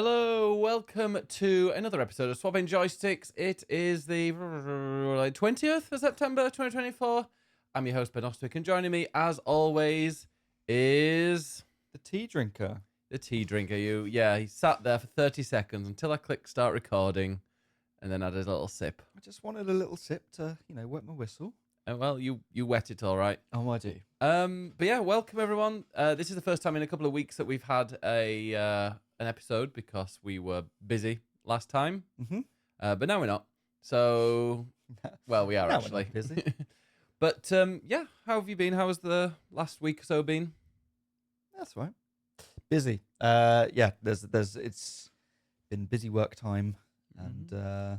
Hello, welcome to another episode of Swapping Joysticks. It is the 20th of September 2024. I'm your host, Ben Ostwick, and joining me, as always, is The tea drinker. the tea drinker. He sat there for 30 seconds until I clicked start recording, and then had a little sip. I just wanted a little sip to, wet my whistle. And well, you wet it all right. Oh, I do. But yeah, welcome everyone. This is the first time in a couple of weeks that we've had an episode because we were busy last time. Mm-hmm. But now we're not. So, well, we are Now we're actually not busy. But yeah, how have you been? How has the last week or so been? That's right. Busy. It's been busy work time, and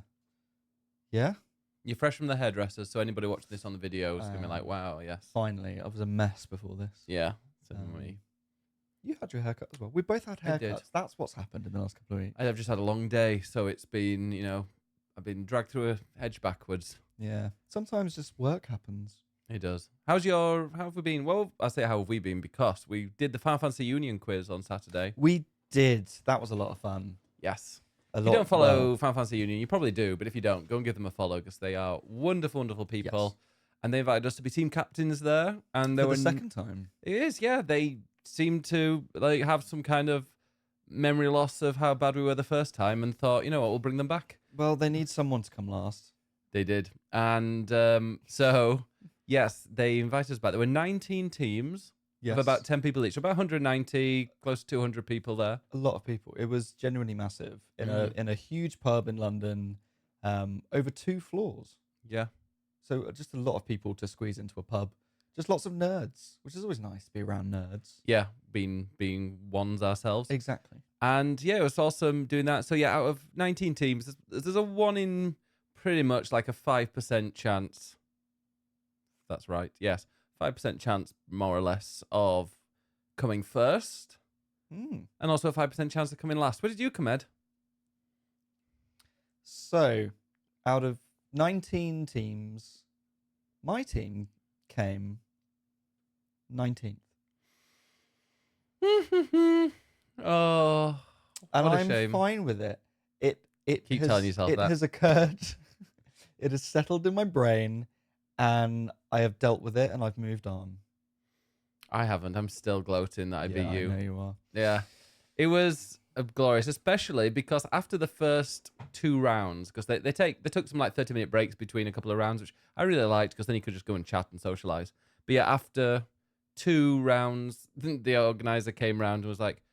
yeah. You're fresh from the hairdresser, so anybody watching this on the video is gonna be like, "Wow, yes." Finally, I was a mess before this. Yeah. So me. You had your haircut as well. We both had I haircuts. did. That's what's happened in the last couple of weeks. I've just had a long day, so it's been, I've been dragged through a hedge backwards. Yeah. Sometimes just work happens. It does. How have we been? Well, I say how have we been because we did the Final Fantasy Union quiz on Saturday. We did. That was a lot of fun. Yes. If you don't follow well, Final Fantasy Union, you probably do, but if you don't, go and give them a follow because they are wonderful, wonderful people. Yes. And they invited us to be team captains there. And for the second time. It is, yeah. They seemed to have some kind of memory loss of how bad we were the first time and thought, you know what, we'll bring them back. Well, they need someone to come last. They did. And so, yes, they invited us back. There were 19 teams. Yes. Of about 10 people each, about 190, close to 200 people there. A lot of people. It was genuinely massive in a huge pub in London, over 2 floors. Yeah. So just a lot of people to squeeze into a pub. Just lots of nerds, which is always nice to be around nerds. Yeah, being ones ourselves. Exactly. And yeah, it was awesome doing that. So yeah, out of 19 teams, there's a 1 in pretty much like a 5% chance. That's right. Yes. 5% chance, more or less, of coming first. And also a 5% chance of coming last. Where did you come, Ed? So, out of 19 teams, my team came 19th. Oh, and what a I'm shame. fine with it. It Keep has, telling yourself that. It has occurred. It has settled in my brain, and I have dealt with it, and I've moved on. I haven't. I'm still gloating that I beat you. I know you are. Yeah. It was glorious, especially because after the first 2 rounds, because they took some like 30-minute breaks between a couple of rounds, which I really liked because then you could just go and chat and socialize. But yeah, after 2 rounds, the organizer came round and was like,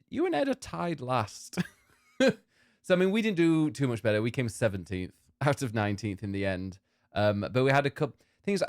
"You and Ed are tied last." So I mean, we didn't do too much better. We came 17th out of 19th in the end. But we had a couple things.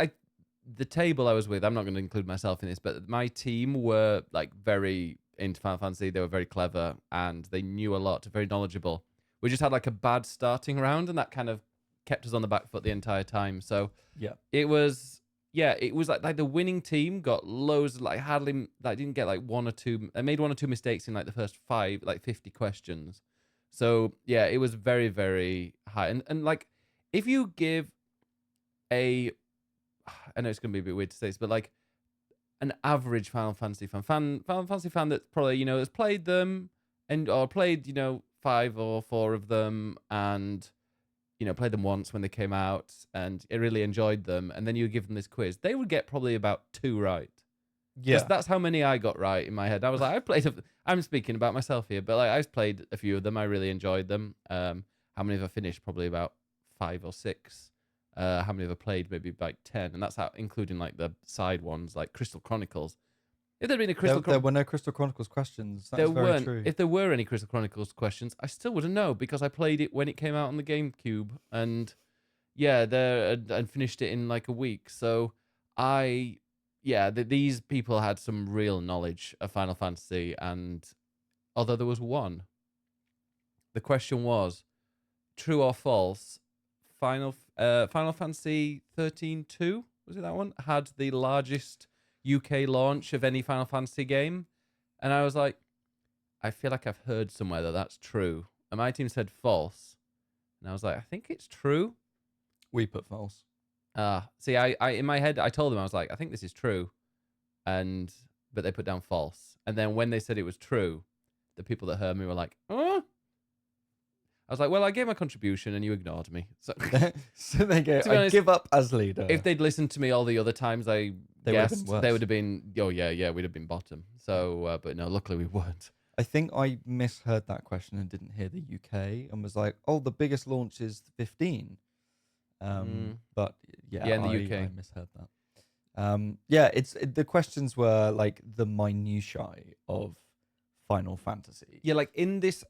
The table I was with, I'm not going to include myself in this, but my team were like very into Final Fantasy. They were very clever and they knew a lot, very knowledgeable. We just had like a bad starting round, and that kind of kept us on the back foot the entire time. So Yeah. it was like the winning team got loads of hardly didn't get like 1 or 2. They made 1 or 2 mistakes in like the first 50 questions. So yeah, it was very, very high. And like if you give I know it's gonna be a bit weird to say this, but like an average Final Fantasy Final Fantasy fan that's probably has played them or played 5 or 4 of them and played them once when they came out and really enjoyed them, and then you give them this quiz, they would get probably about 2 right. Yeah. That's how many I got right in my head. I was like, I'm speaking about myself here, but like I've played a few of them. I really enjoyed them. How many have I finished? Probably about 5 or 6. How many have I played? Maybe like 10, and that's how including like the side ones like Crystal Chronicles. If there'd been a there were no Crystal Chronicles questions. That's very true. If there were any Crystal Chronicles questions, I still wouldn't know because I played it when it came out on the GameCube, and yeah, and finished it in like a week. So these people had some real knowledge of Final Fantasy, and although there was one, the question was true or false. Final Fantasy 13-2, was it that one? Had the largest UK launch of any Final Fantasy game, and I was like, I feel like I've heard somewhere that that's true, and my team said false, and I was like, I think it's true. We put false. See, I in my head, I told them, I was like, I think this is true, but they put down false, and then when they said it was true, the people that heard me were like, "Oh." I was like, well, I gave my contribution and you ignored me. So, So they go, To be I honest, give up as leader. if they'd listened to me all the other times I They would've been guessed, worse. they would have been, oh yeah, we'd have been bottom. So, but no, luckily we weren't. I think I misheard that question and didn't hear the UK and was like, oh, the biggest launch is 15. But yeah, Yeah, in the UK. I misheard that. Yeah, the questions were like the minutiae of Final Fantasy. Yeah, like in this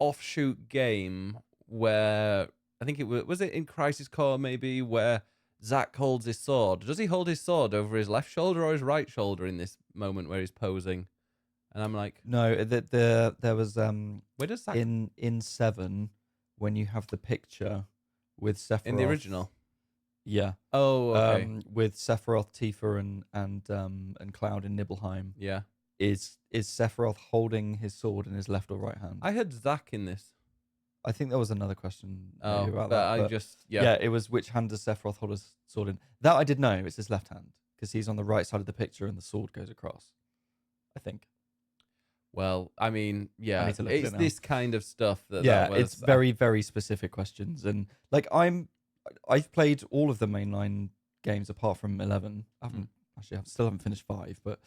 offshoot game where I think was it in Crisis Core maybe where Zack holds his sword. Does he hold his sword over his left shoulder or his right shoulder in this moment where he's posing? And I'm like, no, there was where does Zack in 7 when you have the picture with Sephiroth in the original? Yeah. Oh, okay. With Sephiroth, Tifa, and Cloud in Nibelheim. Yeah. Is Sephiroth holding his sword in his left or right hand? I heard Zack in this. I think there was another question maybe about but that. I just yeah, it was which hand does Sephiroth hold his sword in? That I did know. It's his left hand because he's on the right side of the picture and the sword goes across. I think. Well, I mean, yeah, need to look at it's it now. this kind of stuff that. Yeah, that was, it's very very specific questions and like I've played all of the mainline games apart from 11. I still haven't finished 5, but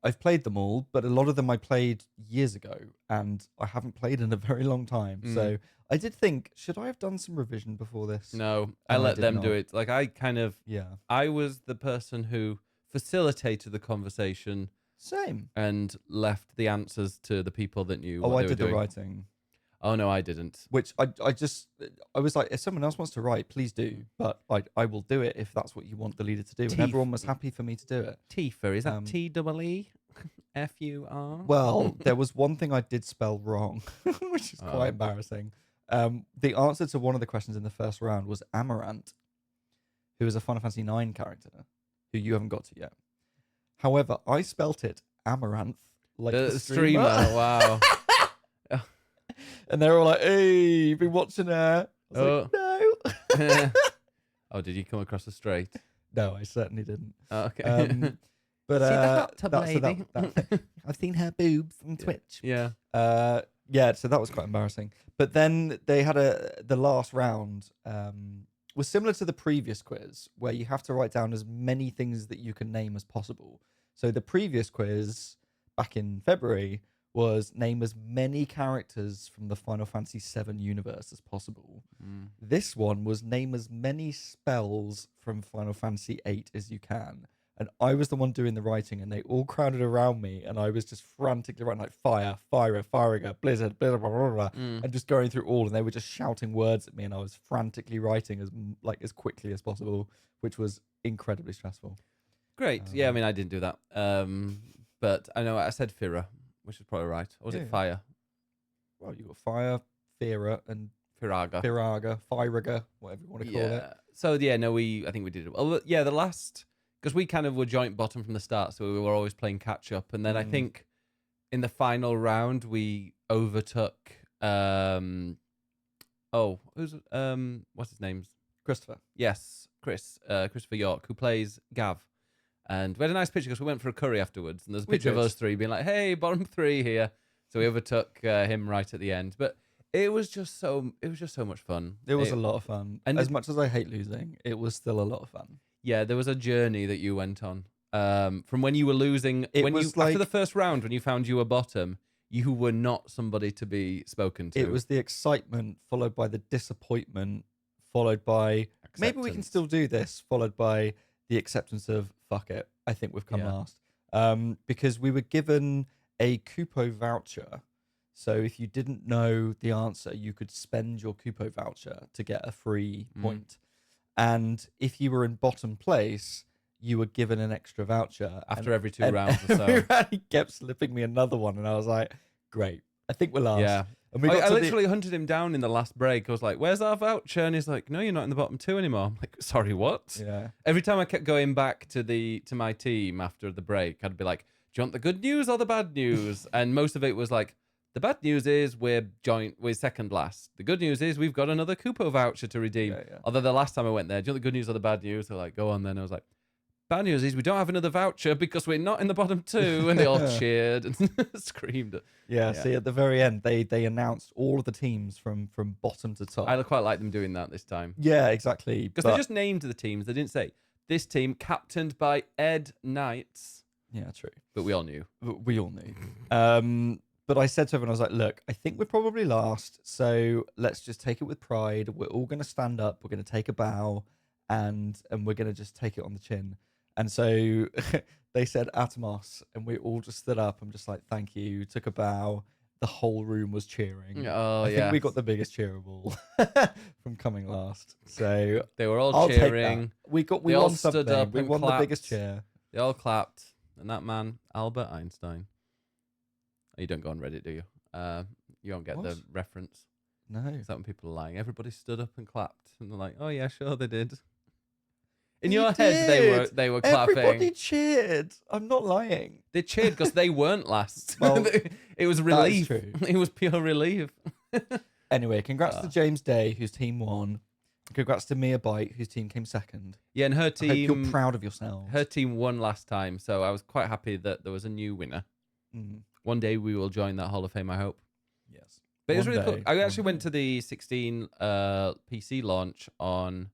I've played them all. But a lot of them I played years ago, and I haven't played in a very long time. So I did think, should I have done some revision before this? No, I let them do it. Like I kind of, I was the person who facilitated the conversation. Same. And left the answers to the people that knew. Oh, what I they did were doing. the writing. Oh no, I didn't. Which I was like, if someone else wants to write, please do. But I will do it if that's what you want the leader to do. And everyone was happy for me to do it. Tifa, is that T-E-E-F-U-R? Well, there was one thing I did spell wrong, which is quite embarrassing. The answer to one of the questions in the first round was Amaranth, who is a Final Fantasy IX character, who you haven't got to yet. However, I spelt it Amaranth, like the streamer. Wow. And they were all like, hey, you've been watching her. I was like, no. Oh, did you come across as straight? No, I certainly didn't. Oh, okay. But see the hot tub lady? I've seen her boobs on Twitch. Yeah. So that was quite embarrassing. But then they had the last round was similar to the previous quiz, where you have to write down as many things that you can name as possible. So the previous quiz back in February was name as many characters from the Final Fantasy VII universe as possible. This one was name as many spells from Final Fantasy VIII as you can. And I was the one doing the writing, and they all crowded around me, and I was just frantically writing like fire, fire, blizzard, blah, blah, blah, blah, and just going through all, and they were just shouting words at me, and I was frantically writing as quickly as possible, which was incredibly stressful. Great. Yeah, I mean, I didn't do that. But I know I said Fira, which is probably right. Or was it Fire? Well, you got Fire, Fira, and Firaga, Firaga, whatever you want to call it. So yeah, no, I think we did it. Well, yeah, the last, because we kind of were joint bottom from the start, so we were always playing catch up, and then I think in the final round we overtook. What's his name? Christopher. Yes, Christopher York, who plays Gav. And we had a nice picture because we went for a curry afterwards, and there's a picture of us three being like, "Hey, bottom 3 here." So we overtook him right at the end, but it was just so much fun. It was a lot of fun, and as much as I hate losing, it was still a lot of fun. Yeah, there was a journey that you went on from when you were losing. After the first round, when you found you were bottom, you were not somebody to be spoken to. It was the excitement followed by the disappointment, followed by maybe we can still do this, followed by the acceptance of fuck it, I think we've come last. Because we were given a Kupo voucher. So if you didn't know the answer, you could spend your Kupo voucher to get a free point. And if you were in bottom place, you were given an extra voucher. After every 2 rounds or so. Everybody kept slipping me another one. And I was like, great, I think we're last. Yeah. And I literally hunted him down in the last break. I was like, "Where's our voucher?" And he's like, "No, you're not in the bottom 2 anymore." I'm like, "Sorry, what?" Yeah. Every time I kept going back to my team after the break, I'd be like, "Do you want the good news or the bad news?" And most of it was like, "The bad news is we're second last. The good news is we've got another Kupo voucher to redeem." Yeah. Although the last time I went there, "Do you want the good news or the bad news?" They're like, "Go on then." I was like, Bad news is we don't have another voucher because we're not in the bottom 2, and they all cheered and screamed. Yeah, see, at the very end, they announced all of the teams from bottom to top. I quite like them doing that this time. Yeah, exactly. Because they just named the teams. They didn't say, this team captained by Ed Knights. Yeah, true. But we all knew. We all knew. But I said to everyone, I was like, look, I think we're probably last, so let's just take it with pride. We're all going to stand up. We're going to take a bow, and we're going to just take it on the chin. And so they said Atomos, and we all just stood up. I'm just like, thank you. Took a bow. The whole room was cheering. Oh, I think we got the biggest cheer of all from coming last. So they were all I'll cheering. We they won all something. Stood up we and won clapped. the biggest cheer. They all clapped. And that man, Albert Einstein. You don't go on Reddit, do you? You won't get the reference. No. Is that when people are lying? Everybody stood up and clapped. And they're like, oh, yeah, sure, they did. In your head, they were clapping. Everybody cheered. I'm not lying. They cheered because they weren't last. Well, it was relief. That is true. It was pure relief. Anyway, congrats to James Day, whose team won. Congrats to Mia Bite, whose team came second. Yeah, and her I team... hope you're proud of yourselves. Her team won last time, so I was quite happy that there was a new winner. One day we will join that Hall of Fame, I hope. Yes. But it was really cool. I actually went to the 16 PC launch on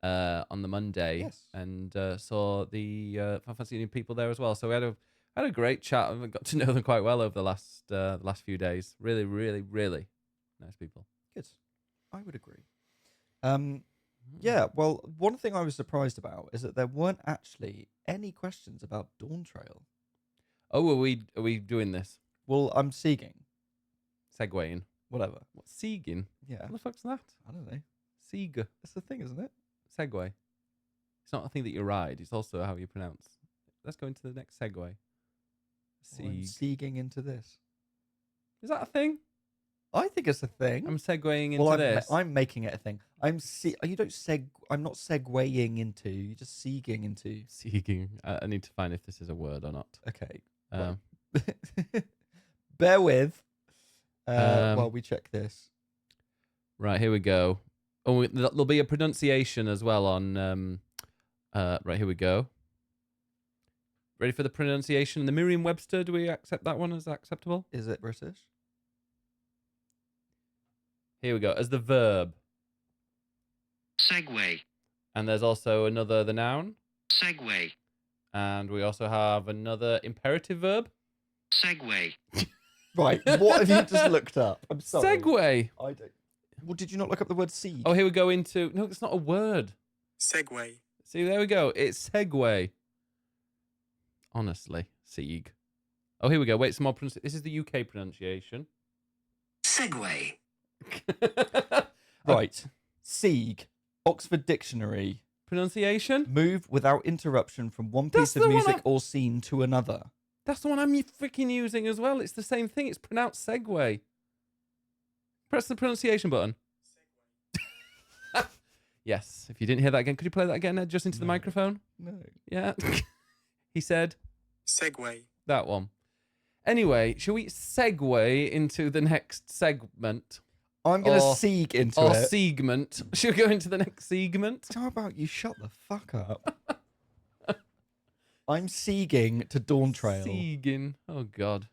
the Monday and saw the Final Fantasy people there as well. So we had a great chat and got to know them quite well over the last few days. Really, really, really nice people. Good. I would agree. Yeah, well, one thing I was surprised about is that there weren't actually any questions about Dawntrail. Oh, are we doing this? Well, I'm sieging. Segwaying. Whatever. What, sieging? Yeah. What the fuck's that? I don't know. Sieg. That's the thing, isn't it? Segway. It's not a thing that you ride. It's also how you pronounce. Let's go into the next segue. Well, I'm sieging into this. Is that a thing? I think it's a thing. I'm segueing into this. I'm making it a thing. You don't I'm not segueing into. You're just sieging into. Sieging. I need to find if this is a word or not. Okay. Um, Bear with. While we check this. Right, here we go. Oh, there'll be a pronunciation as well on. Right, here we go. Ready for the pronunciation? The Merriam-Webster. Do we accept that one as acceptable? Is it British? Here we go. As the verb. Segway. And there's also the noun. Segway. And we also have another imperative verb. Segway. Right. What have you just looked up? I'm sorry. Segway. I don't. Well, did you not look up the word sieg? Oh, here we go into... No, it's not a word. Segway. See, there we go. It's segway. Honestly. Sieg. Oh, here we go. Wait, some more pronunciation. This is the UK pronunciation. Segway. Right. Sieg. Oxford Dictionary. Pronunciation? Move without interruption from one piece of music or scene to another. That's the one I'm freaking using as well. It's the same thing. It's pronounced segway. Press the pronunciation button. Yes. If you didn't hear that again, could you play that again, Ed, just into the microphone? No. Yeah. He said... Segway. That one. Anyway, shall we segue into the next segment? I'm going to sieg into it. Or segment. Should we go into the next segment? How about you shut the fuck up? I'm sieging to Dawntrail. Sieging. Oh, God.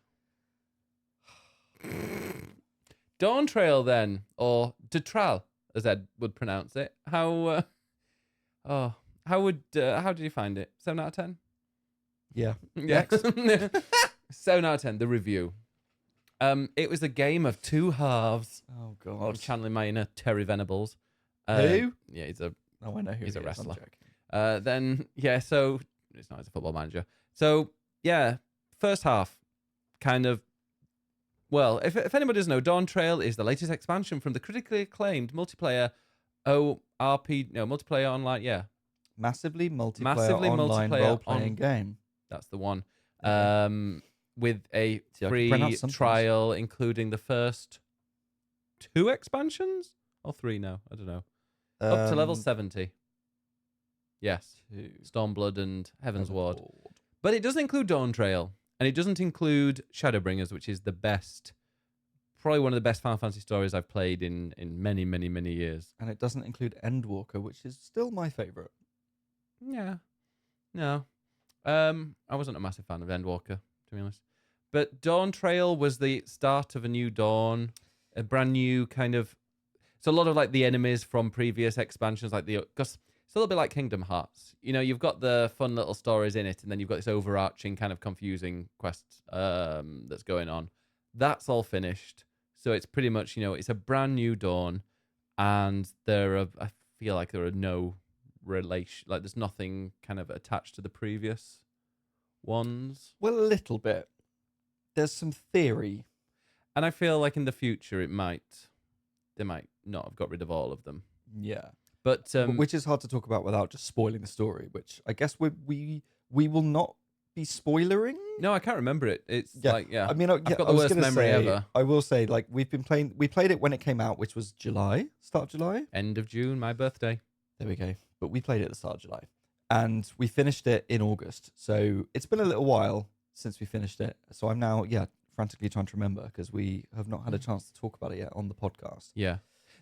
Dawntrail, then. Or Dawntrail, as Ed would pronounce it. How did you find it? 7 out of 10? Yeah. Yeah. 7 out of 10, the review. It was a game of two halves. Oh, I'm God. channeling my inner Terry Venables. Who? Yeah, Oh, I know who he's a he is. I'm wrestler. joking. Then, yeah, so it's not as a football manager. So, yeah, first half, kind of, well, if anybody doesn't know, Dawntrail is the latest expansion from the critically acclaimed multiplayer multiplayer online, yeah. Massively multiplayer online role-playing game. That's the one. Okay. With a See, I can free pronounce some things. trial, including the first 2 expansions? Or 3 now, I don't know. Up to level 70. Yes. 2. Stormblood and Heaven's Ward. But it doesn't include Dawntrail. And it doesn't include Shadowbringers, which is the best, probably one of the best Final Fantasy stories I've played in many, many, many years. And it doesn't include Endwalker, which is still my favourite. Yeah. No. I wasn't a massive fan of Endwalker, to be honest. But Dawntrail was the start of a new dawn, a brand new kind of. It's a lot of like the enemies from previous expansions, like because it's a little bit like Kingdom Hearts. You know, you've got the fun little stories in it, and then you've got this overarching kind of confusing quest that's going on. That's all finished, so it's pretty much it's a brand new dawn, and I feel like there are no relation, like there's nothing kind of attached to the previous ones. Well, a little bit. There's some theory. And I feel like in the future they might not have got rid of all of them. Yeah. But which is hard to talk about without just spoiling the story, which I guess we will not be spoilering. No, I can't remember it. It's like, yeah. I mean, I've got the worst memory ever. I will say, like, we played it when it came out, which was start of July. End of June, my birthday. There we go. But we played it at the start of July. And we finished it in August. So it's been a little while since we finished it. So I'm now, frantically trying to remember because we have not had a chance to talk about it yet on the podcast. Yeah.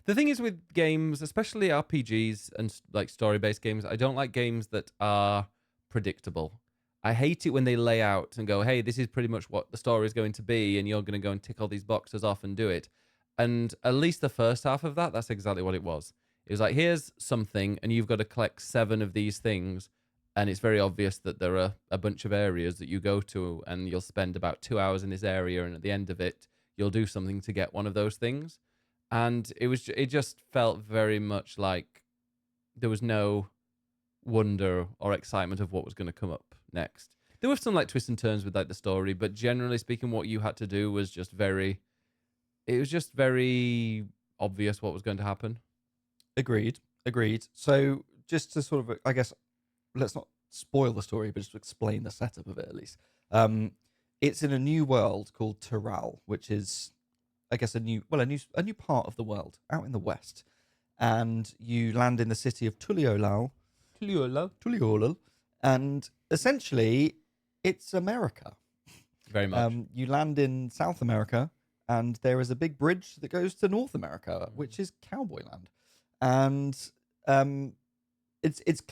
The thing is with games, especially RPGs and like story-based games, I don't like games that are predictable. I hate it when they lay out and go, hey, this is pretty much what the story is going to be, and you're going to go and tick all these boxes off and do it. And at least the first half of that's exactly what it was. It was like, here's something, and you've got to collect 7 of these things, and it's very obvious that there are a bunch of areas that you go to, and you'll spend about 2 hours in this area, and at the end of it, you'll do something to get one of those things. And it just felt very much like there was no wonder or excitement of what was going to come up next. There were some like twists and turns with like the story, but generally speaking, what you had to do was just very obvious what was going to happen. Agreed. So just to sort of, I guess, let's not spoil the story, but just to explain the setup of it at least. It's in a new world called Terral, which is, I guess, a new part of the world out in the west. And you land in the city of Tuliolal, and essentially it's America. Very much. You land in South America, and there is a big bridge that goes to North America, which is Cowboy Land. And it's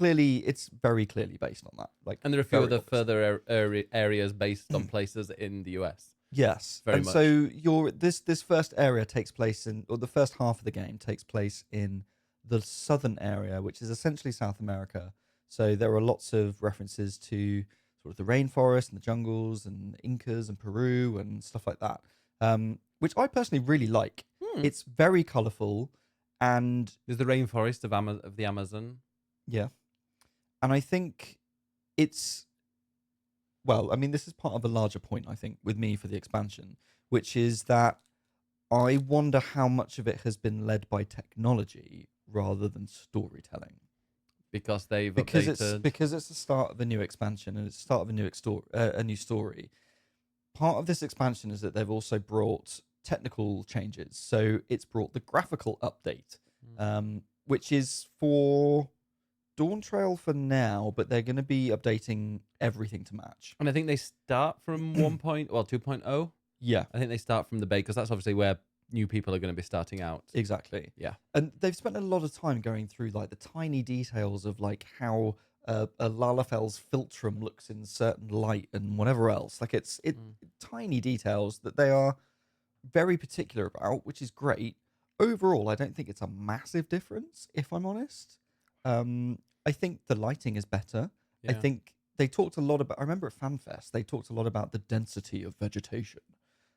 very clearly based on that. Like, and there are a few other further areas based on places in the US. Yes, very much. So this first area takes place the first half of the game takes place in the southern area, which is essentially South America. So there are lots of references to sort of the rainforest and the jungles and Incas and Peru and stuff like that, which I personally really like. It's very colourful, and there's the rainforest of the Amazon. Yeah, and I think it's. Well, I mean, this is part of a larger point, I think, with me for the expansion, which is that I wonder how much of it has been led by technology rather than storytelling. Because they've updated. Because it's the start of a new expansion and it's the start of a new story. Part of this expansion is that they've also brought technical changes. So it's brought the graphical update, which is for Dawntrail for now, but they're going to be updating everything to match. And I think they start from 2.0. Yeah. I think they start from the base, because that's obviously where new people are going to be starting out. Exactly. Yeah. And they've spent a lot of time going through like the tiny details of like how a Lalafel's philtrum looks in certain light and whatever else. Like it's tiny details that they are very particular about, which is great. Overall, I don't think it's a massive difference, if I'm honest. I think the lighting is better. Yeah. I think they talked a lot about, I remember at FanFest, they talked a lot about the density of vegetation.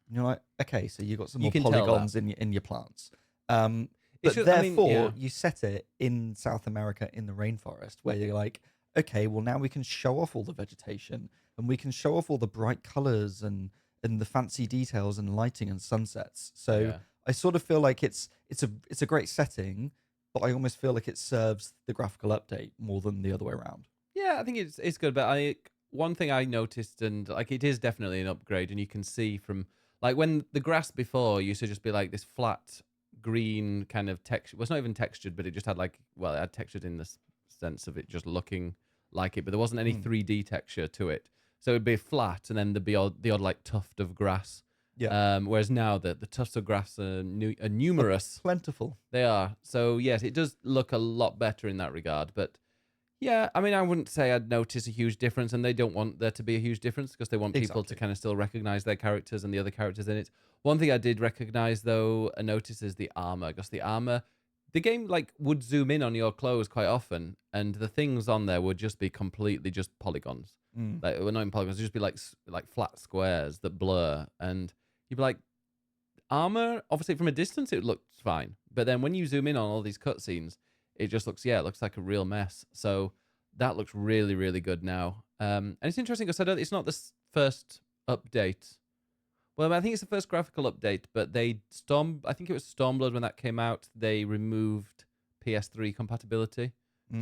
And you're like, okay, so you've got some more polygons in your plants. But therefore, you set it in South America in the rainforest, where you're like, okay, well, now we can show off all the vegetation, and we can show off all the bright colors and the fancy details and lighting and sunsets. So I sort of feel like it's a great setting, but I almost feel like it serves the graphical update more than the other way around. Yeah, I think it's good. But one thing I noticed, and like it is definitely an upgrade, and you can see from like when the grass before used to just be like this flat green kind of texture. Well, it's not even textured, but it just had it had textured in the sense of it just looking like it, but there wasn't any 3D texture to it. So it'd be flat, and then there'd be the odd like tuft of grass. Yeah. Whereas now the tufts of grass are numerous. Plentiful. They are. So yes, it does look a lot better in that regard. But Yeah, I mean, I wouldn't say I'd notice a huge difference, and they don't want there to be a huge difference because they want people to Exactly. kind of still recognize their characters and the other characters in it. One thing I did recognize though, and notice is the armor, because the armor, the game like would zoom in on your clothes quite often, and the things on there would just be completely just polygons. Mm. Like, well, not even polygons, it'd just be like like flat squares that blur, and you'd be like, armor. Obviously, from a distance, it looks fine, but then when you zoom in on all these cutscenes, it just looks, yeah, it looks like a real mess. So that looks really, really good now. And it's interesting because it's not the first update. Well, I think it's the first graphical update, but I think it was Stormblood when that came out, they removed PS3 compatibility.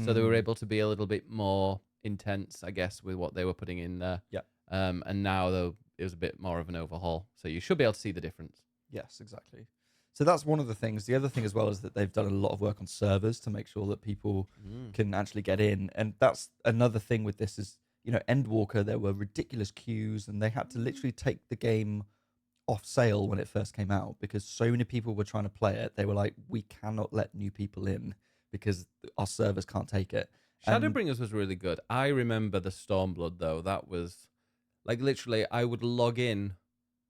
So they were Mm. able to be a little bit more intense, I guess, with what they were putting in there. Yeah. And now, though, it was a bit more of an overhaul. So you should be able to see the difference. Yes, exactly. So that's one of the things. The other thing as well is that they've done a lot of work on servers to make sure that people can actually get in. And that's another thing with this is, Endwalker, there were ridiculous queues and they had to literally take the game off sale when it first came out because so many people were trying to play it. They were like, we cannot let new people in because our servers can't take it. And Shadowbringers was really good. I remember the Stormblood, though. That was, like, literally, I would log in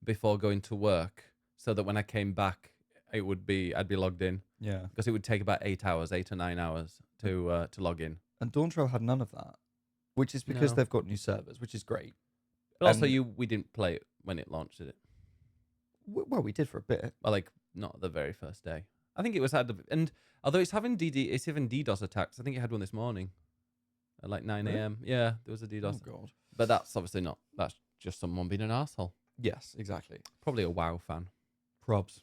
before going to work so that when I came back, I'd be logged in. yeah, Because it would take about 8 or 9 hours to log in. and Dawntrail had none of that, which is because No. they've got new servers, which is great. But also, And- we didn't play it when it launched, did it? Well, we did for a bit. Well, like, not the very first day. I think it was and although it's having DDoS attacks. I think it had one this morning at like 9 Really? a.m. Yeah, there was a DDoS. Oh god. But that's obviously not. That's just someone being an asshole. Yes, exactly. Probably a WoW fan. Probs.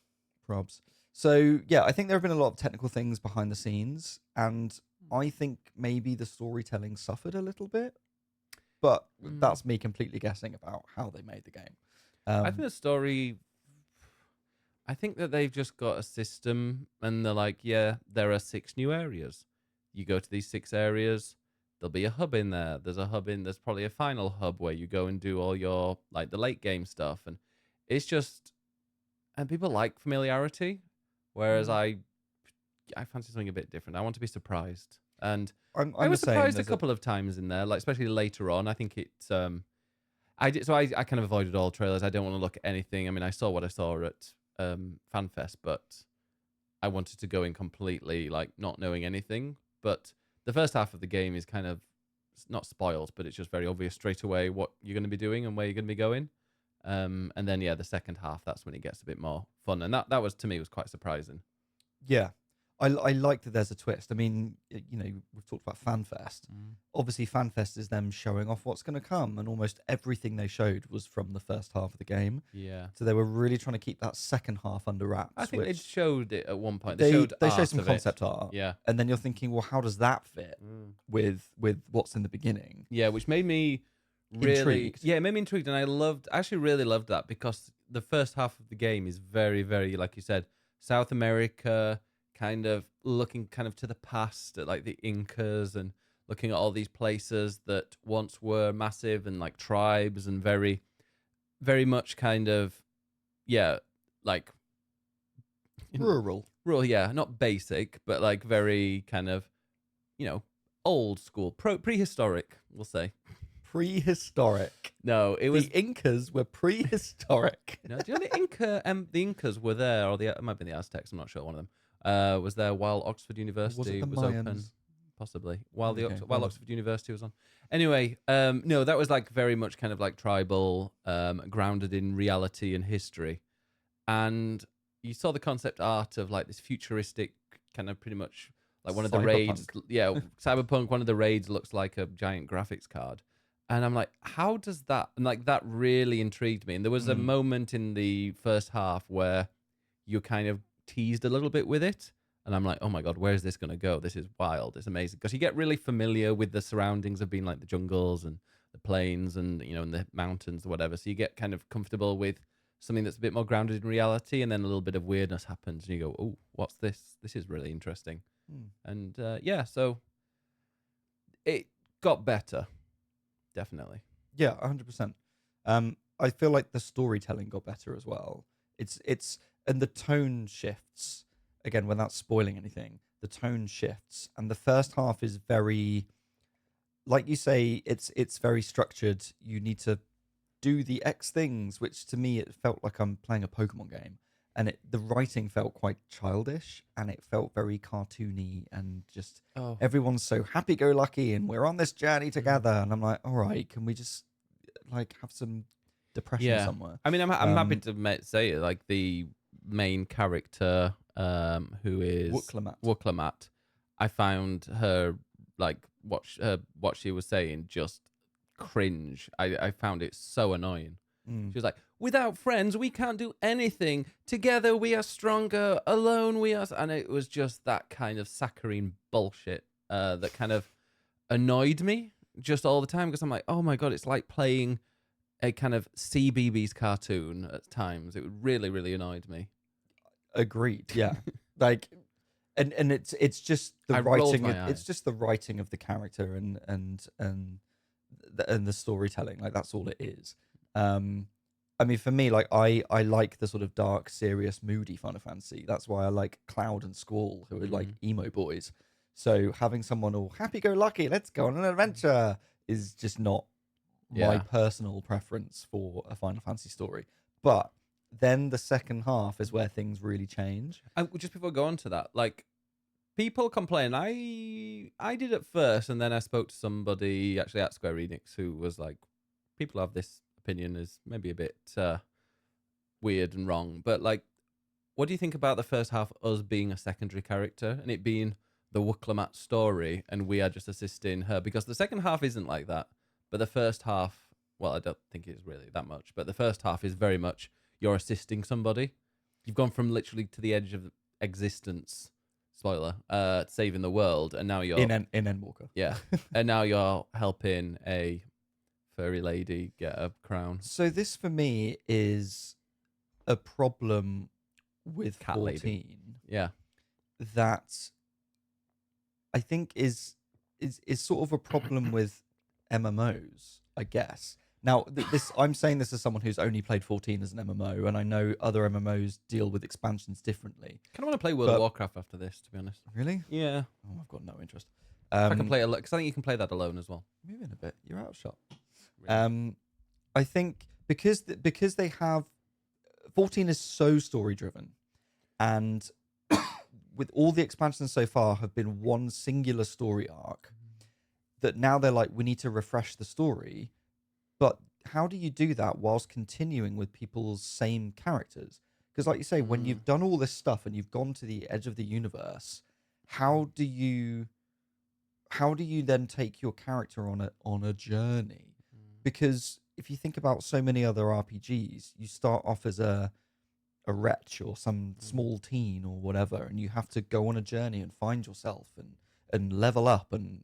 So yeah, I think there have been a lot of technical things behind the scenes, and I think maybe the storytelling suffered a little bit, but that's me completely guessing about how they made the game. I think the story. I think that they've just got a system, and they're like, yeah, there are 6 new areas. You go to these 6 areas. There'll be a hub in there. There's probably a final hub where you go and do all your like the late game stuff, and it's just, and people like familiarity, whereas I fancy something a bit different. I want to be surprised, and I'm I was the same. surprised a There's couple of times in there, like especially later on. I think it's I did, so I kind of avoided all trailers. I don't want to look at anything. I mean, I saw what I saw at FanFest, but I wanted to go in completely like not knowing anything. But the first half of the game is kind of not spoiled, but it's just very obvious straight away what you're going to be doing and where you're going to be going. And then yeah, the second half, that's when it gets a bit more fun, and that was to me was quite surprising. Yeah, I like that there's a twist. I mean, we've talked about FanFest. Obviously, FanFest is them showing off what's going to come, and almost everything they showed was from the first half of the game. Yeah, So they were really trying to keep that second half under wraps. I think they which showed it at one point. they showed art some of it. concept art. Yeah, And then you're thinking, well, how does that fit with what's in the beginning? yeah, which made me really Intrigued. yeah, it made me intrigued, and I actually really loved that because the first half of the game is very, very, like you said, South America, kind of looking kind of to the past at like the Incas and looking at all these places that once were massive and like tribes and very, very much kind of, yeah, like Rural. yeah, not basic, but like very kind of, old school, prehistoric, we'll say. Prehistoric. No, it was. The Incas were prehistoric. No, do you know the Incas were there, or it might be the Aztecs? I'm not sure. One of them was there while Oxford University the was open, Mayans? possibly while Okay, while Oxford University was on. Anyway, no, that was like very much kind of like tribal, grounded in reality and history, and you saw the concept art of like this futuristic kind of pretty much like one of the raids. Yeah, cyberpunk. One of the raids looks like a giant graphics card. And I'm like, how does that? And like that really intrigued me. And there was a moment in the first half where you kind of teased a little bit with it. And I'm like, oh my God, where is this going to go? This is wild. It's amazing. Because you get really familiar with the surroundings of being like the jungles and the plains and, and the mountains or whatever. So you get kind of comfortable with something that's a bit more grounded in reality. And then a little bit of weirdness happens. And you go, oh, what's this? This is really interesting. And yeah, so it got better. Definitely. Yeah, 100%. I feel like the storytelling got better as well. It's and the tone shifts again without spoiling anything. The tone shifts, and the first half is very like you say, it's very structured. You need to do the X things, which to me it felt like I'm playing a Pokemon game, and the writing felt quite childish, and it felt very cartoony, and just Oh, everyone's so happy-go-lucky, and we're on this journey together, and I'm like, all right, can we just like have some depression yeah. somewhere? I mean, I'm happy Um, to say it. Like the main character, who is Wooklamat. Wooklamat, I found her like what she was saying just cringe. I found it so annoying. Mm. She was like, "Without friends, we can't do anything. Together, we are stronger. Alone, we are." And it was just that kind of saccharine bullshit that kind of annoyed me just all the time because I'm like, "Oh my god, it's like playing a kind of CBeebies cartoon at times." It really, really annoyed me. Agreed. Yeah. Like, and it's just the I rolled writing. my It's eyes. just the writing of the character and the storytelling. Like that's all it is. I mean, for me, like I like the sort of dark, serious, moody Final Fantasy. That's why I like Cloud and Squall, who are like emo boys. So having someone all happy-go-lucky, let's go on an adventure, is just not my Yeah. personal preference for a Final Fantasy story. But then the second half is where things really change. Just before I go on to that, like people complain. I did at first, and then I spoke to somebody actually at Square Enix who was like, people have this opinion is maybe a bit weird and wrong, but like, what do you think about the first half us being a secondary character and it being the Wooklamat story and we are just assisting her? Because the second half isn't like that, but the first half, well, I don't think it's really that much, but the first half is very much you're assisting somebody. You've gone from literally to the edge of existence, spoiler, saving the world, and now you're In Endwalker. yeah, and now you're helping a furry lady get a crown. So this for me is a problem with Cat lady. 14 Yeah. that I think is sort of a problem with MMOs, I guess. Now, this I'm saying this as someone who's only played 14 as an MMO, and I know other MMOs deal with expansions differently. Kind of want to play World of Warcraft after this, to be honest. Really? Yeah. Oh, I've got no interest. If I can play it, because I think you can play that alone as well. Move in a bit. You're out of shot. Really. I think because they have 14 is so story driven, and with all the expansions so far have been one singular story arc, that now they're like, we need to refresh the story. But how do you do that whilst continuing with people's same characters? Because like you say, when you've done all this stuff and you've gone to the edge of the universe, how do you then take your character on a journey? Because if you think about so many other RPGs, you start off as a wretch or some small teen or whatever, and you have to go on a journey and find yourself and level up and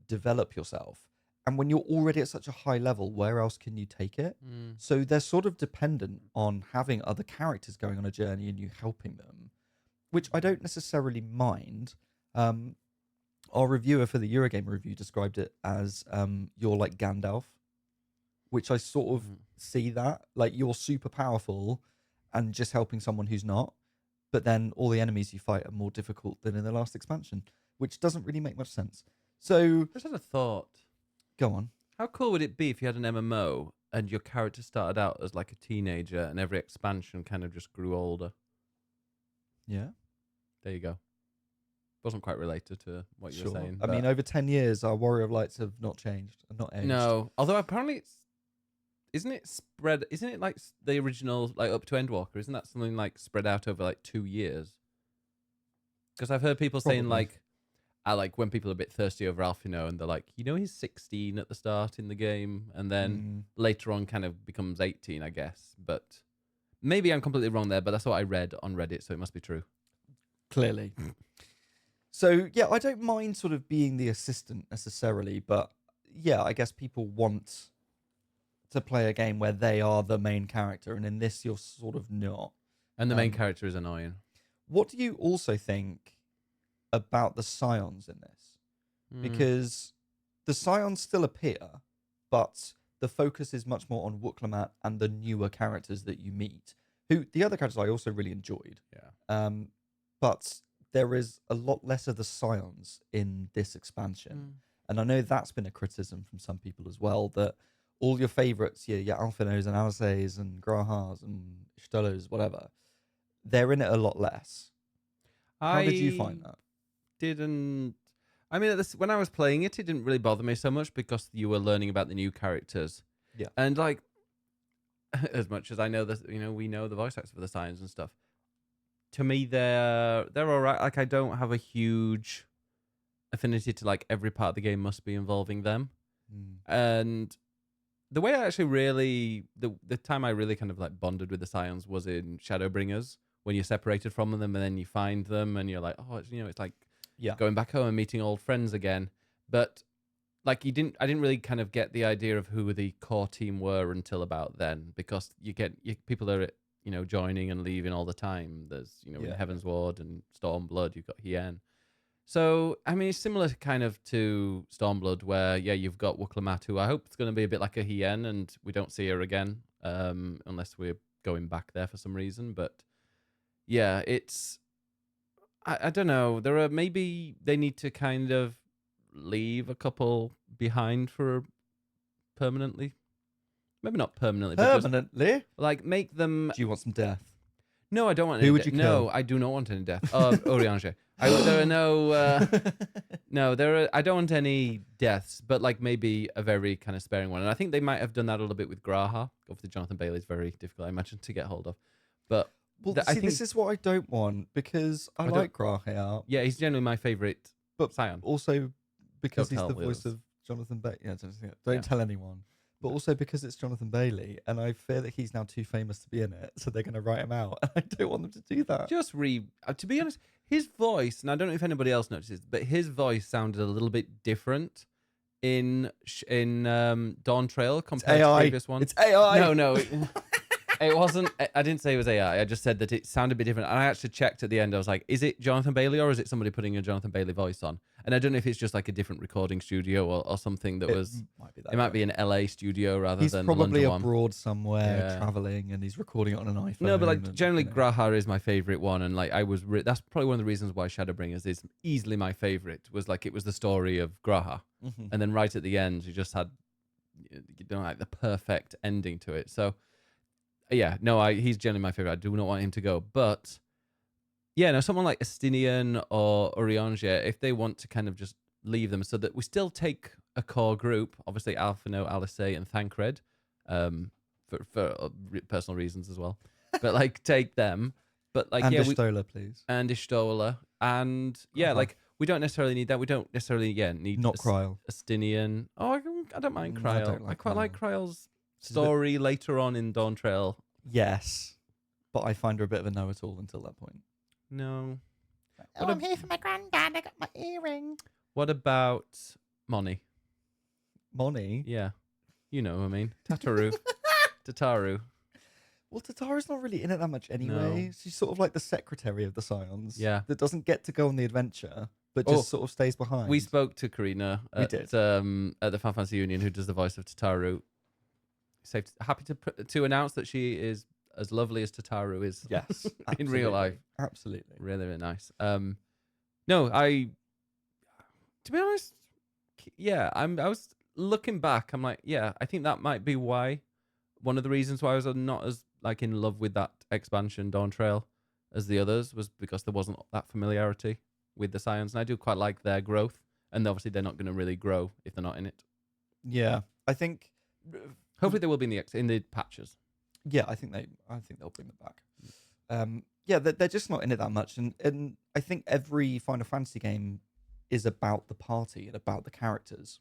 develop yourself. And when you're already at such a high level, where else can you take it? So they're sort of dependent on having other characters going on a journey and you helping them, which I don't necessarily mind. Our reviewer for the Eurogamer review described it as you're like Gandalf, which I sort of see that. Like, you're super powerful and just helping someone who's not, but then all the enemies you fight are more difficult than in the last expansion, which doesn't really make much sense. So, Just had a thought. go on. How cool would it be if you had an MMO and your character started out as like a teenager and every expansion kind of just grew older? Yeah. There you go. Wasn't quite related to what you were saying. I mean, over 10 years, our Warrior of Lights have not changed, not aged. no. Although apparently isn't it spread? Isn't it like the original, like up to Endwalker? Isn't that something like spread out over like 2 years? Because I've heard people saying Probably. like, I like when people are a bit thirsty over Alfino and they're like, he's 16 at the start in the game, and then later on kind of becomes 18, I guess. But maybe I'm completely wrong there. But that's what I read on Reddit, so it must be true. Clearly. So, yeah, I don't mind sort of being the assistant necessarily, but yeah, I guess people want to play a game where they are the main character, and in this, you're sort of not. And the main character is annoying. What do you also think about the Scions in this? Because the Scions still appear, but the focus is much more on Wooklamat and the newer characters that you meet, who the other characters I also really enjoyed. Yeah. But there is a lot less of the Scions in this expansion. And I know that's been a criticism from some people as well, that all your favorites, your Alfinos and Alisays and Grahas and Stollos, whatever, they're in it a lot less. How did you find that? Didn't. I mean, when I was playing it, it didn't really bother me so much because you were learning about the new characters. Yeah. And like, as much as I know that, we know the voice actors for the Scions and stuff. To me, they're all right. Like, I don't have a huge affinity to like every part of the game must be involving them. And the way I actually really the time I really kind of like bonded with the Scions was in Shadowbringers, when you're separated from them and then you find them and you're like, oh, it's like going back home and meeting old friends again. But like I didn't really kind of get the idea of who the core team were until about then, because people are joining and leaving all the time. There's in Heaven's Ward and Stormblood, you've got Hien. So, I mean, it's similar kind of to Stormblood, where, you've got Wuklamat, who I hope is going to be a bit like a Hien, and we don't see her again, unless we're going back there for some reason. But, yeah, it's... I don't know. Maybe they need to kind of leave a couple behind for permanently. Maybe not permanently. Permanently? But like, make them... Do you want some death? No, I don't want Who any would you No, kill? I do not want any death. Oriange. There are no... I don't want any deaths, but like maybe a very kind of sparing one. And I think they might have done that a little bit with Graha. Obviously, Jonathan Bailey is very difficult, I imagine, to get hold of. But I think this is what I don't want, because I like Graha. Yeah, he's generally my favourite Scion. Also because Don't he's the tell voice us. of Jonathan Bailey. Yeah, don't tell anyone. But also because it's Jonathan Bailey, and I fear that he's now too famous to be in it, so they're going to write him out. And I don't want them to do that. To be honest, his voice, and I don't know if anybody else notices, but his voice sounded a little bit different in Dawntrail compared to the previous one. It's AI. No, it wasn't. I didn't say it was AI. I just said that it sounded a bit different. And I actually checked at the end. I was like, is it Jonathan Bailey or is it somebody putting a Jonathan Bailey voice on? And I don't know if it's just like a different recording studio or something that might be an LA studio rather than He's probably London abroad somewhere traveling, and he's recording it on an iPhone. No, but like generally Graha is my favorite one, and like that's probably one of the reasons why Shadowbringers is easily my favorite. Was like it was the story of Graha, and then right at the end you just had like the perfect ending to it. So he's generally my favorite. I do not want him to go, but someone like Estinian or Oriange, if they want to kind of just leave them so that we still take a core group, obviously Alphino, Alisei, and Thancred, for personal reasons as well, but like take them, but like and Ishtola, please, and Ishtola, and like we don't necessarily need that. We don't necessarily need not Kryl. Estinian. Oh, I don't mind Kryl. I quite like Kryl's story later on in Dawntrail. Yes, but I find her a bit of a know-it-all until that point. No. I'm here for my granddad. I got my earring. What about Moni? Moni? Yeah. You know what I mean. Tataru. Well, Tataru's not really in it that much anyway. No. She's sort of like the secretary of the Scions. Yeah. That doesn't get to go on the adventure, but just sort of stays behind. We spoke to Karina at the Final Fantasy Union, who does the voice of Tataru. Happy to announce that she is as lovely as Tataru is. Yes. in real life. Absolutely. Really, really nice. To be honest, I was looking back, I'm like, I think that might be why. One of the reasons why I was not as like in love with that expansion Dawntrail as the others was because there wasn't that familiarity with the Scions, and I do quite like their growth, and obviously they're not going to really grow if they're not in it. Yeah, I think. Hopefully they will be in the patches. Yeah, I think they'll bring them back. They're just not in it that much, and I think every Final Fantasy game is about the party and about the characters.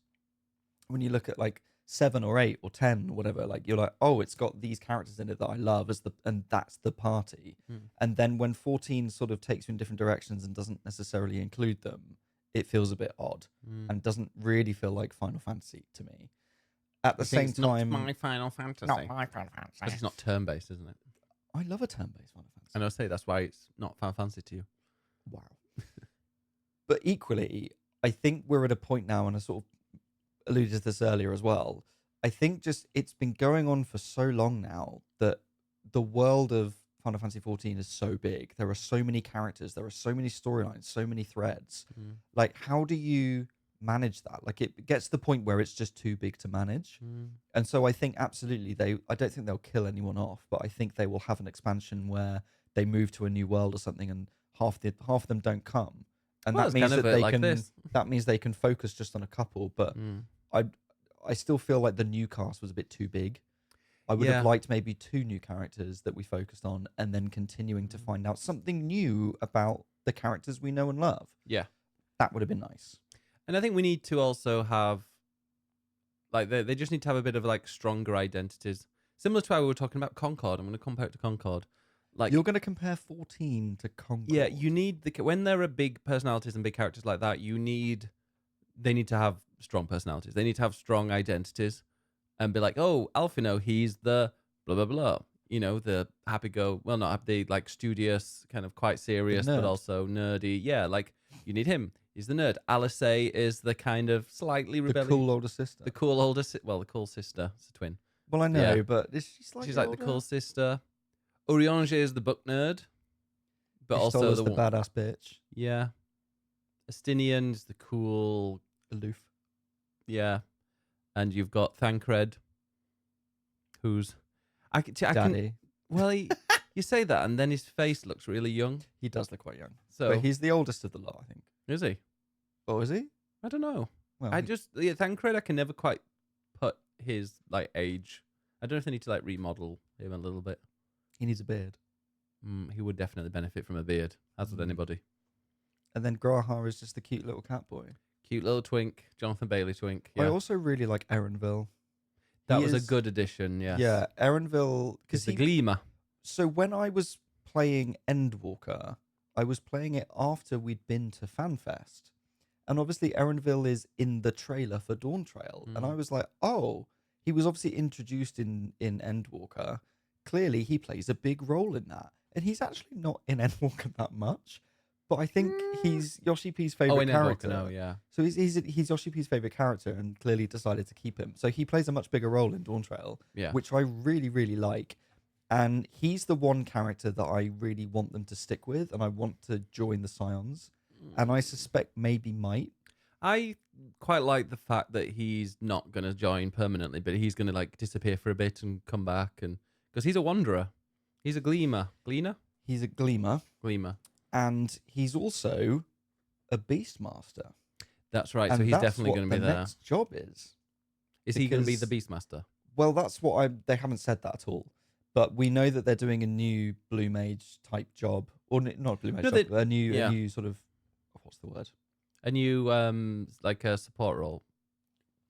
When you look at like 7 or 8 or 10 or whatever, like you're like, oh, it's got these characters in it that I love and that's the party. And then when 14 sort of takes you in different directions and doesn't necessarily include them, it feels a bit odd and doesn't really feel like Final Fantasy to me. At the same time, not my Final Fantasy. Not my Final Fantasy. Because it's not turn-based, isn't it? I love a turn-based Final Fantasy. And I'll say that's why it's not Final Fantasy to you. Wow. But equally, I think we're at a point now, and I sort of alluded to this earlier as well. I think just it's been going on for so long now that the world of Final Fantasy XIV is so big. There are so many characters. There are so many storylines, so many threads. Like, how do you manage that. Like it gets to the point where it's just too big to manage. And so I think absolutely I don't think they'll kill anyone off, but I think they will have an expansion where they move to a new world or something and half of them don't come. And Well, that it's means kind of that a bit they like can this. that means they can focus just on a couple, but I still feel like the new cast was a bit too big. I would Yeah. have liked maybe 2 new characters that we focused on and then continuing to find out something new about the characters we know and love. Yeah. That would have been nice. And I think we need to also have, like, they just need to have a bit of, like, stronger identities. Similar to how we were talking about Concord. I'm going to compare it to Concord. Like, You're going to compare 14 to Concord. yeah, you need, when there are big personalities and big characters like that, they need to have strong personalities. They need to have strong identities and be like, oh, Alfino, he's the blah, blah, blah. You know, the not happy, like, studious, kind of quite serious, but nerd. also nerdy. Yeah, like, you need him. He's the nerd. Alice is the kind of slightly The rebellious. cool older sister. The cool older the cool sister. It's a twin. Well, I know, Yeah. but is she slightly She's like older? the cool sister. Uriange is the book nerd, but also Istola's the the badass bitch. Yeah. Estinian's the cool, Aloof. yeah. And you've got Thancred, who's I can Daddy. well, you say that, and then his face looks really young. He does look quite young. So But he's the oldest of the lot, I think. is he? Oh, is he? I don't know. Well, Thancred, I can never quite put his like age. I don't know if they need to like remodel him a little bit. he needs a beard. He would definitely benefit from a beard, as would anybody. And then Graha is just the cute little cat boy. Cute little twink, Jonathan Bailey twink. Yeah, I also really like Erenville. that he was a is- good addition. Yes. Yeah, Erenville. Because Because the Gleamer. So when I was playing Endwalker, I was playing it after we'd been to FanFest. And obviously Erenville is in the trailer for Dawntrail. And I was like, oh, he was obviously introduced in Endwalker. Clearly he plays a big role in that. And he's actually not in Endwalker that much. But I think he's Yoshi P's favorite in character. Endwalker, no, yeah. So he's Yoshi P's favorite character and clearly decided to keep him. So he plays a much bigger role in Dawntrail, Yeah. which I really, really like. And he's the one character that I really want them to stick with, and I want to join the Scions. And I suspect maybe might. I quite like the fact that he's not going to join permanently, but he's going to like disappear for a bit and come back, and because he's a wanderer, he's a gleamer, He's a Gleamer, gleamer. and he's also a Beastmaster. That's right. And So he's that's definitely what going to be the there. next job is. Is he going to be the because- Beastmaster? Well, that's what they haven't said that at all. But we know that they're doing a new Blue Mage type job, or not Blue Mage No, job, they- a yeah. new sort of what's the word? A new like a support role,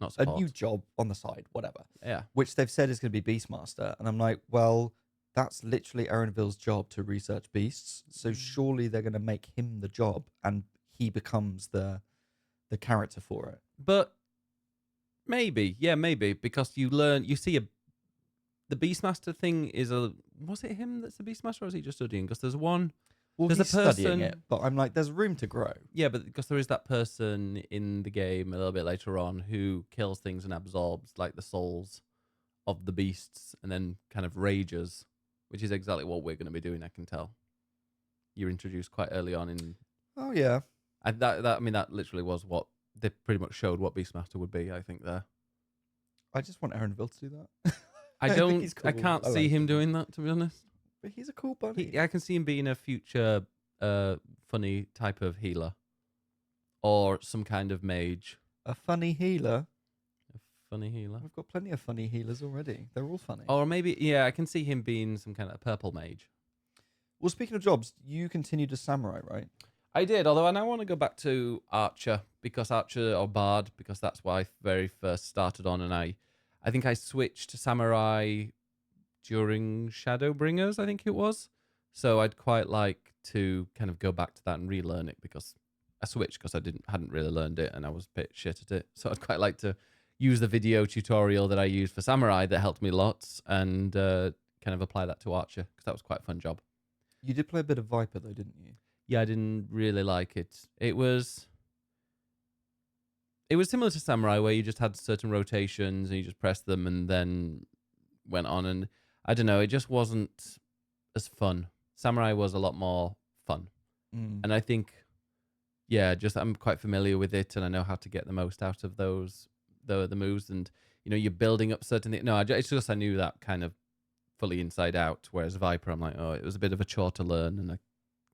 not support. A new job on the side, whatever. Yeah. Which they've said is going to be Beastmaster, and I'm like, well, that's literally Erenville's job to research beasts. So surely they're going to make him the job, and he becomes the character for it. But maybe, because you see the Beastmaster thing is was it him that's the Beastmaster, or is he just studying? Because there's one. Well, There's he's a person- studying it, but I'm like, there's room to grow. Yeah, but because there is that person in the game a little bit later on who kills things and absorbs like the souls of the beasts and then kind of rages, which is exactly what we're going to be doing. I can tell. You're introduced quite early on in, Oh yeah, and that literally was what they pretty much showed what Beastmaster would be. I think there. I just want Erenville to do that. I think don't. he's I cool. can't I see like him him. doing that, to be honest. But he's a cool bunny. I can see him being a future funny type of healer, or some kind of mage. A funny healer. A funny healer. We've got plenty of funny healers already. They're all funny. Or maybe, yeah, I can see him being some kind of purple mage. Well, speaking of jobs, you continued as samurai, right? I did, although I now want to go back to Archer, because Archer, or Bard, because that's what I very first started on, and I think I switched to Samurai during Shadowbringers, I think it was. So I'd quite like to kind of go back to that and relearn it, because I switched because I hadn't really learned it, and I was a bit shit at it. So I'd quite like to use the video tutorial that I used for Samurai that helped me lots, and kind of apply that to Archer, because that was quite a fun job. You did play a bit of Viper, though, didn't you? Yeah, I didn't really like it. It was similar to Samurai, where you just had certain rotations and you just pressed them and then went on. And I don't know, it just wasn't as fun. Samurai was a lot more fun. Mm. And I think yeah, just I'm quite familiar with it, and I know how to get the most out of those the moves, and you're building up certain things. No, it's just I knew that kind of fully inside out. Whereas Viper, I'm like, oh, it was a bit of a chore to learn, and I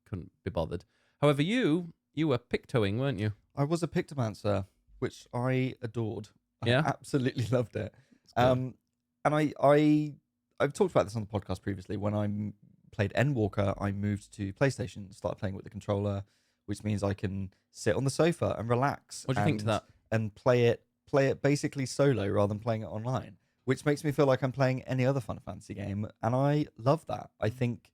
couldn't be bothered. However, you were pictoing, weren't you? I was a Pictomancer, which I adored. Yeah? I absolutely loved it. good. And I've talked about this on the podcast previously. When I played Endwalker, I moved to PlayStation, started playing with the controller, which means I can sit on the sofa and relax. What do you think to that? And play it basically solo rather than playing it online, which makes me feel like I'm playing any other Final Fantasy game, and I love that. I think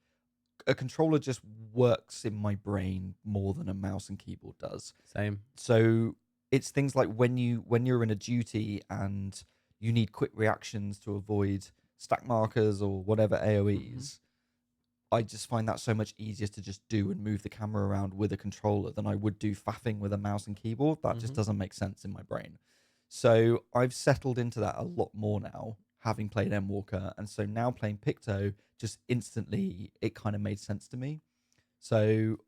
a controller just works in my brain more than a mouse and keyboard does. Same. So it's things like when you're in a duty and you need quick reactions to avoid stack markers or whatever AoEs. I just find that so much easier to just do and move the camera around with a controller than I would do faffing with a mouse and keyboard. That just doesn't make sense in my brain. So I've settled into that a lot more now, having played Endwalker. And so now playing Picto, just instantly, it kind of made sense to me. So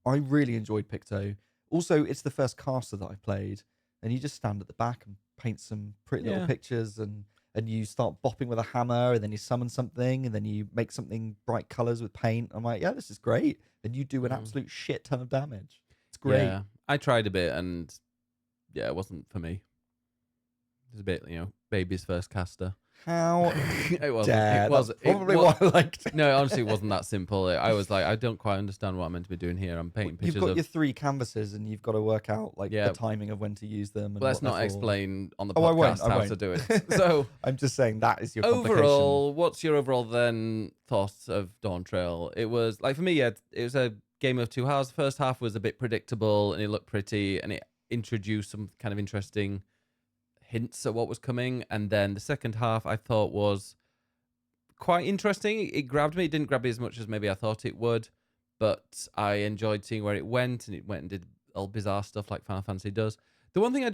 I really enjoyed Picto. Also, it's the first caster that I've played. And you just stand at the back and paint some pretty little pictures, and you start bopping with a hammer, and then you summon something, and then you make something bright colors with paint. I'm like, yeah, this is great. And you do an absolute shit ton of damage. It's great. Yeah, I tried a bit, and yeah, it wasn't for me. It was a bit, baby's first caster. How It wasn't. dare. It was That's probably why I liked it. No, honestly, it wasn't that simple. I was like, I don't quite understand what I'm meant to be doing here. I'm painting pictures You've got of. your 3 canvases, and you've got to work out Yeah. the timing of when to use them. And Let's what not they're for. explain on the Oh, podcast I how won't. to do it. So I'm just saying that is your complication. overall, what's your overall then thoughts of Dawntrail? It was like for me, it was a game of 2 halves. The first half was a bit predictable and it looked pretty, and it introduced some kind of interesting hints at what was coming. And then the second half I thought was quite interesting. It grabbed me. It didn't grab me as much as maybe I thought it would, but I enjoyed seeing where it went, and it went and did all bizarre stuff like Final Fantasy does. The one thing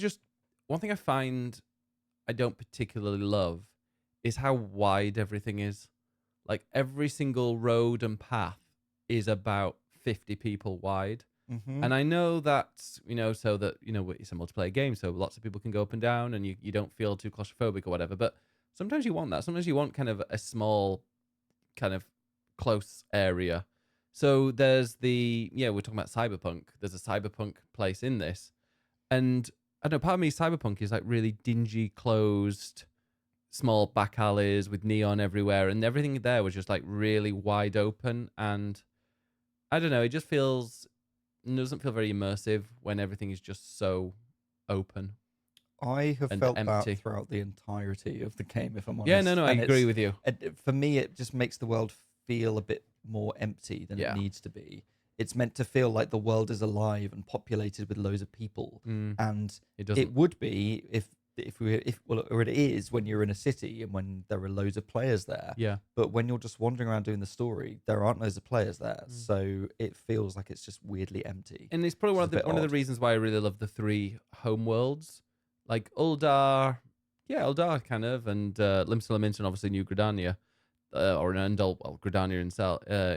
I find I don't particularly love is how wide everything is. Like every single road and path is about 50 people wide. And I know that, so that, it's a multiplayer game, so lots of people can go up and down, and you don't feel too claustrophobic or whatever. But sometimes you want that. Sometimes you want kind of a small, kind of close area. So there's we're talking about Cyberpunk. There's a Cyberpunk place in this. And I don't know, part of me, Cyberpunk is like really dingy, closed, small back alleys with neon everywhere. And everything there was just like really wide open. And I don't know, it just doesn't feel very immersive when everything is just so open. I have and felt empty. that throughout the entirety of the game, if I'm honest. Yeah, no, I agree with you. For me, it just makes the world feel a bit more empty than it needs to be. It's meant to feel like the world is alive and populated with loads of people, and it would be if it is when you're in a city and when there are loads of players there. Yeah. But when you're just wandering around doing the story, there aren't loads of players there, so it feels like it's just weirdly empty. And it's probably one of the reasons why I really love the 3 home worlds, like Uldar, kind of, and Limsa and obviously New Gridania, Gridania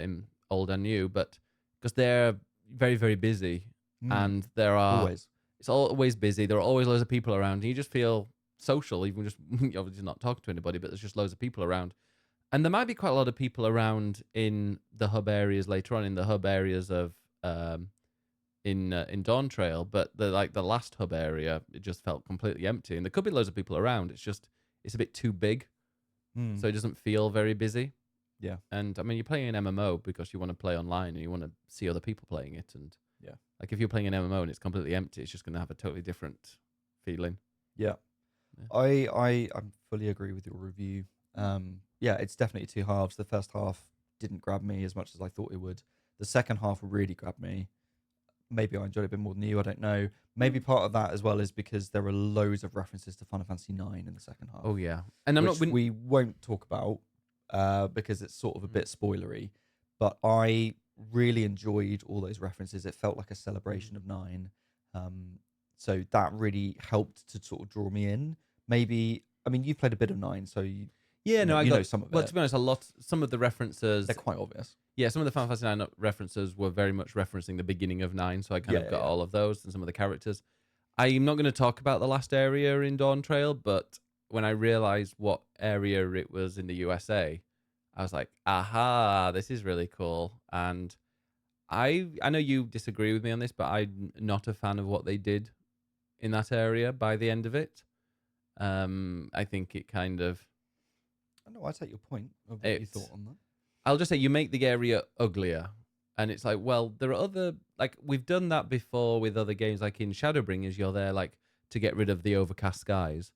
in old and new, but because they're very, very busy, and there are it's always busy. There are always loads of people around, and you just feel social, even just obviously not talking to anybody, but there's just loads of people around. And there might be quite a lot of people around in the hub areas later on, in the hub areas of in Dawntrail, but the last hub area, it just felt completely empty. And there could be loads of people around. It's a bit too big, so it doesn't feel very busy. Yeah. And I mean, you're playing an MMO because you want to play online and you want to see other people playing it. And like if you're playing an MMO and it's completely empty, it's just going to have a totally different feeling. Yeah. I fully agree with your review. It's definitely 2 halves. The first half didn't grab me as much as I thought it would. The second half really grabbed me. Maybe I enjoyed it a bit more than you. I don't know. Maybe part of that as well is because there are loads of references to Final Fantasy IX in the second half. Oh yeah, and we won't talk about because it's sort of a bit spoilery. But I really enjoyed all those references. It felt like a celebration of 9. So that really helped to sort of draw me in. Maybe, I mean, you've played a bit of 9, so Yeah, no, I you got know some of well. it. To be honest, some of the references, They're quite obvious. yeah, some of the Final Fantasy 9 references were very much referencing the beginning of 9, so I kind of got all of those and some of the characters. I'm not going to talk about the last area in Dawntrail, but when I realized what area it was in the USA, I was like, aha, this is really cool. And I know you disagree with me on this, but I'm not a fan of what they did in that area by the end of it. I think it kind of I know. I take your point of what you thought on that. I'll just say you make the area uglier. And it's like, well, there are other, like, we've done that before with other games, like in Shadowbringers, you're there, like, to get rid of the overcast skies.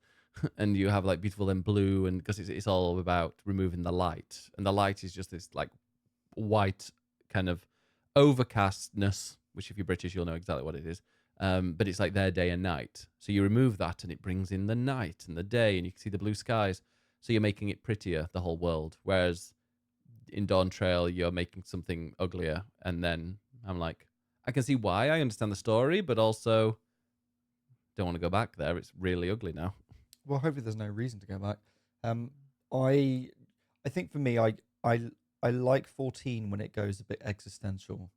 And you have, like, beautiful and blue, and because it's all about removing the light. And the light is just this, like, white kind of overcastness, which if you're British, you'll know exactly what it is. But it's like their day and night. So you remove that, and it brings in the night and the day, and you can see the blue skies. So you're making it prettier, the whole world. Whereas in Dawntrail, you're making something uglier, and then I'm like, I can see why. I understand the story, but also don't want to go back there. It's really ugly now. Well, hopefully there's no reason to go back. I think for me, I like 14 when it goes a bit existential,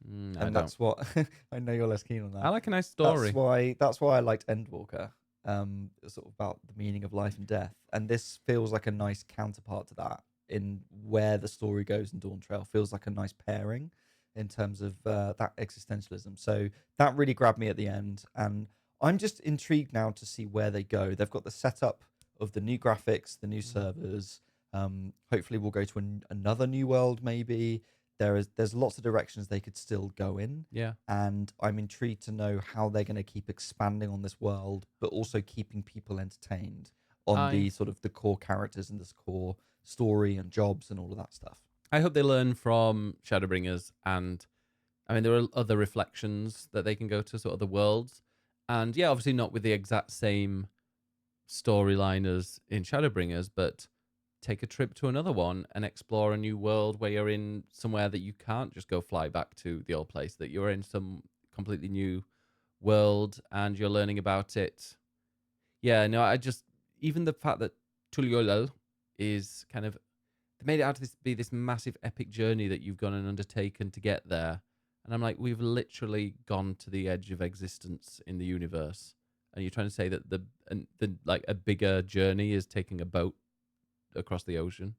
and that's what I know you're less keen on that. I like a nice story. That's why I liked Endwalker. Sort of about the meaning of life and death, and this feels like a nice counterpart to that. In where the story goes in Dawntrail feels like a nice pairing in terms of that existentialism. So that really grabbed me at the end, and I'm just intrigued now to see where they go. They've got the setup of the new graphics, the new servers. Hopefully, we'll go to another new world. Maybe there's lots of directions they could still go in. Yeah, and I'm intrigued to know how they're going to keep expanding on this world, but also keeping people entertained on the sort of the core characters and this core story and jobs and all of that stuff. I hope they learn from Shadowbringers, and I mean there are other reflections that they can go to, sort of the worlds, and yeah, obviously not with the exact same storyline as in Shadowbringers, but take a trip to another one and explore a new world where you're in somewhere that you can't just go fly back to the old place, that you're in some completely new world and you're learning about it. Yeah, no, I just, even the fact that Tuliolel is kind of, they made it out to be this massive epic journey that you've gone and undertaken to get there. And I'm like, we've literally gone to the edge of existence in the universe. And you're trying to say that the like a bigger journey is taking a boat across the ocean.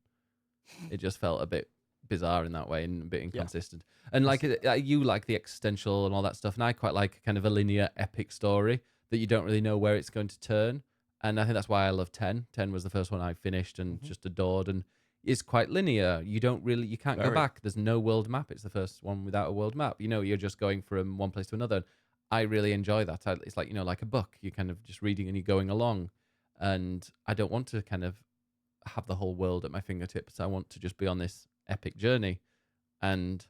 It just felt a bit bizarre in that way and a bit inconsistent. Yeah. And like you like the existential and all that stuff, and I quite like kind of a linear epic story that you don't really know where it's going to turn. And I think that's why I love 10. 10 was the first one I finished and just adored, and it's quite linear. You can't go back. There's no world map. It's the first one without a world map. You know, you're just going from one place to another. I really enjoy that. It's like, you know, like a book. You're kind of just reading and you're going along. And I don't want to kind of have the whole world at my fingertips. I want to just be on this epic journey. And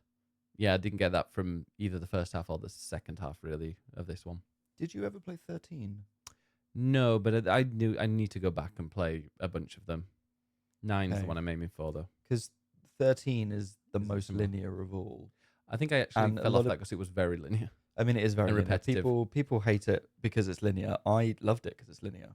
yeah, I didn't get that from either the first half or the second half, really, of this one. Did you ever play 13? No, but I knew I need to go back and play a bunch of them. 9's the one I'm aiming for, though. Because 13 is the most linear of all. I think I actually fell off that because it was very linear. I mean, it is very repetitive. People hate it because it's linear. I loved it because it's linear.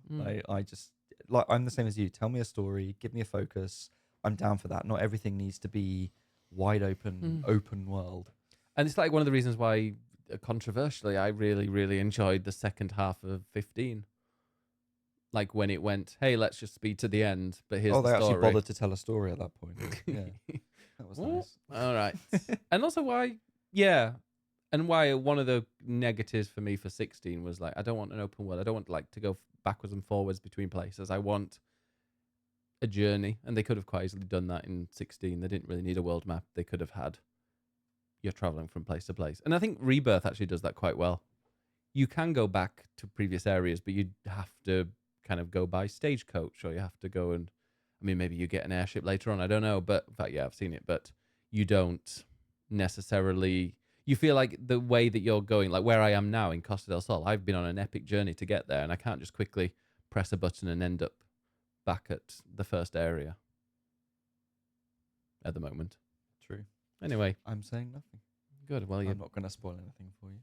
I just, like, I'm the same as you. Tell me a story, give me a focus. I'm down for that. Not everything needs to be wide open, open world. And it's like one of the reasons why, controversially, I really, really enjoyed the second half of 15. Like when it went, hey, let's just speed to the end, but here's the story. They actually bothered to tell a story at that point. Yeah, that was nice. All right. And also why, yeah, and why one of the negatives for me for 16 was like, I don't want an open world. I don't want like to go backwards and forwards between places. I want a journey, and they could have quite easily done that in 16. They didn't really need a world map. They could have had, you're traveling from place to place. And I think Rebirth actually does that quite well. You can go back to previous areas, but you'd have to kind of go by stagecoach, or you have to go and, I mean, maybe you get an airship later on, I don't know, but in fact, yeah, I've seen it, but you don't necessarily, you feel like the way that you're going, like where I am now in Costa del Sol, I've been on an epic journey to get there, and I can't just quickly press a button and end up back at the first area at the moment. True. Anyway. I'm saying nothing. Good. Well, I'm not going to spoil anything for you.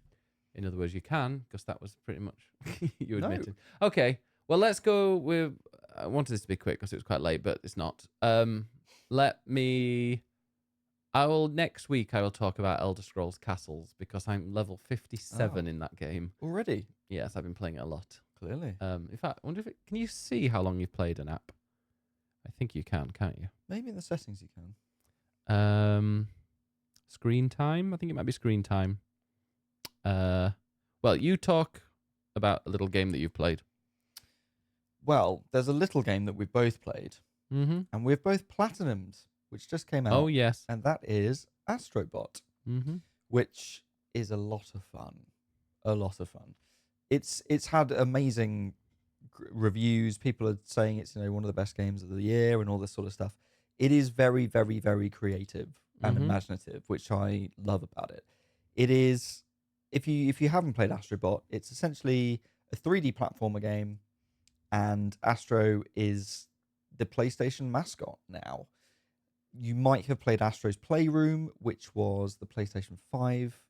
In other words, you can, because that was pretty much you admitted. Okay. Well, let's go with I wanted this to be quick because it was quite late, but it's not. Next week I will talk about Elder Scrolls Castles because I'm level 57 in that game. Already? Yes, I've been playing it a lot. Clearly. In fact, I wonder if can you see how long you've played an app? I think you can, can't you? Maybe in the settings you can. Screen time. I think it might be screen time. Well, you talk about a little game that you've played. Well, there's a little game that we've both played, Mm-hmm. and we've both platinumed, which just came out. Oh yes. And that is Astro Bot, Mm-hmm. which is a lot of fun. A lot of fun. It's had amazing reviews. People are saying it's one of the best games of the year and all this sort of stuff. It is very, very, very creative and imaginative, which I love about it. It is, if you haven't played Astro Bot, it's essentially a 3D platformer game, and Astro is the PlayStation mascot now. You might have played Astro's Playroom, which was the PlayStation 5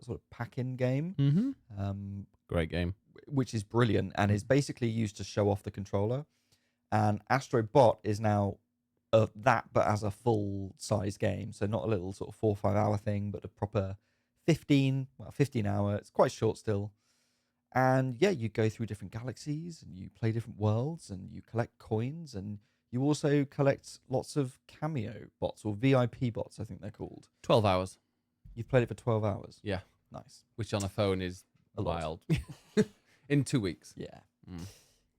sort of pack-in game. Mm-hmm. Great game. Which is brilliant and is basically used to show off the controller. And Astro Bot is now that, but as a full-size game. So not a little sort of 4 or 5 hour thing, but a proper 15 hour. It's quite short still. And yeah, you go through different galaxies and you play different worlds and you collect coins, and you also collect lots of cameo bots or VIP bots, I think they're called. 12 hours. You've played it for 12 hours? Yeah. Nice. Which on a phone is A lot. wild. In 2 weeks. Yeah. Mm.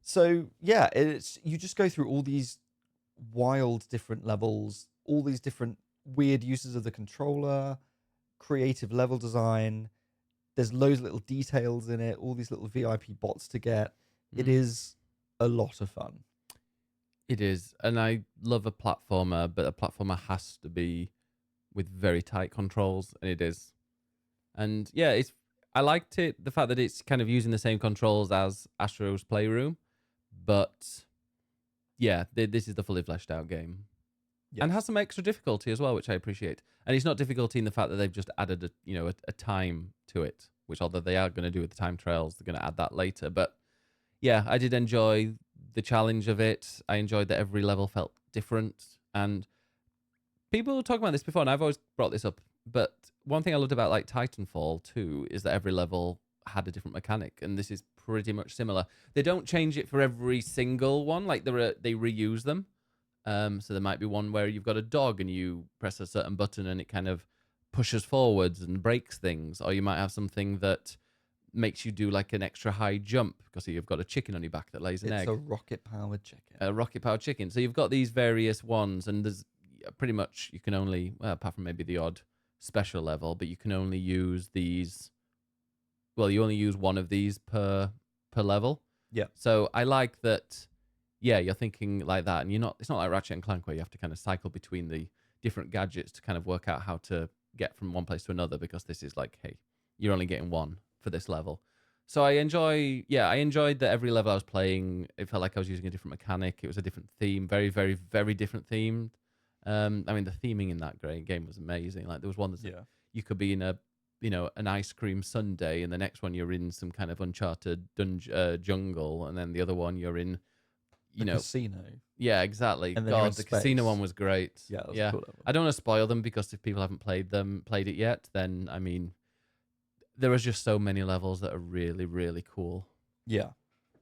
So yeah, you just go through all these wild different levels, all these different weird uses of the controller, creative level design. There's loads of little details in it, all these little VIP bots to get. It is a lot of fun. It is. And I love a platformer, but a platformer has to be with very tight controls, and it is. And yeah, I liked it, the fact that it's kind of using the same controls as Astro's Playroom, but yeah, this is the fully fleshed out game. Yes. And has some extra difficulty as well, which I appreciate. And it's not difficulty in the fact that they've just added a time to it, which although they are going to do with the time trails, they're going to add that later. But yeah, I did enjoy the challenge of it. I enjoyed that every level felt different. And people were talking about this before, and I've always brought this up. But one thing I loved about like Titanfall 2 is that every level had a different mechanic, and this is pretty much similar. They don't change it for every single one, like they reuse them. So there might be one where you've got a dog and you press a certain button and it kind of pushes forwards and breaks things, or you might have something that makes you do like an extra high jump because you've got a chicken on your back that lays an egg. It's a rocket-powered chicken. A rocket-powered chicken. So you've got these various ones, and there's pretty much you can only, well, apart from maybe the odd special level, but you can only use these. Well, you only use one of these per level. Yeah. So I like that. Yeah, you're thinking like that, and it's not like Ratchet and Clank where you have to kind of cycle between the different gadgets to kind of work out how to get from one place to another, because this is like, hey, you're only getting one for this level. So I enjoyed that every level I was playing, it felt like I was using a different mechanic. It was a different theme, very, very, very different themed. I mean, the theming in that great game was amazing. Like there was one that you could be in an ice cream sundae, and the next one you're in some kind of uncharted jungle, and then the other one you're in casino. Yeah, exactly. And then God, the casino space. one was great. Yeah, that was yeah. a cool level. I don't want to spoil them, because if people haven't played it yet, then I mean, there are just so many levels that are really, really cool. Yeah,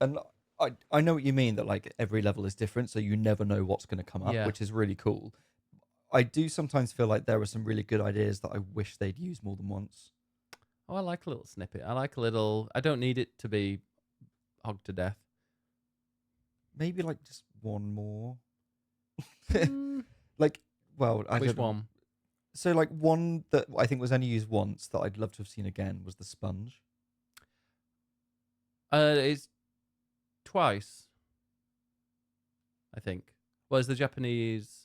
and I know what you mean, that like every level is different, so you never know what's going to come up, which is really cool. I do sometimes feel like there are some really good ideas that I wish they'd use more than once. Oh, I like a little snippet. I don't need it to be hogged to death. Maybe like just one more. Mm. Like, well, Which one? So like one that I think was only used once that I'd love to have seen again was the sponge. It's twice, I think. Well, it's the Japanese.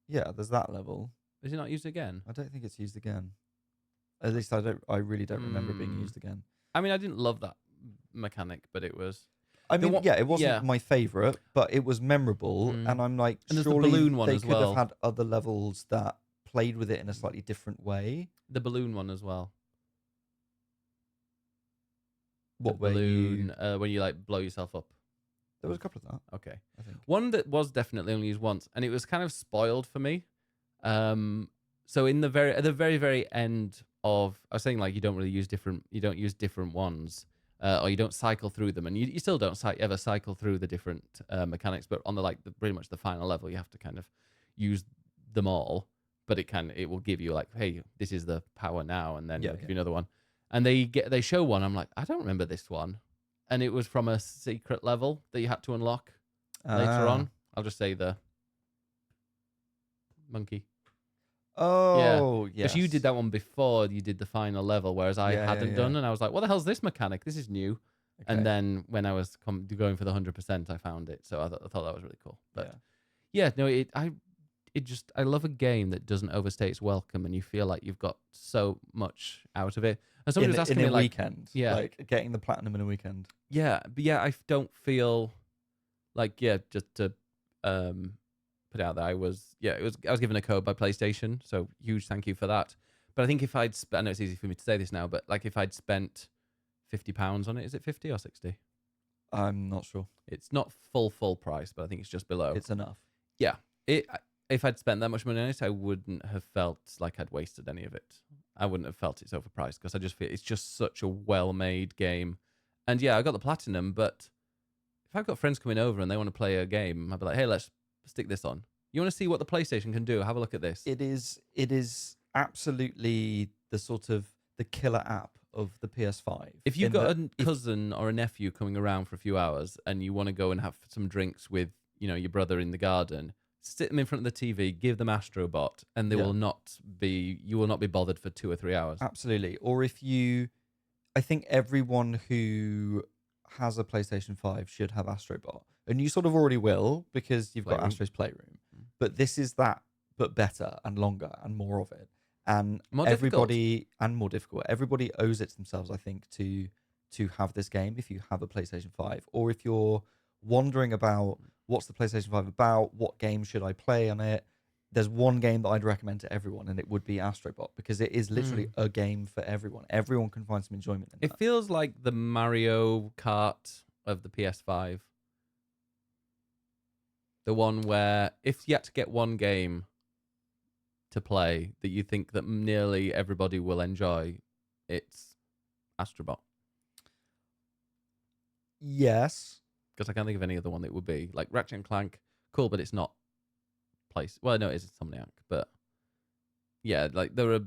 Yeah, there's that level. Is it not used again? I don't think it's used again. At least I really don't remember it being used again. I mean, I didn't love that mechanic, but it was. I mean, it wasn't my favorite, but it was memorable, and I'm like, and there's the surely balloon one they as could well. have had other levels that played with it in a slightly different way. The balloon one as well. What the balloon when you like blow yourself up? There was a couple of that, Okay. I think. One that was definitely only used once, and it was kind of spoiled for me. So in at the very end of, I was saying like you don't use different ones, or you don't cycle through them, and you still don't ever cycle through the different mechanics. But on pretty much the final level, you have to kind of use them all. But it will give you like, hey, this is the power now, and then it'll give you another one. And they show one. I'm like, I don't remember this one, and it was from a secret level that you had to unlock later on. I'll just say the monkey. Oh, yes. Because you did that one before you did the final level, whereas I hadn't done, and I was like, what the hell's this mechanic? This is new. Okay. And then when I was going for the 100%, I found it. So I thought that was really cool. But I love a game that doesn't overstay its welcome, and you feel like you've got so much out of it. And somebody was asking me, in a like, weekend, like getting the platinum in a weekend. Yeah, but I don't feel like just to put out there, I was given a code by PlayStation, so huge thank you for that. But I think if I'd I know it's easy for me to say this now, but like if I'd spent £50 on it, is it 50 or 60? I'm not sure. It's not full price, but I think it's just below. It's enough. Yeah, if I'd spent that much money on it, I wouldn't have felt like I'd wasted any of it. I wouldn't have felt it's overpriced because I just feel it's just such a well-made game. And yeah, I got the platinum, but if I've got friends coming over and they want to play a game, I'd be like, hey, let's stick this on. You want to see what the PlayStation can do? Have a look at this. It is absolutely the sort of the killer app of the PS5. If you've got a cousin or a nephew coming around for a few hours and you want to go and have some drinks with, your brother in the garden, sit them in front of the TV, give them Astro Bot, and you will not be bothered for 2 or 3 hours. Absolutely. Or I think everyone who has a PlayStation 5 should have Astro Bot. And you sort of already will because you've got Astro's Playroom. But this is that, but better and longer and more of it. And more difficult. Everybody owes it to themselves, I think, to have this game if you have a PlayStation 5. Or if you're wondering about what's the PlayStation 5 about, what game should I play on it, there's one game that I'd recommend to everyone, and it would be Astro Bot, because it is literally a game for everyone. Everyone can find some enjoyment in it. It feels like the Mario Kart of the PS5. The one where if you had to get one game to play that you think that nearly everybody will enjoy, it's Astro Bot. Yes. Because I can't think of any other one that would be. Like Ratchet and Clank, cool, but it's not place. Well, no, it is Insomniac, but yeah, like there are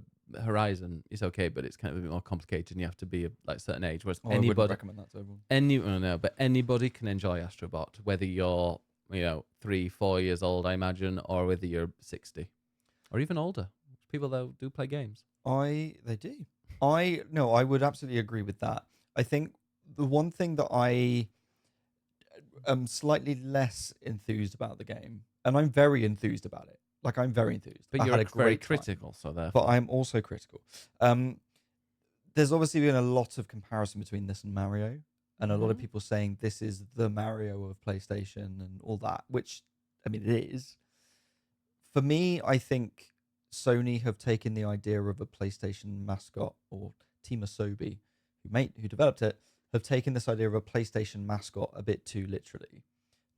Horizon is okay, but it's kind of a bit more complicated, and you have to be a certain age. Whereas I wouldn't recommend that to everyone. But anybody can enjoy Astro Bot, whether you're 3-4 years old, I imagine, or whether you're 60 or even older. People though do play games. They do. I would absolutely agree with that. I think the one thing that I am slightly less enthused about the game, and I'm very enthused about it. Like, I'm very enthused. But you're very critical, so therefore. But I'm also critical. There's obviously been a lot of comparison between this and Mario, and a lot of people saying this is the Mario of PlayStation and all that, which, I mean, it is. For me, I think Sony have taken the idea of a PlayStation mascot, or Team Asobi, who developed it, have taken this idea of a PlayStation mascot a bit too literally.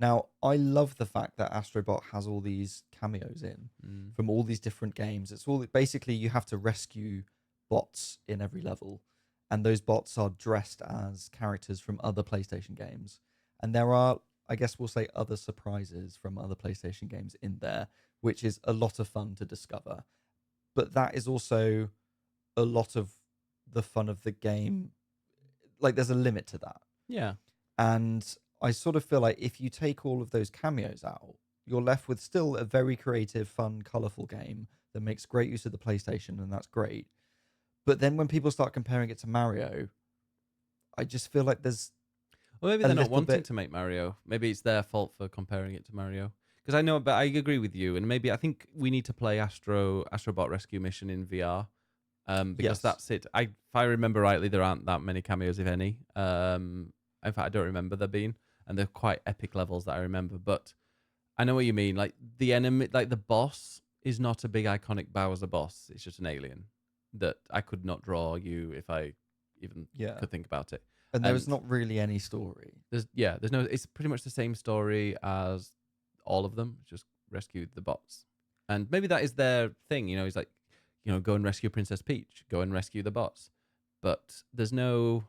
Now, I love the fact that Astro Bot has all these cameos in from all these different games. It's all basically you have to rescue bots in every level, and those bots are dressed as characters from other PlayStation games. And there are, I guess we'll say, other surprises from other PlayStation games in there, which is a lot of fun to discover. But that is also a lot of the fun of the game. Like, there's a limit to that. Yeah. And I sort of feel like if you take all of those cameos out, you're left with still a very creative, fun, colourful game that makes great use of the PlayStation, and that's great. But then when people start comparing it to Mario, I just feel like there's... Well, maybe they're not wanting to make Mario. Maybe it's their fault for comparing it to Mario. Because I know, but I agree with you, and maybe I think we need to play Astro Bot Rescue Mission in VR. Because that's it. If I remember rightly, there aren't that many cameos, if any. In fact, I don't remember there being, and they're quite epic levels that I remember. But I know what you mean. Like the enemy, like the boss, is not a big iconic Bowser boss. It's just an alien that I could not draw you if I even could think about it. And there's not really any story. There's no. It's pretty much the same story as all of them. Just rescue the bots, and maybe that is their thing. He's like, go and rescue Princess Peach, go and rescue the bots, but there's no.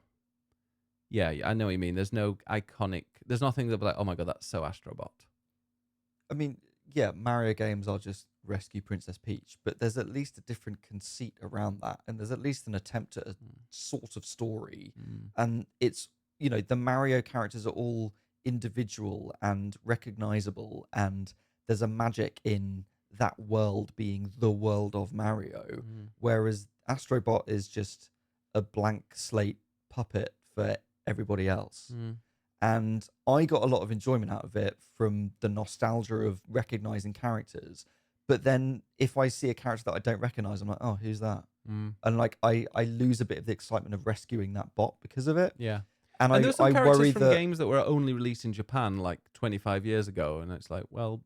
Yeah, I know what you mean. There's no iconic. There's nothing that'll be like, oh my god, that's so Astro Bot. I mean, yeah, Mario games are just rescue Princess Peach, but there's at least a different conceit around that, and there's at least an attempt at a sort of story. And it's, the Mario characters are all individual and recognizable, and there's a magic in that world being the world of Mario, whereas Astro Bot is just a blank slate puppet for everybody else. And I got a lot of enjoyment out of it from the nostalgia of recognizing characters. But then if I see a character that I don't recognize, I'm like, oh, who's that? And like I lose a bit of the excitement of rescuing that bot because of it. Yeah. And there's some I characters worry from that games that were only released in Japan like 25 years ago, and it's like, well,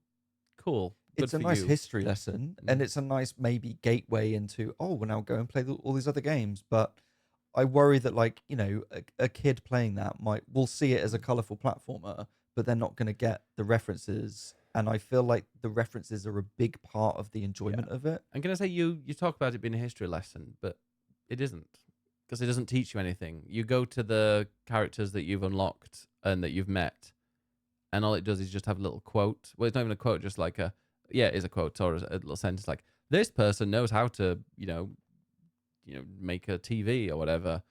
cool. Good it's a for nice you. history lesson, and it's a nice maybe gateway into, oh, we'll now go and play all these other games. But I worry that, like, a kid playing that will see it as a colorful platformer, but they're not going to get the references. And I feel like the references are a big part of the enjoyment of it. I'm going to say you talk about it being a history lesson, but it isn't, because it doesn't teach you anything. You go to the characters that you've unlocked and that you've met, and all it does is just have a little quote. Well, it's not even a quote, just like it is a quote or a little sentence like, this person knows how to, make a TV or whatever.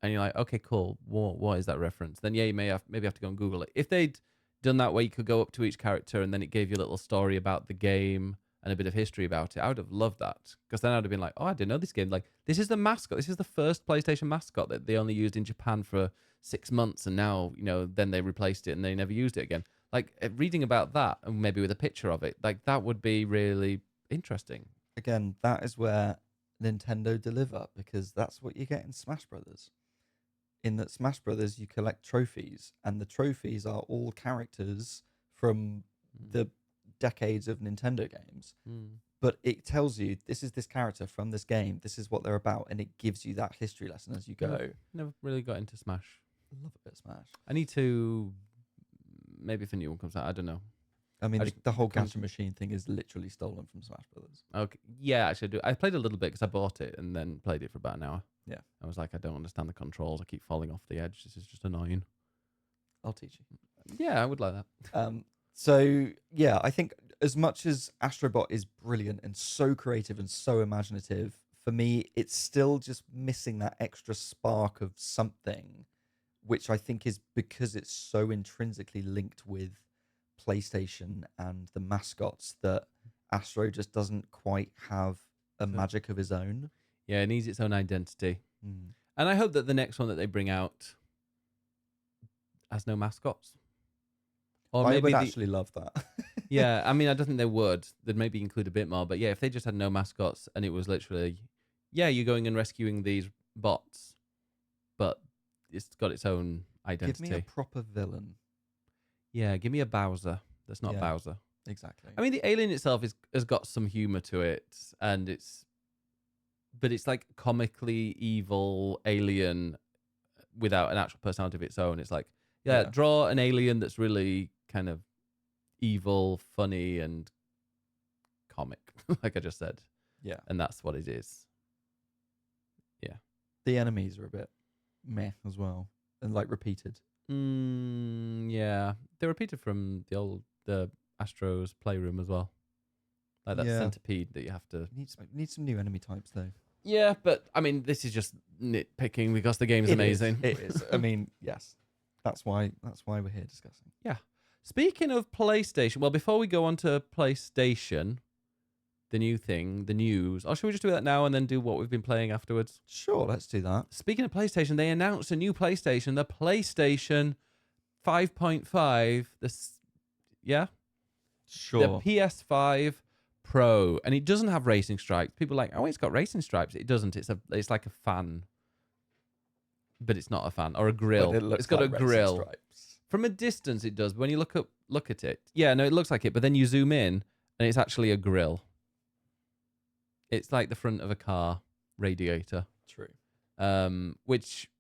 And you're like, okay, cool. What is that reference? Then you maybe have to go and Google it. If they'd done that where you could go up to each character and then it gave you a little story about the game and a bit of history about it, I would have loved that. Because then I'd have been like, oh, I didn't know this game. Like, this is the mascot. This is the first PlayStation mascot that they only used in Japan for 6 months, and now, then they replaced it and they never used it again. Like, reading about that, and maybe with a picture of it, like, that would be really interesting. Again, that is where Nintendo deliver, because that's what you get in Smash Brothers. In that Smash Brothers, you collect trophies, and the trophies are all characters from the decades of Nintendo games. But it tells you, this is this character from this game, this is what they're about, and it gives you that history lesson as you go. Never really got into Smash. I love a bit of Smash. I need to, maybe if a new one comes out, I don't know. I mean, the whole gacha machine thing is literally stolen from Smash Brothers. Okay, yeah, actually, I do. I played a little bit because I bought it and then played it for about an hour. Yeah, I was like, I don't understand the controls. I keep falling off the edge. This is just annoying. I'll teach you. Yeah, I would like that. So yeah, I think as much as Astro Bot is brilliant and so creative and so imaginative, for me, it's still just missing that extra spark of something, which I think is because it's so intrinsically linked with PlayStation and the mascots that Astro just doesn't quite have a magic of his own. Yeah, it needs its own identity. And I hope that the next one that they bring out has no mascots. Or I maybe would actually love that. Yeah, I mean, I don't think they would. They'd maybe include a bit more. But yeah, if they just had no mascots and it was literally, you're going and rescuing these bots, but it's got its own identity. Give me a proper villain. Yeah, give me a Bowser. That's not Yeah. Bowser. Exactly. I mean, the alien itself has got some humor to it, but it's like comically evil alien without an actual personality of its own. It's like, draw an alien that's really kind of evil, funny, and comic, like I just said. Yeah. And that's what it is. Yeah. The enemies are a bit meh as well, and like repeated. Yeah. They're repeated from the Astro's Playroom as well. Like that centipede that you have to... Need some new enemy types, though. Yeah, but, I mean, this is just nitpicking because the game's amazing. It is. I mean, yes. That's why we're here discussing. Yeah. Speaking of PlayStation, well, before we go on to PlayStation, the new thing, the news, or should we just do that now and then do what we've been playing afterwards? Sure, let's do that. Speaking of PlayStation, they announced a new PlayStation, the PlayStation 5.5. Sure. The PS5 Pro, and it doesn't have racing stripes. People are like, oh, it's got racing stripes. It doesn't. It's like a fan, but it's not a fan or a grill. It's got like a grill. Stripes. From a distance, it does. But when you look at it, yeah, no, it looks like it. But then you zoom in, and it's actually a grill. It's like the front of a car radiator. True. Which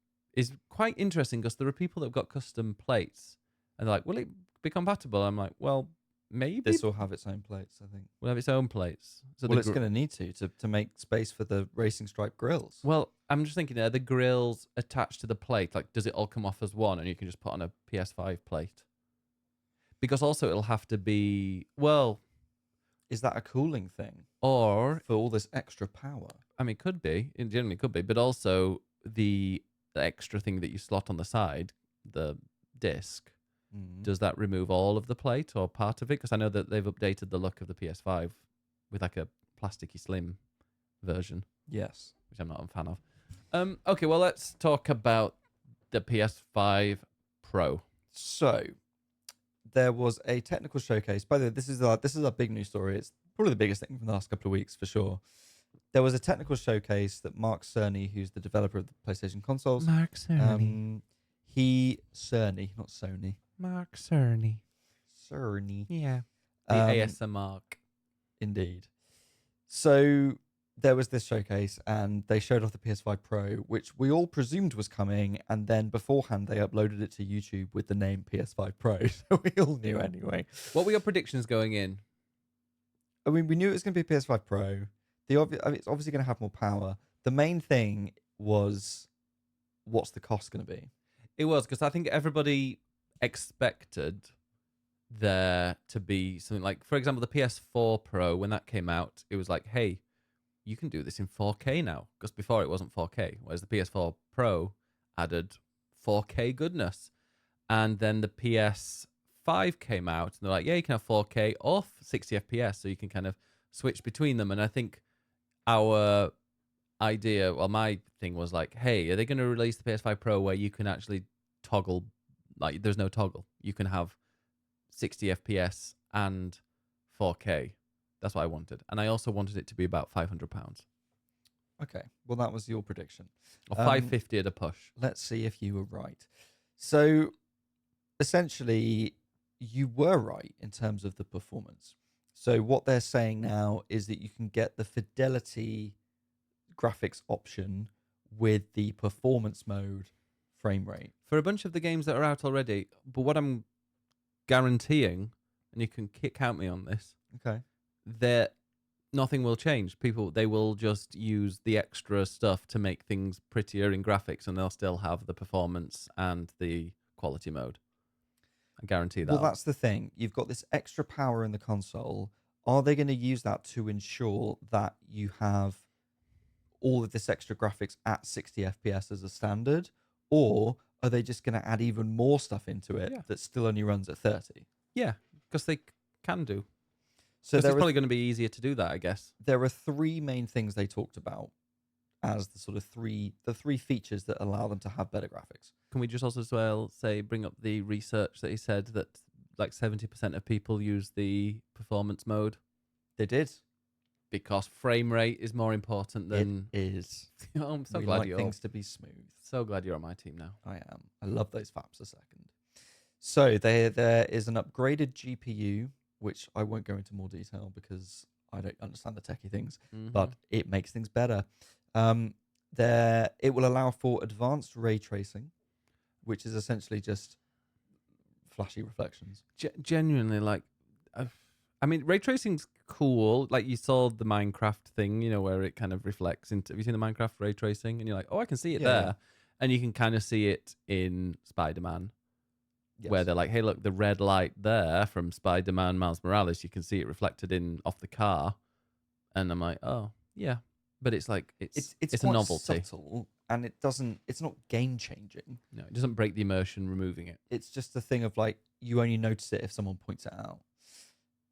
is quite interesting because there are people that have got custom plates and they're like, will it be compatible? I'm like, well, maybe This will have its own plates, I think. will have its own plates. So Well, it's going to need to make space for the racing stripe grills. Well, I'm just thinking, are the grills attached to the plate? Like, does it all come off as one and you can just put on a PS5 plate? Because also it'll have to be, well... Is that a cooling thing? Or... For all this extra power? I mean, it could be. It generally could be. But also the extra thing that you slot on the side, the disc, does that remove all of the plate or part of it? Because I know that they've updated the look of the PS5 with like a plasticky slim version. Yes. Which I'm not a fan of. Okay, well, let's talk about the PS5 Pro. So, there was a technical showcase. By the way, this is a big news story. It's probably the biggest thing from the last couple of weeks for sure. There was a technical showcase that Mark Cerny, who's the developer of the PlayStation consoles, Mark Cerny. Cerny, not Sony. Mark Cerny. Cerny. Yeah. The ASMR Mark. Indeed. So there was this showcase and they showed off the PS5 Pro, which we all presumed was coming. And then beforehand, they uploaded it to YouTube with the name PS5 Pro. So we all knew anyway. What were your predictions going in? I mean, we knew it was going to be a PS5 Pro. It's obviously going to have more power. The main thing was, what's the cost going to be? It was, because I think everybody expected there to be something like, for example, the PS4 Pro, when that came out, it was like, hey, you can do this in 4K now, because before it wasn't 4K, whereas the PS4 Pro added 4K goodness. And then the PS5 came out, and they're like, yeah, you can have 4K or 60 FPS, so you can kind of switch between them. And I think our idea, well, my thing was like, hey, are they going to release the PS5 Pro where you can actually toggle, like there's no toggle, you can have 60 FPS and 4K. That's what I wanted. And I also wanted it to be about £500. Okay, well, that was your prediction. Or 550 at a push. Let's see if you were right. So, essentially, you were right in terms of the performance. So what they're saying now is that you can get the fidelity graphics option with the performance mode frame rate. For a bunch of the games that are out already, but what I'm guaranteeing, and you can count me on this, Okay. that nothing will change. They will just use the extra stuff to make things prettier in graphics, and they'll still have the performance and the quality mode. I guarantee that. Well, that's the thing. You've got this extra power in the console. Are they going to use that to ensure that you have all of this extra graphics at 60 FPS as a standard? Or are they just going to add even more stuff into it that still only runs at 30? Yeah, because they can do. So it's probably going to be easier to do that, I guess. There are three main things they talked about as the sort of three features that allow them to have better graphics. Can we just also as well bring up the research that he said that like 70% of people use the performance mode? They did. Because frame rate is more important than... It is. Oh, I'm so we glad like you're... things to be smooth. So glad you're on my team now. I am. I love those faps a second. So there is an upgraded GPU, which I won't go into more detail because I don't understand the techie things, but it makes things better. It will allow for advanced ray tracing, which is essentially just flashy reflections. Genuinely, like, I mean, ray tracing's cool. Like, you saw the Minecraft thing, you know, where it kind of reflects into... Have you seen the Minecraft ray tracing? And you're like, oh, I can see it there. Yeah. And you can kind of see it in Spider-Man, where they're like, hey, look, the red light there from Spider-Man Miles Morales, you can see it reflected off the car. And I'm like, oh, yeah. But it's like, it's a novelty. Subtle, and it's not game-changing. No, it doesn't break the immersion removing it. It's just a thing of like, you only notice it if someone points it out.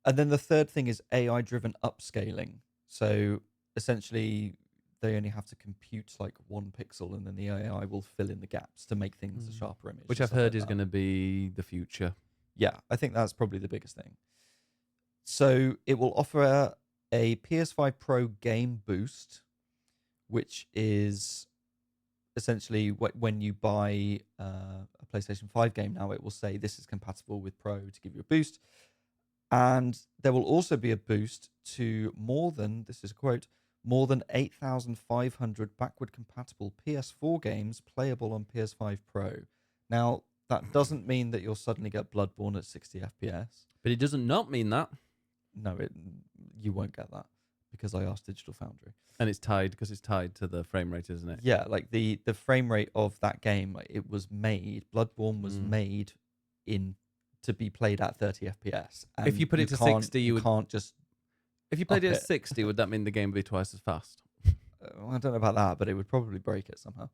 And then the third thing is AI-driven upscaling. So essentially, they only have to compute like 1 pixel, and then the AI will fill in the gaps to make things a sharper image. Which I've heard is going to be the future. Yeah, I think that's probably the biggest thing. So it will offer a PS5 Pro game boost, which is essentially when you buy a PlayStation 5 game now, it will say this is compatible with Pro to give you a boost. And there will also be a boost to more than more than 8,500 backward compatible PS4 games playable on PS5 Pro. Now, that doesn't mean that you'll suddenly get Bloodborne at 60 FPS. But it doesn't not mean that. No, you won't get that because I asked Digital Foundry. And it's tied because it's tied to the frame rate, isn't it? Yeah, like the frame rate of that game, it was made, Bloodborne was made to be played at 30 FPS. And If you put it to 60, you can't just... If you played it up at it. 60, would that mean the game would be twice as fast? I don't know about that, but it would probably break it somehow.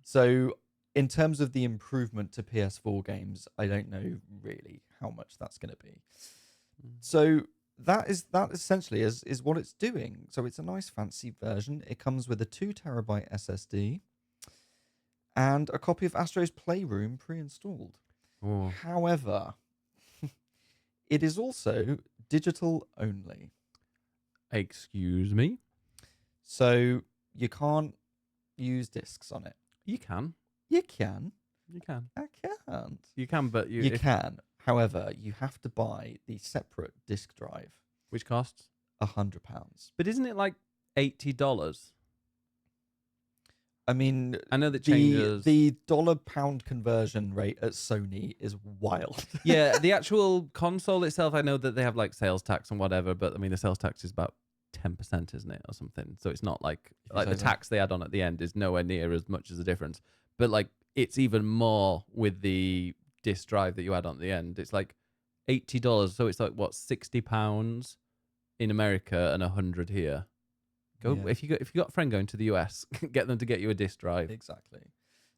So in terms of the improvement to PS4 games, I don't know really how much that's going to be. So that essentially is what it's doing. So it's a nice fancy version. It comes with a 2 terabyte SSD and a copy of Astro's Playroom pre-installed. Oh. However, it is also digital only. Excuse me? So you can't use discs on it. You can. You can. You can. I can't. You can, but You can. However, you have to buy the separate disc drive. Which costs? £100. But isn't it like $80? I mean, I know that changes. The dollar-pound conversion rate at Sony is wild. Yeah, the actual console itself, I know that they have like sales tax and whatever, but I mean, the sales tax is about 10%, isn't it, or something? So it's not like the tax they add on at the end is nowhere near as much as the difference. But like, it's even more with the disc drive that you add on at the end. It's like $80. So it's like what, £60 in America and 100 here. If you got a friend going to the US, get them to get you a disc drive. Exactly.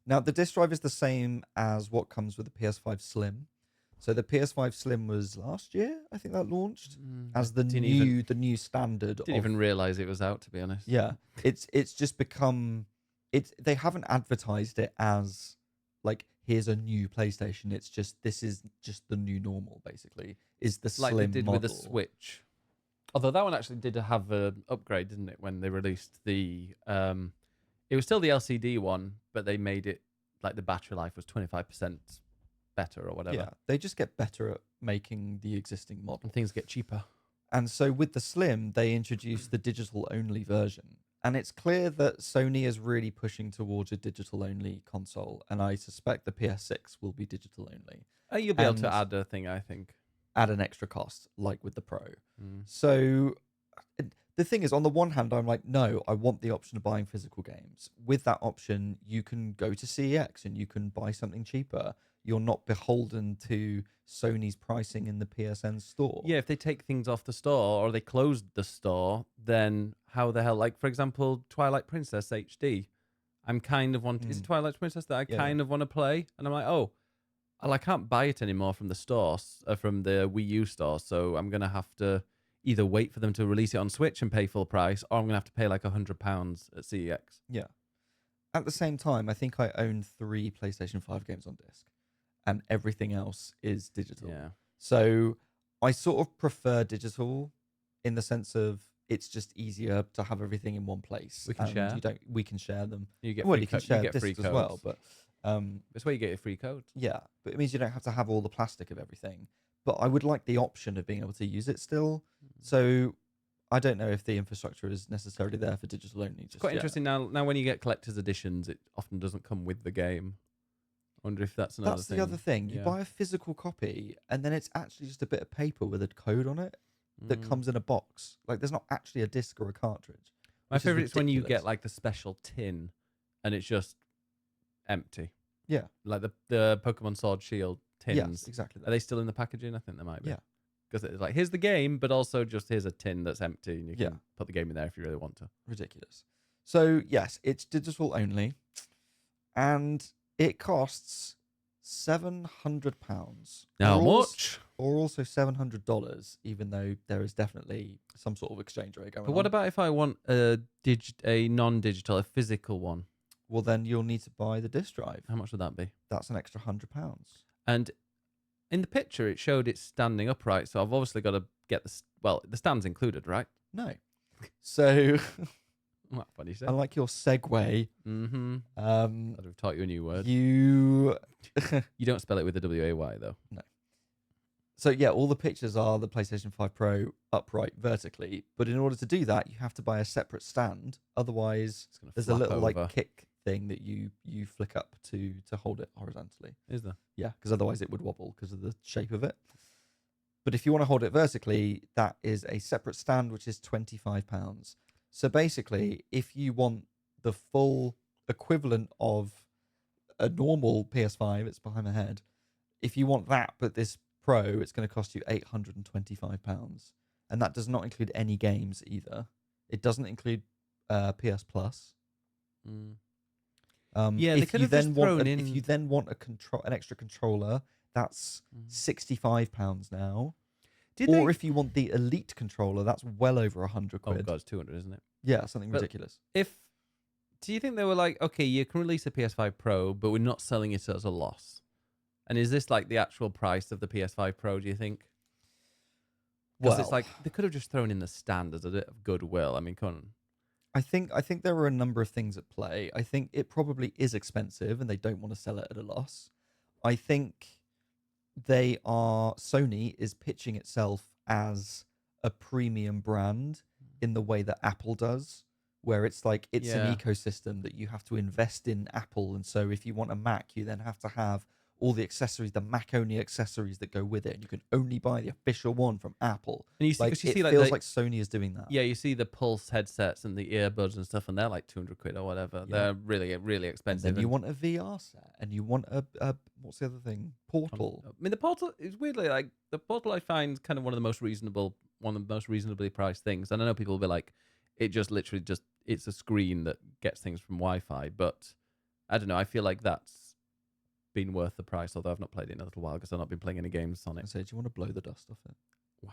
Now the disc drive is the same as what comes with the PS5 Slim. So the PS5 Slim was last year, I think that launched as the new standard. Didn't even realize it was out, to be honest. Yeah, it's just become they haven't advertised it as like here's a new PlayStation. It's just this is just the new normal basically. Is the like Slim they did model. with the Switch. Although that one actually did have an upgrade, didn't it? When they released the, it was still the LCD one, but they made it like the battery life was 25% better or whatever. Yeah, they just get better at making the existing model. And things get cheaper. And so with the Slim, they introduced the digital-only version. And it's clear that Sony is really pushing towards a digital-only console. And I suspect the PS6 will be digital-only. You'll be able to add a thing, I think. At an extra cost, like with the Pro. So the thing is, on the one hand, I'm like, no, I want the option of buying physical games. With that option, you can go to CEX and you can buy something cheaper. You're not beholden to Sony's pricing in the PSN store. Yeah, if they take things off the store or they closed the store, then how the hell? Like, for example, Twilight Princess HD. I'm kind of wanting... Is it Twilight Princess that I kind of want to play? And I'm like, oh, I can't buy it anymore from the store, from the Wii U store, so I'm going to have to either wait for them to release it on Switch and pay full price, or I'm going to have to pay like £100 at CEX. Yeah. At the same time, I think I own 3 PlayStation 5 games on disc, and everything else is digital. Yeah. So I sort of prefer digital in the sense of it's just easier to have everything in one place. We can share. We can share them. You get well, free you can co- share you get free discs as well, but that's where you get your free code. yeah, but it means you don't have to have all the plastic of everything. But I would like the option of being able to use it still. So I don't know if the infrastructure is necessarily there for digital only. It's quite interesting now. Now, when you get collector's editions, it often doesn't come with the game. I wonder if that's another thing. That's the other thing. You buy a physical copy, and then it's actually just a bit of paper with a code on it that comes in a box. Like there's not actually a disc or a cartridge. My favorite is when you get like the special tin, and it's just empty. Yeah, like the Pokemon Sword Shield tins. Yes, exactly. Are they still in the packaging? I think they might be. Yeah, because it's like here's the game, but also just here's a tin that's empty, and you can put the game in there if you really want to. Ridiculous. So yes, it's digital only, and it costs £700. How much? Or also $700, even though there is definitely some sort of exchange rate going on. But what about if I want a non-digital, a physical one? Well, then you'll need to buy the disc drive. How much would that be? That's an extra £100. And in the picture, it showed it standing upright, so I've obviously got to get the stand's included, right? No. So What funny said. I like your segue. Mm-hmm. I'd have taught you a new word. You You don't spell it with a W-A-Y, though. No. So yeah, all the pictures are the PlayStation 5 Pro upright vertically, but in order to do that, you have to buy a separate stand. Otherwise, It's gonna there's a flap little over. like kick thing that you flick up to hold it horizontally. Is there? Yeah, because otherwise it would wobble because of the shape of it. But if you want to hold it vertically, that is a separate stand, which is £25. So basically, if you want the full equivalent of a normal PS5, it's behind my head. If you want that, but this Pro, it's going to cost you £825, and that does not include any games either. It doesn't include PS Plus. Mm. Yeah, they If could you have just then thrown want in. if you then want an extra controller, that's £65 now. Did Or they? if you want the Elite controller, that's well over 100 Oh quid. god, it's 200, isn't it? Yeah, something But- ridiculous. Do you think they were like, okay, you can release a PS5 Pro, but we're not selling it as a loss? And is this like the actual price of the PS5 Pro, do you think? Because it's like they could have just thrown in the stand as a bit of goodwill. I mean, come on. I think there are a number of things at play. I think it probably is expensive and they don't want to sell it at a loss. I think Sony is pitching itself as a premium brand in the way that Apple does, where it's like it's Yeah. an ecosystem that you have to invest in Apple. And so if you want a Mac, you then have to have all the accessories, the Mac only accessories that go with it. And you can only buy the official one from Apple. And you see, Like, 'cause you it see like feels the, like Sony is doing that. yeah, you see the Pulse headsets and the earbuds and stuff, and they're like 200 quid or whatever. Yeah. They're really, really And expensive. then you want a VR set, and you want a what's the other thing? Portal. I mean, the Portal is weirdly like the Portal. I find kind of one of the most reasonably priced things. And I know people will be like, it just literally it's a screen that gets things from Wi-Fi. But I don't know. I feel like that's been worth the price. Although I've not played it in a little while because I've not been playing any games on I it. say, do you want to blow the dust off it? Wow.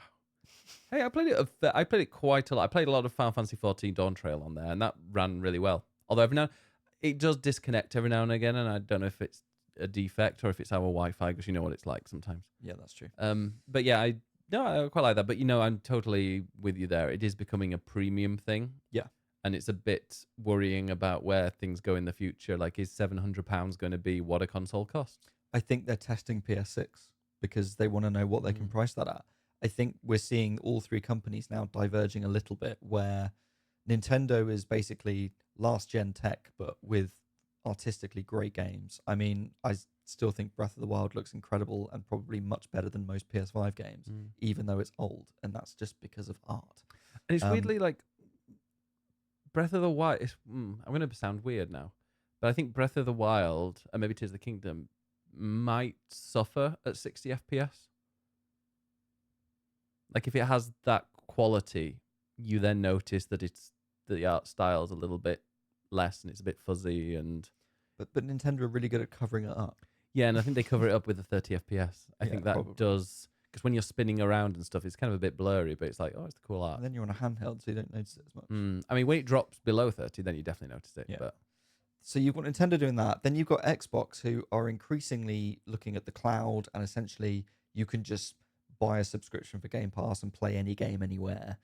Hey, I played it. I played it quite a lot. I played a lot of Final Fantasy 14 Dawntrail on there, and that ran really well. Although every now it does disconnect every now and again, and I don't know if it's a defect or if it's our Wi-Fi, because you know what it's like sometimes. Yeah, that's true. But yeah, I quite like that. But I'm totally with you there. It is becoming a premium thing. Yeah. And it's a bit worrying about where things go in the future. Like, is £700 going to be what a console costs? I think they're testing PS6 because they want to know what they can price that at. I think we're seeing all three companies now diverging a little bit, where Nintendo is basically last gen tech, but with artistically great games. I mean, I still think Breath of the Wild looks incredible and probably much better than most PS5 games, even though it's old, and that's just because of art. And it's weirdly like Breath of the Wild. I'm going to sound weird now, but I think Breath of the Wild and maybe Tears of the Kingdom might suffer at 60 FPS. Like, if it has that quality, you then notice that the art style is a little bit less and it's a bit fuzzy and. But Nintendo are really good at covering it up. Yeah, and I think they cover it up with the 30 FPS. I Yeah, think that probably. does, because when you're spinning around and stuff, it's kind of a bit blurry, but it's like, oh, it's the cool art. And then you're on a handheld, so you don't notice it as much. I mean, when it drops below 30, then you definitely notice it. Yeah. But So you've got Nintendo doing that. Then you've got Xbox, who are increasingly looking at the cloud, and essentially you can just buy a subscription for Game Pass and play any game anywhere.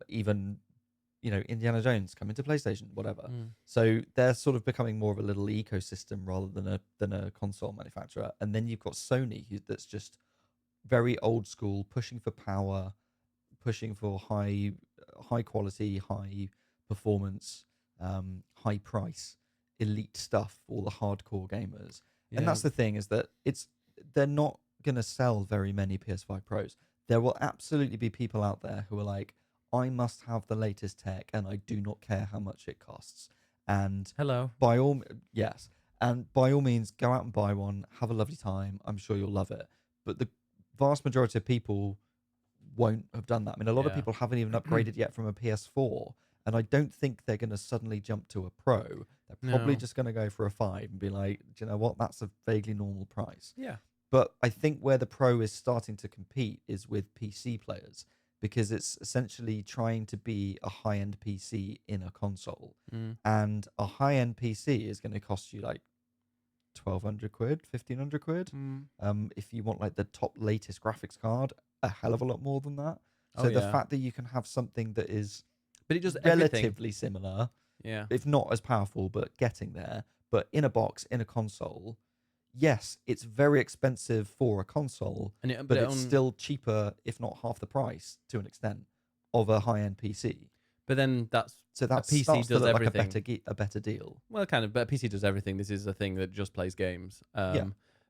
Even, Indiana Jones coming to PlayStation, whatever. So they're sort of becoming more of a little ecosystem rather than a console manufacturer. And then you've got Sony, that's just very old school, pushing for power, pushing for high quality, high performance, high price, elite stuff for all the hardcore gamers. yeah. And that's the thing, is that they're not going to sell very many PS5 Pros. There will absolutely be people out there who are like, I must have the latest tech and I do not care how much it costs. And Hello. by all means, go out and buy one, have a lovely time. I'm sure you'll love it. But the vast majority of people won't have done that. I mean, a lot of Yeah. people haven't even upgraded yet from a PS4, and I don't think they're going to suddenly jump to a Pro. They're probably No. just going to go for a 5 and be like, do you know what? That's a vaguely normal price. Yeah. But I think where the Pro is starting to compete is with PC players, because it's essentially trying to be a high-end PC in a console. And a high-end PC is going to cost you like 1,200 quid, 1,500 quid. If you want like the top latest graphics card, a hell of a lot more than that. So Oh, the yeah. fact that you can have something that is But it does everything. relatively similar, Yeah. if not as powerful, but getting there, but in a box, in a console, yes, it's very expensive for a console, And but it's still cheaper, if not half the price, to an extent, of a high-end PC. But then So that PC starts to does look everything. like a better deal. Well, kind of, but PC does everything. This is a thing that just plays games. Yeah.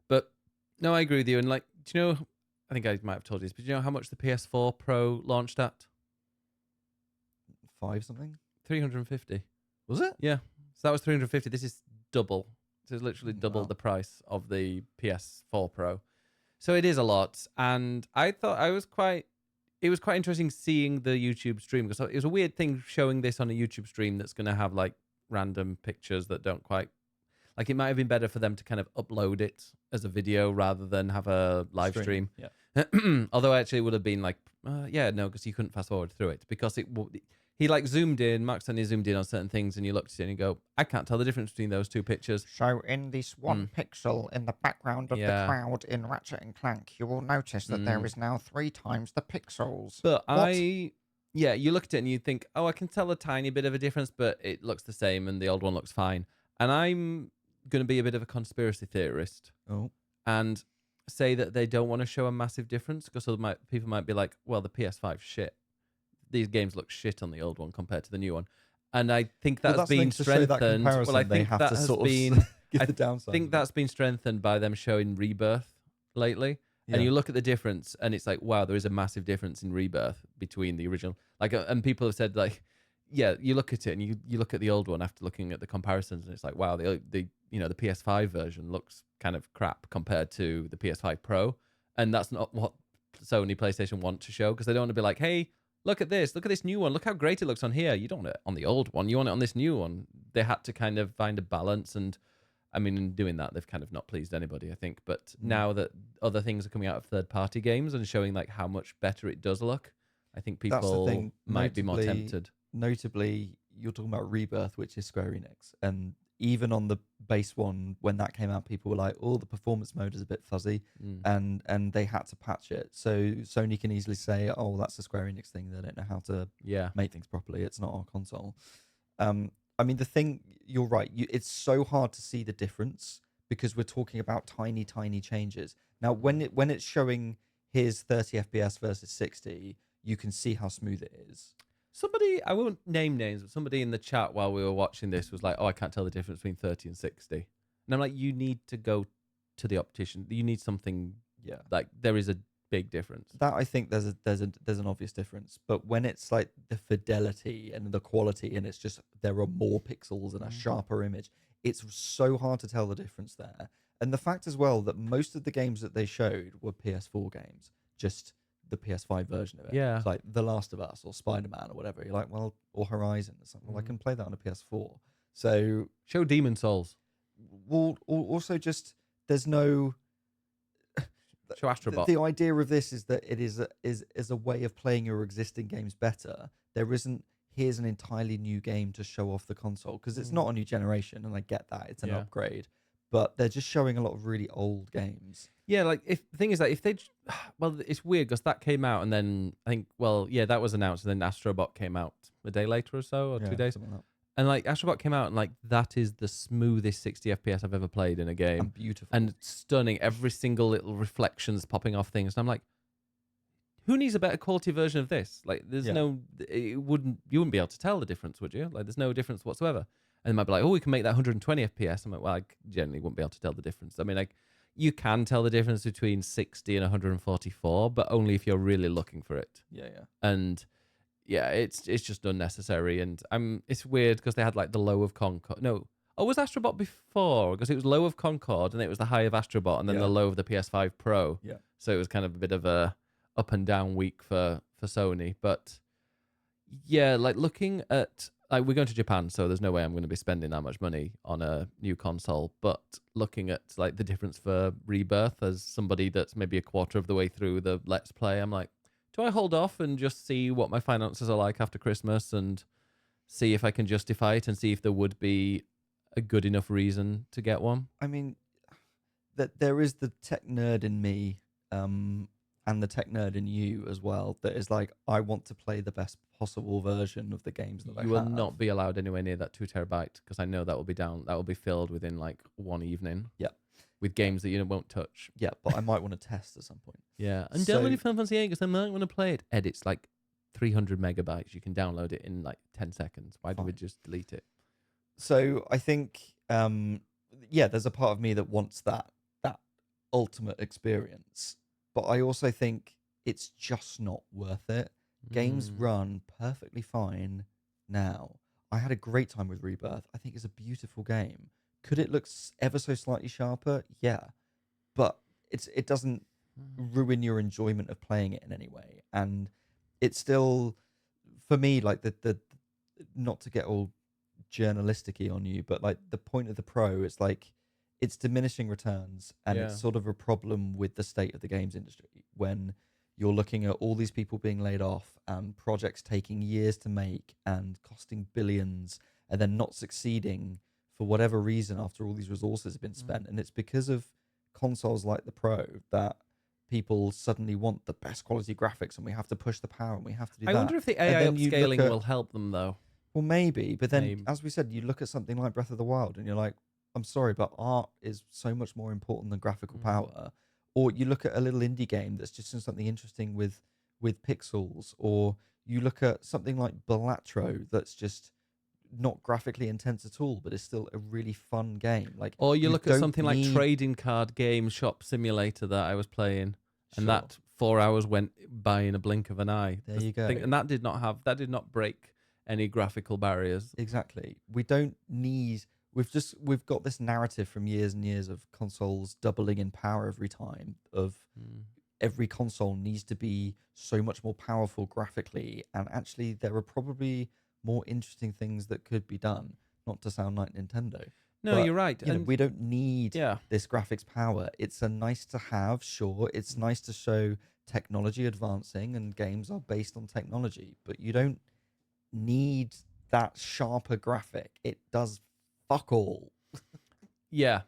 But no, I agree with you. And like, do you know? I think I might have told you this, but do you know how much the PS4 Pro launched at? 5 something? 350. Was it? Yeah. So that was 350. This is double. So it's literally double Wow. the price of the PS4 Pro. So it is a lot. And I thought it was quite interesting seeing the YouTube stream, because it was a weird thing showing this on a YouTube stream that's going to have like random pictures that don't quite, like, it might have been better for them to kind of upload it as a video rather than have a live stream. Yeah. Although actually it would have been like, because you couldn't fast forward through it, because he like zoomed in, Mark Stanley zoomed in on certain things, and you looked at it and you go, I can't tell the difference between those two pictures. So in this one pixel in the background of the cloud in Ratchet and Clank, you will notice that there is now 3 times the pixels. But you look at it and you think, oh, I can tell a tiny bit of a difference, but it looks the same and the old one looks fine. And I'm going to be a bit of a conspiracy theorist and say that they don't want to show a massive difference, because people might be like, well, the PS5 shit. These games look shit on the old one compared to the new one. And I think that's been strengthened. Well, I think that has been give the downside. I think that's been strengthened by them showing Rebirth lately. Yeah. And you look at the difference, and it's like, wow, there is a massive difference in Rebirth between the original. Like, and people have said, like, yeah, you look at it and you look at the old one after looking at the comparisons, and it's like, wow, the PS5 version looks kind of crap compared to the PS5 Pro, and that's not what Sony PlayStation want to show, because they don't want to be like, hey, look at this new one, look how great it looks on here. You don't want it on the old one, you want it on this new one. They had to kind of find a balance, and I mean, in doing that, they've kind of not pleased anybody, I think. But now that other things are coming out of third-party games and showing like how much better it does look, I think people might be more tempted. Notably, you're talking about Rebirth, which is Square Enix, and even on the base one, when that came out, people were like, oh, the performance mode is a bit fuzzy, and they had to patch it. So Sony can easily say, oh, that's a Square Enix thing. They don't know how to make things properly. It's not our console. I mean, the thing, you're right. It's so hard to see the difference, because we're talking about tiny, tiny changes. Now, when it's showing his 30 FPS versus 60, you can see how smooth it is. Somebody, I won't name names, but somebody in the chat while we were watching this was like, oh, I can't tell the difference between 30 and 60. And I'm like, you need to go to the optician. You need something, like, there is a big difference. That, I think there's an obvious difference. But when it's like the fidelity and the quality, and it's just there are more pixels and a sharper image, it's so hard to tell the difference there. And the fact as well that most of the games that they showed were PS4 games, just the PS5 version of it. Yeah. It's like The Last of Us or Spider-Man or whatever. You're like, well, or Horizon or something. Well, I can play that on a PS4. So show Demon Souls. Well, also just there's no. Show Astro Bot. The idea of this is that it is a way of playing your existing games better. There isn't, here's an entirely new game to show off the console, because it's not a new generation, and I get that it's an upgrade, but they're just showing a lot of really old games. Yeah, like, if the thing is that if they, well, it's weird because that came out, and then I think, well, yeah, that was announced, and then Astro Bot came out a day later or so, or 2 days. Something like that. And like Astro Bot came out, and like that is the smoothest 60 FPS I've ever played in a game. And beautiful. And stunning. Every single little reflections popping off things. And I'm like, who needs a better quality version of this? Like, there's you wouldn't be able to tell the difference, would you? Like, there's no difference whatsoever. And they might be like, oh, we can make that 120 FPS. I'm like, well, I generally wouldn't be able to tell the difference. I mean, like, you can tell the difference between 60 and 144, but only if you're really looking for it. Yeah. And yeah, it's just unnecessary, and it's weird because they had like the low of Concord. No, was Astro Bot before? Because it was low of Concord, and it was the high of Astro Bot, and then the low of the PS5 Pro. Yeah. So it was kind of a bit of a up and down week for Sony. But yeah, like looking at, like, we're going to Japan, so there's no way I'm going to be spending that much money on a new console. But looking at like the difference for Rebirth, as somebody that's maybe a quarter of the way through the Let's Play, I'm like, do I hold off and just see what my finances are like after Christmas and see if I can justify it and see if there would be a good enough reason to get one? I mean, that there is the tech nerd in me, and the tech nerd in you as well, that is like, I want to play the best possible version of the games that I have. You will not be allowed anywhere near that 2 terabyte, because I know that will be down. That will be filled within like one evening. Yeah. with games that you won't touch. Yeah, but I might want to test at some point. Yeah, and So- download Final Fantasy 8 because I might want to play it. Ed, it's like 300 megabytes. You can download it in like 10 seconds. Why do we Fine. just delete it? So I think, there's a part of me that wants that ultimate experience, but I also think it's just not worth it. Games Mm. run perfectly fine now. I had a great time with Rebirth. I think it's a beautiful game. Could it look ever so slightly sharper? Yeah, but it doesn't ruin your enjoyment of playing it in any way, and it's still, for me, like the not to get all journalistic-y on you, but like the point of the Pro is like it's diminishing returns, and Yeah. it's sort of a problem with the state of the games industry when you're looking at all these people being laid off and projects taking years to make and costing billions and then not succeeding for whatever reason after all these resources have been spent. And it's because of consoles like the Pro that people suddenly want the best quality graphics, and we have to push the power, and we have to do I that. wonder if the And AI then you look upscaling at- will help them though. Well, maybe, but then, Maybe. as we said, you look at something like Breath of the Wild, and you're like, I'm sorry, but art is so much more important than graphical power. Or you look at a little indie game that's just doing something interesting with pixels, or you look at something like Balatro that's just not graphically intense at all, but it's still a really fun game. Like, Or you look at don't something like need- Trading Card Game Shop Simulator that I was playing, and Sure. that 4 hours went by in a blink of an eye. There you go. And that did not break any graphical barriers. Exactly. We don't need. We've got this narrative from years and years of consoles doubling in power every time. Of every console needs to be so much more powerful graphically, and actually there are probably more interesting things that could be done. Not to sound like Nintendo. No, But, you're right. You know, And we don't need yeah, this graphics power. It's a nice to have, sure. It's nice to show technology advancing, and games are based on technology, but you don't need that sharper graphic. It does fuck all. yeah.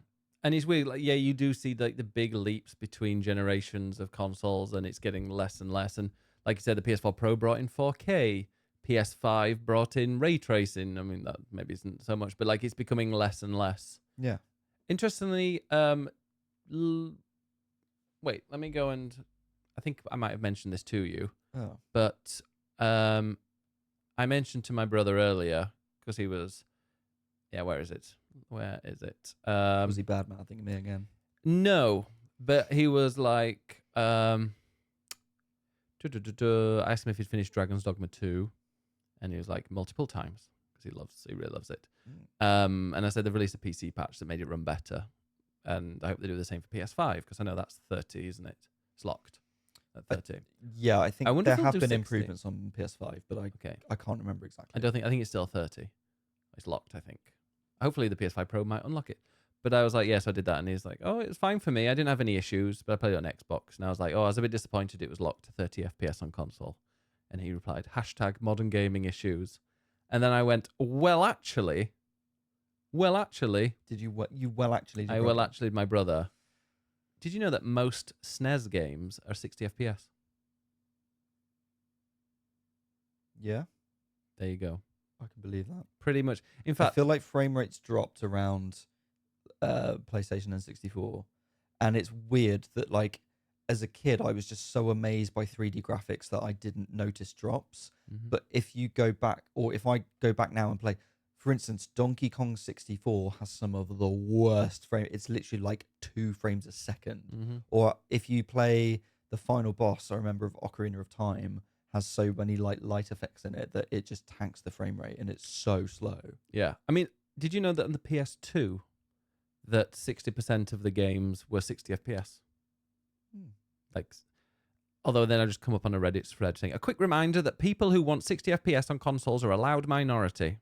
And it's weird. Like, yeah, you do see like the big leaps between generations of consoles, and it's getting less and less. And like you said, the PS4 Pro brought in 4K. PS5 brought in ray tracing. I mean, that maybe isn't so much, but like it's becoming less and less. Yeah. Interestingly, wait, let me go and I think I might have mentioned this to you, Oh. but I mentioned to my brother earlier because he was, yeah, where is it? Where is it? Was he bad mouthing me again? No, but he was like, I asked him if he'd finished Dragon's Dogma 2, and he was like multiple times because he really loves it. And I said they've released a PC patch that made it run better, and I hope they do the same for PS5 because I know that's 30, isn't it? It's locked at 30. Yeah, I think I wonder there if they'll have do been 60. improvements on PS5, but Okay, I can't remember exactly. I think it's still 30. It's locked, I think. Hopefully the PS5 Pro might unlock it. But I was like, yes, I did that. And he's like, oh, it's fine for me. I didn't have any issues, but I played it on Xbox. And I was like, oh, I was a bit disappointed it was locked to 30 FPS on console. And he replied, #modern gaming issues. And then I went, well, actually, Did you well actually? I will actually, my brother. Did you know that most SNES games are 60 FPS? Yeah, There you go. I can believe that. Pretty much. In I fact, feel like frame rates dropped around PlayStation and 64, and it's weird that like as a kid I was just so amazed by 3D graphics that I didn't notice drops. Mhm. But if you go back, or if I go back now and play, for instance, Donkey Kong 64 has some of the worst frame. It's literally like 2 frames a second. Mhm. Or if you play the final boss, I remember of Ocarina of Time, has so many like light effects in it that it just tanks the frame rate, and it's so slow. Yeah. I mean, did you know that on the PS2 that 60% of the games were 60 FPS? Like, although then I just come up on a Reddit thread saying, a quick reminder that people who want 60 FPS on consoles are a loud minority.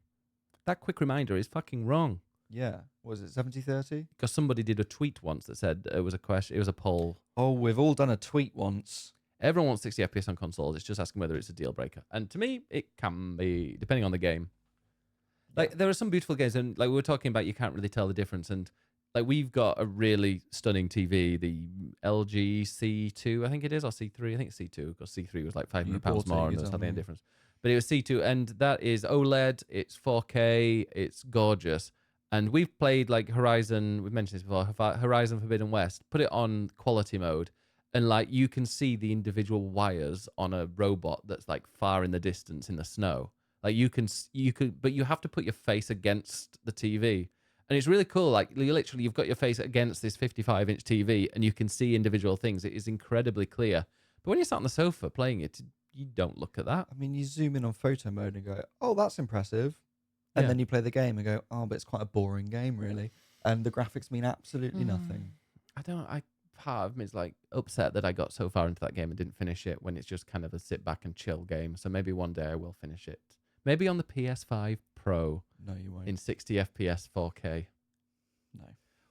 That quick reminder is fucking wrong. Yeah. Was it 70-30? Because somebody did a tweet once that said it was a question, it was a poll. Oh, we've all done a tweet once. Everyone wants 60 FPS on consoles. It's just asking whether it's a deal breaker. And to me, it can be, depending on the game. Like, there are some beautiful games, and like we were talking about, you can't really tell the difference. And like, we've got a really stunning TV, the LG C2, I think it is, or C3. I think it's C2, because C3 was like £500 bought it, more, you and there's told hardly any me. difference. But it was C2, and that is OLED, it's 4K, it's gorgeous. And we've played like Horizon, we've mentioned this before, Horizon Forbidden West, put it on quality mode, and like you can see the individual wires on a robot that's like far in the distance in the snow. Like you could, but you have to put your face against the TV. And it's really cool. Like literally you've got your face against this 55-inch TV and you can see individual things. It is incredibly clear. But when you're sat on the sofa playing it, you don't look at that. I mean, you zoom in on photo mode and go, oh, that's impressive. And Yeah. then you play the game and go, oh, but it's quite a boring game, really. And the graphics mean absolutely nothing. Part of me is like upset that I got so far into that game and didn't finish it when it's just kind of a sit back and chill game. So maybe one day I will finish it. Maybe on the PS5 Pro No, you won't. in 60 FPS 4K. No.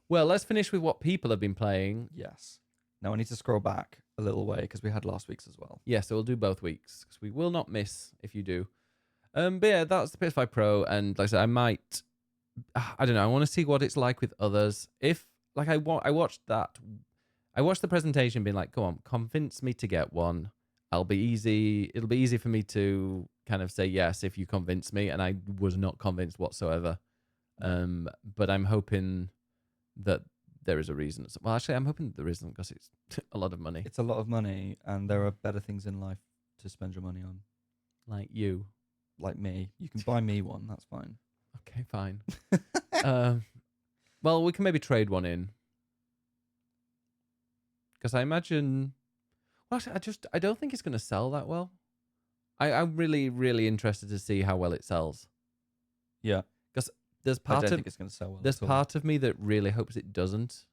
Well, let's finish with what people have been playing. Yes. Now I need to scroll back a little way because we had last week's as well. Yeah, so we'll do both weeks because we will not miss if you do. But yeah, that's the PS5 Pro, and like I said, I don't know, I want to see what it's like with others. If like I watched the presentation, being like, "Come on, convince me to get one. It'll be easy for me to kind of say yes if you convince me," and I was not convinced whatsoever. But I'm hoping that there is a reason. Well, actually, I'm hoping that there isn't because it's a lot of money. It's a lot of money, and there are better things in life to spend your money on. Like you. Like me. You can buy me one, that's fine. Okay, fine. Well, we can maybe trade one in. Because I imagine... Well, actually, I don't think it's going to sell that well. I'm really, really interested to see how well it sells. Yeah. Because there's I don't part think it's going to sell well. there's at all. part of me that really hopes it doesn't.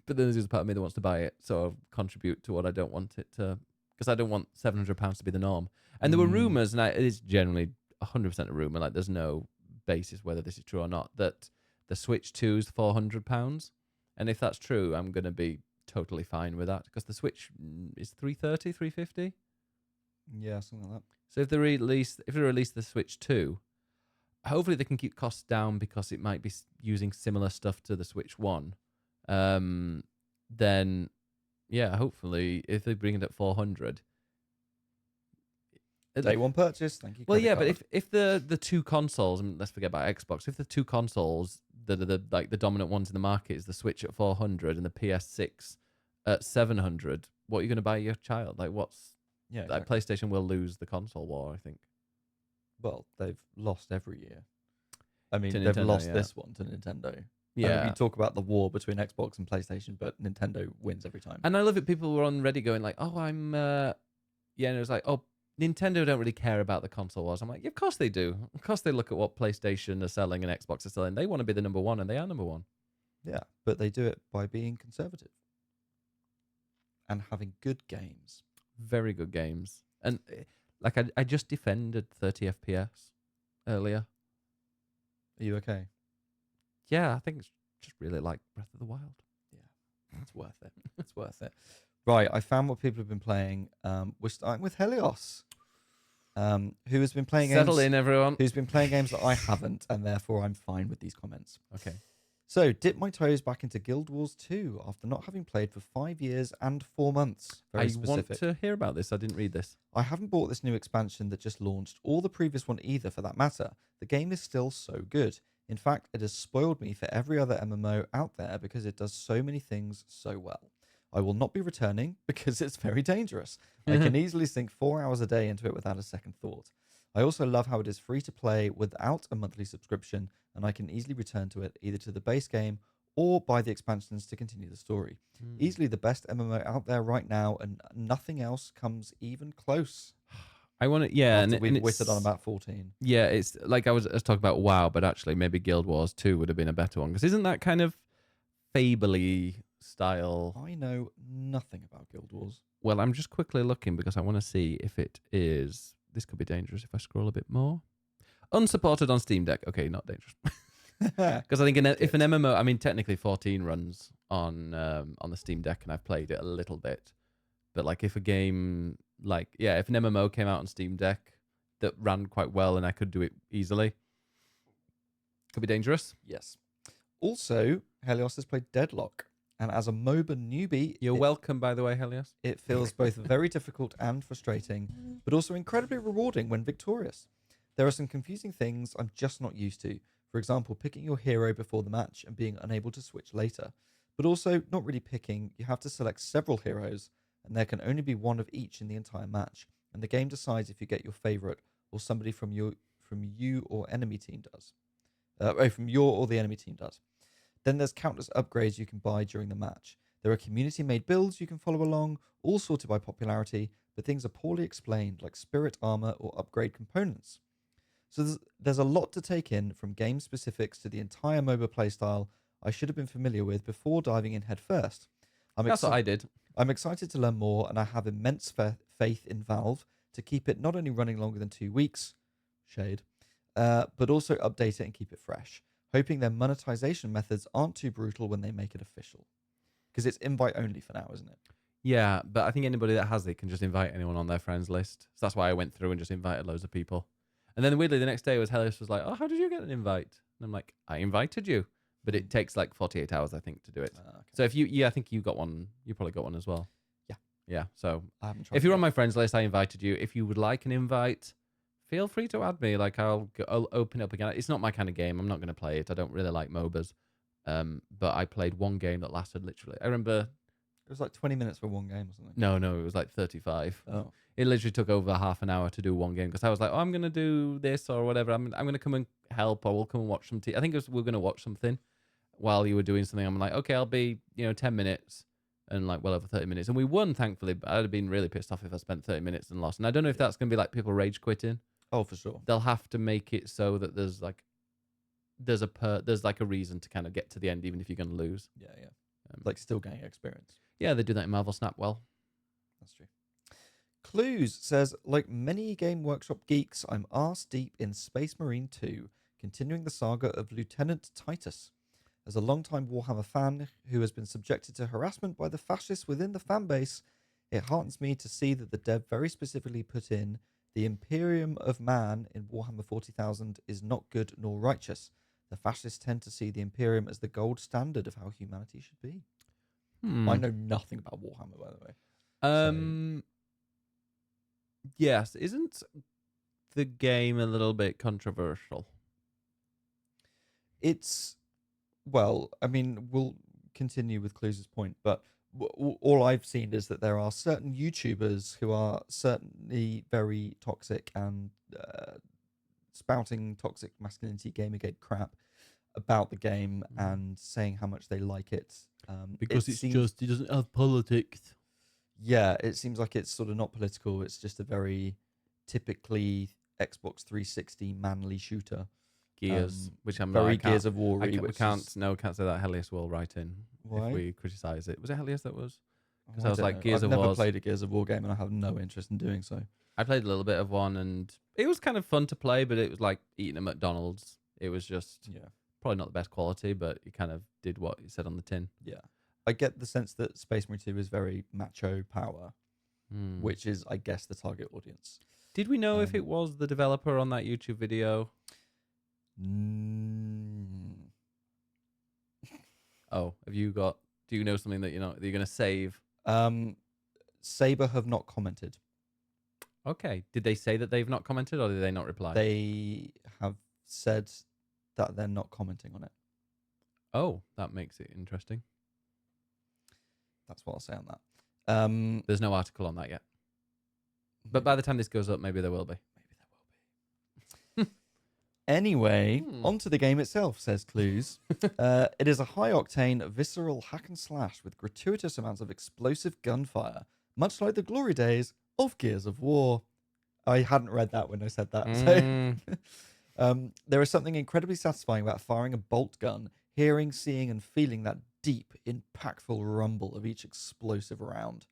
But then there's part of me that wants to buy it, so I'll contribute to what I don't want it to... Because I don't want £700 to be the norm. And there were rumours, and it is generally 100% a rumour, like there's no basis whether this is true or not, that the Switch 2 is £400. And if that's true, I'm going to be totally fine with that, because the Switch is £330, £350. Yeah, something like that. So if they release the Switch 2, hopefully they can keep costs down because it might be using similar stuff to the Switch 1. Then, yeah, hopefully if they bring it at 400. Day one purchase, thank you. Well, credit yeah, card. but if the two consoles, I mean, let's forget about Xbox. If the two consoles that are the dominant ones in the market is the Switch at 400 and the PS6 at 700, what are you going to buy your child? Like, Yeah, like exactly. PlayStation will lose the console war, I think. Well, they've lost every year. I mean, To they've Nintendo, lost yeah. this one to Nintendo. Yeah. We talk about the war between Xbox and PlayStation, but Nintendo wins every time. And I love it. People were on Reddit going like, "Oh, and it was like, oh, Nintendo don't really care about the console wars." I'm like, yeah, of course they do. Of course they look at what PlayStation are selling and Xbox are selling. They want to be the number one, and they are number one. Yeah, but they do it by being conservative and having good games. Very good games. And like I just defended 30 FPS earlier. Are you okay? Yeah, I think it's just really like Breath of the Wild. It's worth it. It's worth it. Right, I found what people have been playing. We're starting with Helios, who has been playing Settle games. in, everyone. Who's been playing games that I haven't, and therefore I'm fine with these comments. Okay. So, dip my toes back into Guild Wars 2 after not having played for 5 years and 4 months. Very I specific. want to hear about this. I didn't read this. I haven't bought this new expansion that just launched, or the previous one either for that matter. The game is still so good. In fact, it has spoiled me for every other MMO out there because it does so many things so well. I will not be returning because it's very dangerous. I can easily sink 4 hours a day into it without a second thought. I also love how it is free to play without a monthly subscription, and I can easily return to it either to the base game or buy the expansions to continue the story. Easily the best MMO out there right now, and nothing else comes even close. I want to, yeah. After we've it's- witted on about 14. Yeah, it's like I was talking about WoW, but actually maybe Guild Wars 2 would have been a better one. Because isn't that kind of Fable-y style? I know nothing about Guild Wars. Well, I'm just quickly looking because I want to see if it is... This could be dangerous if I scroll a bit more. Unsupported on Steam Deck. Okay, not dangerous. Because I think if an MMO... I mean, technically 14 runs on the Steam Deck, and I've played it a little bit. But like if a game... Like, yeah, if an MMO came out on Steam Deck that ran quite well and I could do it easily, could be dangerous. Yes. Also, Helios has played Deadlock, and as a MOBA newbie, You're welcome, by the way, Helios. it feels both very difficult and frustrating, but also incredibly rewarding when victorious. There are some confusing things I'm just not used to. For example, picking your hero before the match and being unable to switch later. But also, not really picking, you have to select several heroes, and there can only be one of each in the entire match, and the game decides if you get your favorite or somebody from you or enemy team does. From your or the enemy team does. Then there's countless upgrades you can buy during the match. There are community-made builds you can follow along, all sorted by popularity, but things are poorly explained, like spirit armor or upgrade components. So there's a lot to take in, from game specifics to the entire MOBA playstyle I should have been familiar with before diving in head first. That's what I did. I'm excited to learn more, and I have immense faith in Valve to keep it not only running longer than 2 weeks, shade, but also update it and keep it fresh, hoping their monetization methods aren't too brutal when they make it official. Because it's invite only for now, isn't it? Yeah, but I think anybody that has it can just invite anyone on their friends list. So that's why I went through and just invited loads of people. And then weirdly, the next day Helios was like, "Oh, how did you get an invite?" And I'm like, "I invited you." But it takes like 48 hours, I think, to do it. Okay. So if you, I think you got one. You probably got one as well. Yeah. Yeah. So I haven't tried if you're it on my friends list, I invited you. If you would like an invite, feel free to add me. Like I'll open it up again. It's not my kind of game. I'm not going to play it. I don't really like MOBAs. But I played one game that lasted literally. I remember. It was like 20 minutes for one game or something. No, it was like 35. Oh. It literally took over half an hour to do one game because I was like, "Oh, I'm going to do this or whatever. I'm going to come and help, or we'll come and watch some I think we're going to watch something while you were doing something." I'm like, "Okay, I'll be 10 minutes," and like well over 30 minutes, and we won, thankfully. But I'd have been really pissed off if I spent 30 minutes and lost. And I don't know if that's going to be like people rage quitting. Oh, for sure. They'll have to make it so that there's like a reason to kind of get to the end, even if you're going to lose. Yeah. Like still getting experience. Yeah, they do that in Marvel Snap well. That's true. Clues says, like many Game Workshop geeks, I'm arse deep in Space Marine 2, continuing the saga of Lieutenant Titus. As a long-time Warhammer fan who has been subjected to harassment by the fascists within the fanbase, it heartens me to see that the dev very specifically put in the Imperium of Man in Warhammer 40,000 is not good nor righteous. The fascists tend to see the Imperium as the gold standard of how humanity should be. I know nothing about Warhammer, by the way. Yes, isn't the game a little bit controversial? It's, well, I mean, we'll continue with Clues' point, but all I've seen is that there are certain YouTubers who are certainly very toxic and spouting toxic masculinity Gamergate crap about the game and saying how much they like it. Because it doesn't have politics. Yeah, it seems like it's sort of not political. It's just a very typically Xbox 360 manly shooter. Gears, which I'm very I can't- Gears of War. we can't say that. Helios will write in Why? if we criticise it. Was it Helios that was? Because I I was don't like, know. Gears I've of never War. played a Gears of War game, and I have no interest in doing so. I played a little bit of one, and it was kind of fun to play, but it was like eating a McDonald's. It was just probably not the best quality, but it kind of did what it said on the tin. Yeah. I get the sense that Space Marine 2 is very macho power, which is, I guess, the target audience. Did we know if it was the developer on that YouTube video? Oh, do you know something that you're going to save? Saber have not commented. Okay. Did they say that they've not commented, or did they not reply? They have said that they're not commenting on it. Oh, that makes it interesting. That's what I'll say on that. There's no article on that yet. But by the time this goes up, maybe there will be. Anyway, onto the game itself, says Clues. It is a high-octane, visceral hack and slash with gratuitous amounts of explosive gunfire, much like the glory days of Gears of War. I hadn't read that when I said that. So, there is something incredibly satisfying about firing a bolt gun, hearing, seeing, and feeling that deep, impactful rumble of each explosive round.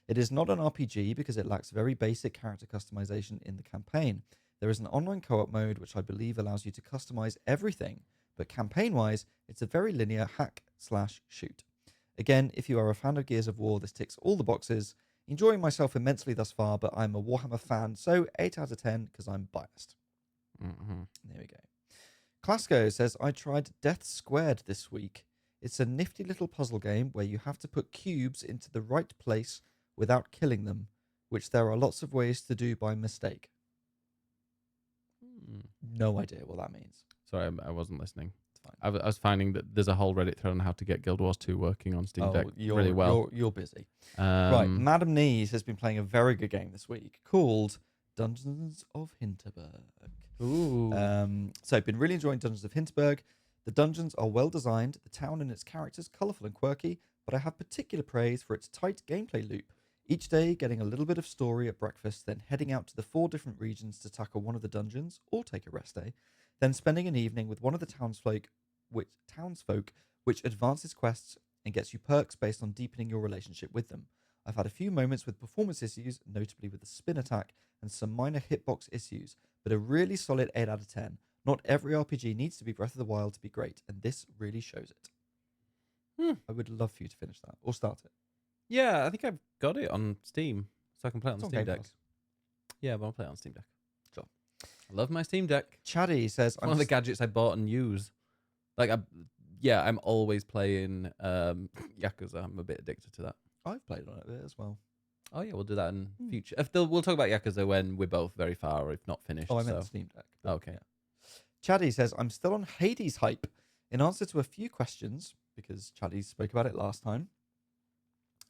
It is not an RPG because it lacks very basic character customization in the campaign. There is an online co-op mode which I believe allows you to customize everything, but campaign-wise, it's a very linear hack/shoot. Again, if you are a fan of Gears of War, this ticks all the boxes. Enjoying myself immensely thus far, but I'm a Warhammer fan, so 8 out of 10 because I'm biased. There we go. Clasco says, I tried Death Squared this week. It's a nifty little puzzle game where you have to put cubes into the right place without killing them, which there are lots of ways to do by mistake. No idea what that means. Sorry, I wasn't listening. It's fine. I was finding that there's a whole Reddit thread on how to get Guild Wars 2 working on Steam Deck really well. You're busy. Right, Um, Madam Knees has been playing a very good game this week called Dungeons of Hinterberg. Ooh. So I've been really enjoying Dungeons of Hinterberg. The dungeons are well designed, the town and its characters colourful and quirky, but I have particular praise for its tight gameplay loop. Each day getting a little bit of story at breakfast, then heading out to the 4 different regions to tackle one of the dungeons or take a rest day, then spending an evening with one of the townsfolk which advances quests and gets you perks based on deepening your relationship with them. I've had a few moments with performance issues, notably with the spin attack and some minor hitbox issues, but a really solid 8 out of 10. Not every RPG needs to be Breath of the Wild to be great, and this really shows it. I would love for you to finish that or start it. Yeah, I think I've got it on Steam, so I can play it on It's on Steam Game Deck. Pass. Yeah, but I'll play it on Steam Deck. Sure. I love my Steam Deck. Chaddy says, It's one of the gadgets I bought and use. Like, I'm always playing Yakuza. I'm a bit addicted to that. I've played on it a bit as well. Oh yeah, we'll do that in future. We'll talk about Yakuza when we're both very far, or if not finished. Oh, I meant so. the Steam Deck. but Okay. yeah. Chaddy says, I'm still on Hades hype. In answer to a few questions, because Chaddy spoke about it last time,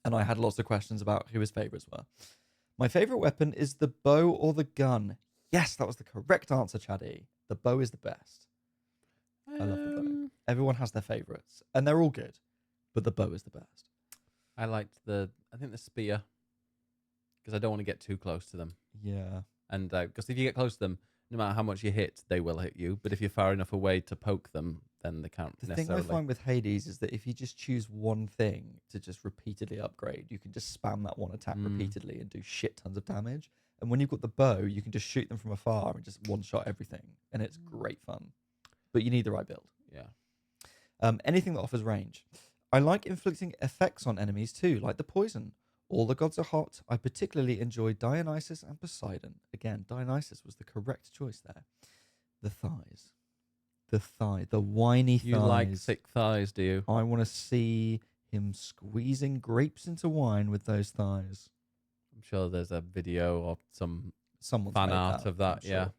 and I had lots of questions about who his favourites were. My favourite weapon is the bow or the gun. Yes, that was the correct answer, Chaddy. The bow is the best. I love the bow. Everyone has their favourites, and they're all good, but the bow is the best. I liked the spear, because I don't want to get too close to them. Yeah. And because if you get close to them, no matter how much you hit, they will hit you. But if you're far enough away to poke them, then they can't The thing necessarily. I find with Hades is that if you just choose one thing to just repeatedly upgrade, you can just spam that one attack repeatedly and do shit tons of damage. And when you've got the bow, you can just shoot them from afar and just one-shot everything. And it's great fun. But you need the right build. Yeah. Anything that offers range. I like inflicting effects on enemies too, like the poison. All the gods are hot. I particularly enjoy Dionysus and Poseidon. Again, Dionysus was the correct choice there. The thighs. The whiny thighs. You like thick thighs, do you? I want to see him squeezing grapes into wine with those thighs. I'm sure there's a video or some Someone's fan made art of that. I'm Yeah. sure.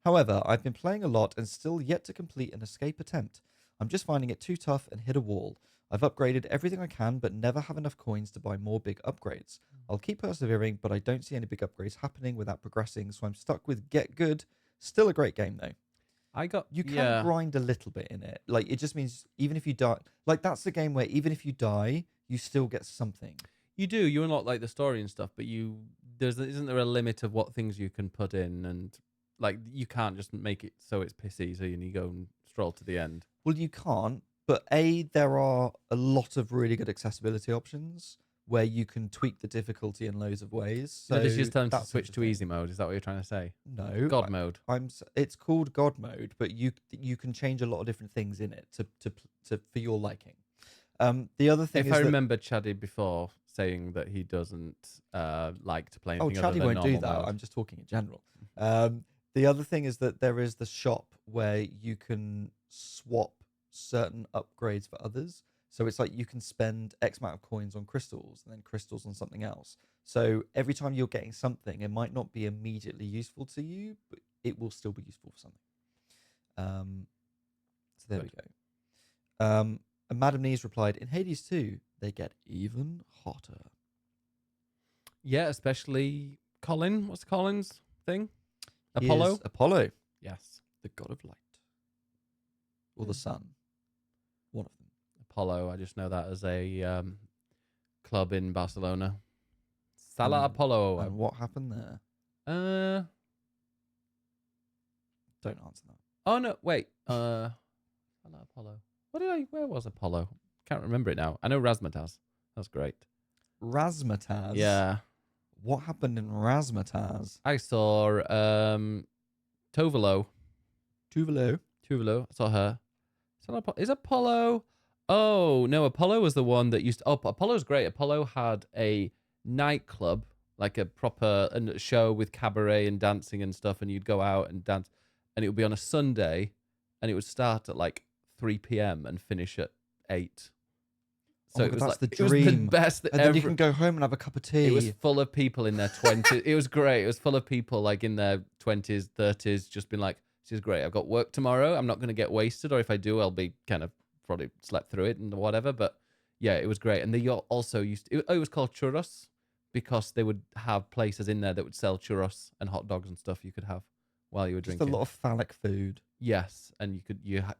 However, I've been playing a lot and still yet to complete an escape attempt. I'm just finding it too tough and hit a wall. I've upgraded everything I can, but never have enough coins to buy more big upgrades. I'll keep persevering, but I don't see any big upgrades happening without progressing, so I'm stuck with Get Good. Still a great game, though. You can grind a little bit in it. Like, it just means even if you die... Like, that's the game where even if you die, you still get something. You do. You unlock, like, the story and stuff, but isn't there a limit of what things you can put in? And, like, you can't just make it so it's pissy, so you go and stroll to the end. Well, you can't. But there are a lot of really good accessibility options where you can tweak the difficulty in loads of ways. So Did you just tell them to that's switch to easy mode? Is that what you're trying to say? No, God mode. It's called God mode, but you can change a lot of different things in it to for your liking. The other thing If is I remember Chaddy before saying that he doesn't like to play anything other Chaddy than won't do normal that. mode. I'm just talking in general. The other thing is that there is the shop where you can swap certain upgrades for others. So it's like you can spend X amount of coins on crystals and then crystals on something else. So every time you're getting something, it might not be immediately useful to you, but it will still be useful for something. So there we go. And Madam Knees replied, in Hades 2, they get even hotter. Yeah, especially Colin. What's Colin's thing? He Apollo? is Apollo, Yes. the god of light. Or the sun. One of them. Apollo. I just know that as a club in Barcelona. Sala Apollo. And what happened there? Don't answer that. Oh no, wait. Sala Apollo. Where was Apollo? Can't remember it now. I know Razzmatazz. That's great. Razzmatazz? Yeah. What happened in Razzmatazz? I saw Tovolo. Tuvalu. I saw her. Is Apollo? Oh, no. Apollo was the one that used to... Oh, Apollo's great. Apollo had a nightclub, like a proper show with cabaret and dancing and stuff, and you'd go out and dance, and it would be on a Sunday, and it would start at like 3 p.m. and finish at 8. So it was that's like the it was the dream. best And then you can go home and have a cup of tea. It was full of people in their 20s. It was great. It was full of people like in their 20s, 30s, just been like, which is great. I've got work tomorrow. I'm not going to get wasted, or if I do, I'll be kind of probably slept through it and whatever. But yeah, it was great. And they also it was called Churros because they would have places in there that would sell churros and hot dogs and stuff you could have while you were Just drinking. a lot of phallic food. Yes, and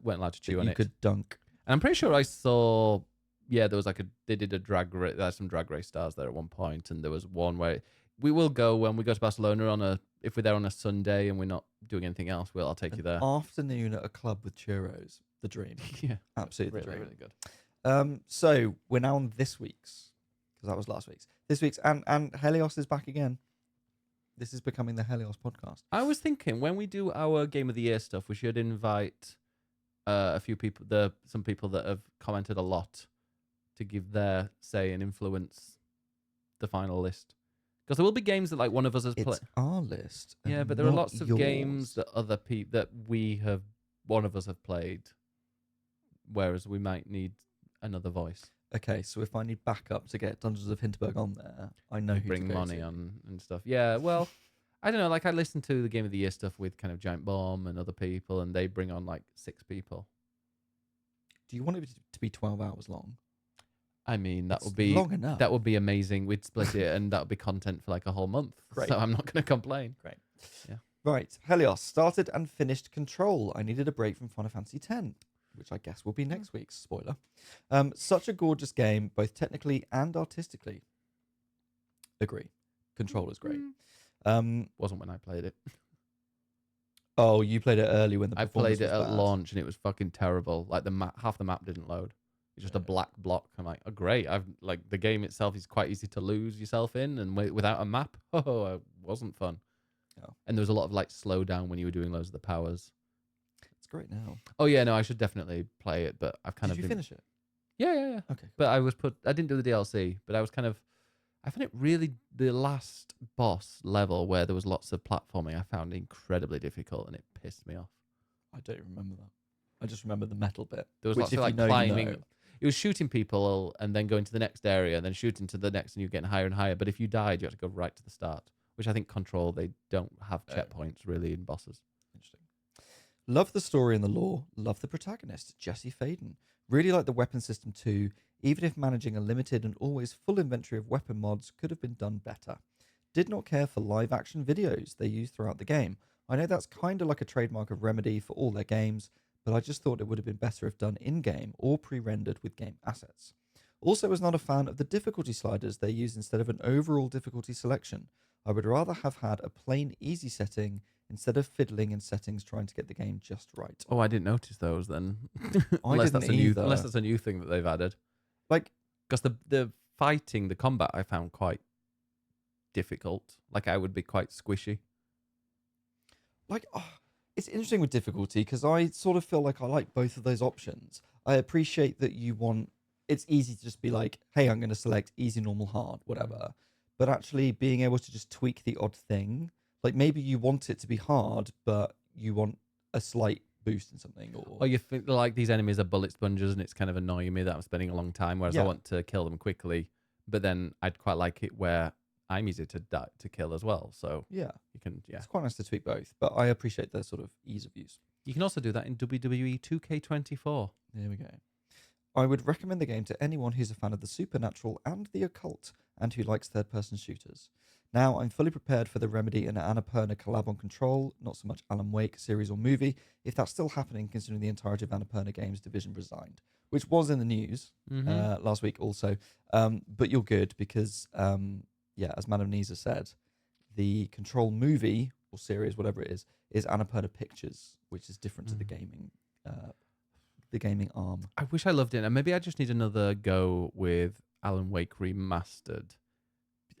weren't allowed to chew on You it. could dunk. And I'm pretty sure I saw, there was they did a drag race. There's some drag race stars there at one point, and there was one where we will go when we go to Barcelona if we're there on a Sunday and we're not doing anything else. I'll take you there. Afternoon at a club with churros, the dream. Yeah, Absolutely, really, the dream. really good. So we're now on this week's, because that was last week's. This week's, and Helios is back again. This is becoming the Helios podcast. I was thinking when we do our Game of the Year stuff, we should invite a few people, some people that have commented a lot, to give their say and influence the final list. Because there will be games that like one of us has played. It's our list. Yeah, and but there are not lots of yours. games that other people that one of us have played, whereas we might need another voice. Okay, so if I need backup to get Dungeons of Hinterberg on there, I know who Bring to go money to. on and stuff. Yeah, well, I don't know. Like I listen to the Game of the Year stuff with kind of Giant Bomb and other people, and they bring on like 6 people. Do you want it to be 12 hours long? I mean, that It's would be long enough. That would be amazing. We'd split it, and that would be content for like a whole month. Great. So I'm not going to complain. Great. Yeah. Right, Helios started and finished Control. I needed a break from Final Fantasy X, which I guess will be next week's spoiler. Such a gorgeous game, both technically and artistically. Agree. Control is great. Wasn't when I played it. Oh, you played it early when the I performance played it was at bad. launch, and it was fucking terrible. Like half the map didn't load. It's just a black block. I'm like, oh great. The game itself is quite easy to lose yourself in, and without a map, it wasn't fun. Oh. And there was a lot of like slowdown when you were doing loads of the powers. It's great now. Oh yeah, no, I should definitely play it, but I've kind Did of you finish it? Yeah. Okay. But I didn't do the DLC, but I found it really, the last boss level where there was lots of platforming, I found incredibly difficult, and it pissed me off. I don't remember that. I just remember the metal bit. There was which lots if of you like know, you climbing. know. It was shooting people and then going to the next area and then shooting to the next, and you're getting higher and higher. But if you died, you had to go right to the start, which I think Control, they don't have checkpoints really in bosses. Interesting. Love the story and the lore. Love the protagonist, Jesse Faden. Really like the weapon system too, even if managing a limited and always full inventory of weapon mods could have been done better. Did not care for live action videos they use throughout the game. I know that's kind of like a trademark of Remedy for all their games, but I just thought it would have been better if done in-game or pre-rendered with game assets. Also was not a fan of the difficulty sliders they use instead of an overall difficulty selection. I would rather have had a plain easy setting instead of fiddling in settings trying to get the game just right. Oh, I didn't notice those then. I didn't either. Unless that's a new thing that they've added. Like, Because the fighting, the combat, I found quite difficult. Like I would be quite squishy. it's interesting with difficulty because I sort of feel like I like both of those options. I appreciate that it's easy to just be like, hey, I'm going to select easy, normal, hard, whatever. But actually being able to just tweak the odd thing, like maybe you want it to be hard, but you want a slight boost in something. Or you think like these enemies are bullet sponges and it's kind of annoying me that I'm spending a long time, whereas I Yeah. want to kill them quickly. But then I'd quite like it where I'm easy to kill as well. So Yeah, you can, it's quite nice to tweak both, but I appreciate the sort of ease of use. You can also do that in WWE 2K24. There we go. I would recommend the game to anyone who's a fan of the supernatural and the occult and who likes third-person shooters. Now, I'm fully prepared for the Remedy and Annapurna collab on Control, not so much Alan Wake series or movie, if that's still happening considering the entirety of Annapurna Games division resigned, which was in the news last week also. But you're good because, as Madam Nisa said, the Control movie or series, whatever it is Annapurna Pictures, which is different to the gaming arm. I wish I loved it. And maybe I just need another go with Alan Wake Remastered.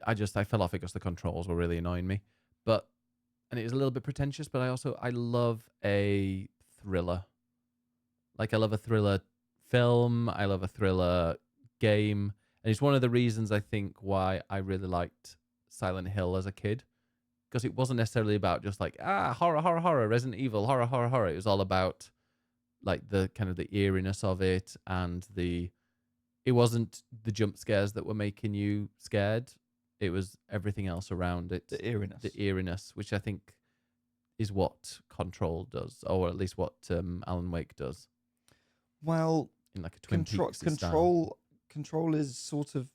I fell off it because the controls were really annoying me. And it was a little bit pretentious, but I love a thriller. Like I love a thriller film. I love a thriller game. And it's one of the reasons I think why I really liked Silent Hill as a kid. Because it wasn't necessarily about just like, horror, Resident Evil, horror. It was all about like the kind of the eeriness of it, and it wasn't the jump scares that were making you scared. It was everything else around it. The eeriness. The eeriness, which I think is what Control does, or at least what Alan Wake does Well, in like a Twin Peaks Control is sort of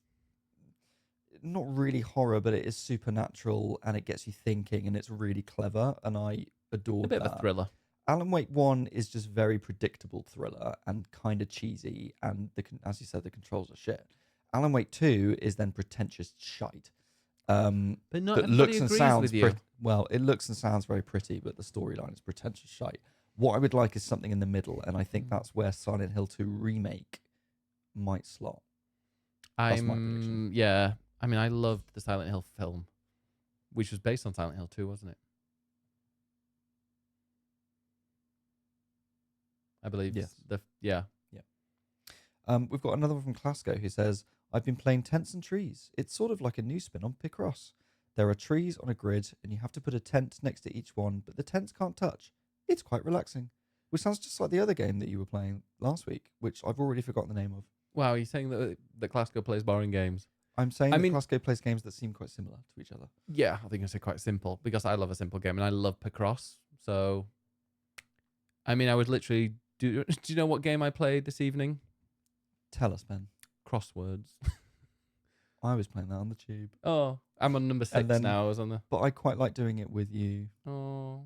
not really horror, but it is supernatural and it gets you thinking and it's really clever and I adore a bit that. of a thriller. Alan Wake 1 is just very predictable thriller and kind of cheesy, and as you said, the controls are shit. Alan Wake 2 is then pretentious shite. But not that everybody looks and agrees sounds with you. well, it looks and sounds very pretty, but the storyline is pretentious shite. What I would like is something in the middle, and I think that's where Silent Hill 2 Remake might slot. That's my prediction. Yeah. I mean, I loved the Silent Hill film, which was based on Silent Hill 2, wasn't it? I believe. Yes. Yeah. We've got another one from Clasco who says, I've been playing Tents and Trees. It's sort of like a new spin on Picross. There are trees on a grid and you have to put a tent next to each one, but the tents can't touch. It's quite relaxing, which sounds just like the other game that you were playing last week, which I've already forgotten the name of. Wow, you're saying that Clasco plays boring games? I'm saying that Clasco plays games that seem quite similar to each other. Yeah, I think I say quite simple because I love a simple game and I love Picross. So, I mean, I would literally do you know what game I played this evening? Tell us, Ben. Crosswords. I was playing that on the tube. Oh, I'm on number 6 now. I was on the. But I quite like doing it with you. Oh,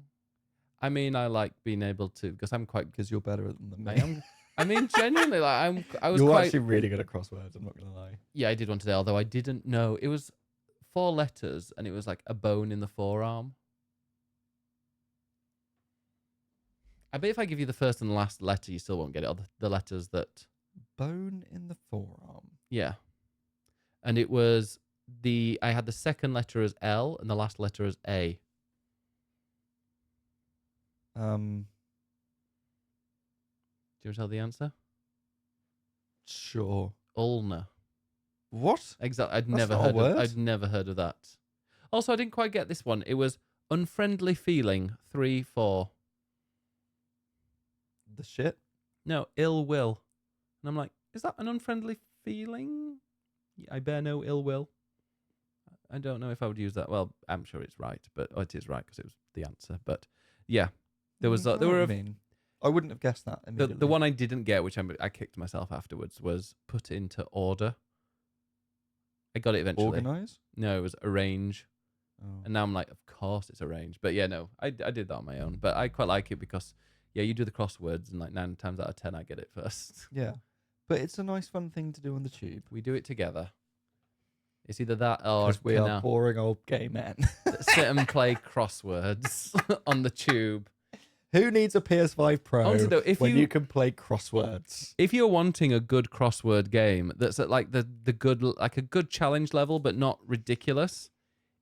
I mean, I like being able to because I'm quite because you're better than me. I am. I mean, genuinely, like I was. You're quite, actually really good at crosswords. I'm not gonna lie. Yeah, I did one today, although I didn't know it was 4 letters and it was like a bone in the forearm. I bet if I give you the first and last letter, you still won't get it. Or the letters that bone in the forearm. Yeah, and it was I had the second letter as L and the last letter as A. Do you want to tell the answer? Sure. Ulna. What? Exactly. I'd never heard of that. Also, I didn't quite get this one. It was unfriendly feeling 3, 4. The shit? No, ill will. And I'm like, is that an unfriendly feeling? I bear no ill will. I don't know if I would use that. Well, I'm sure it's right, but it is right because it was the answer. But yeah, there was I wouldn't have guessed that immediately. The one I didn't get, which I kicked myself afterwards, was put into order. I got it eventually. Organize? No, it was arrange. Oh. And now I'm like, of course it's arrange. But yeah, no, I did that on my own. But I quite like it because, yeah, you do the crosswords and like 9 times out of 10 I get it first. Yeah. But it's a nice fun thing to do on the tube. We do it together. It's either that or we are boring old gay men. Sit and play crosswords on the tube. Who needs a PS5 Pro Honestly, though, when you can play crosswords? If you're wanting a good crossword game that's at like the good, like a good challenge level, but not ridiculous,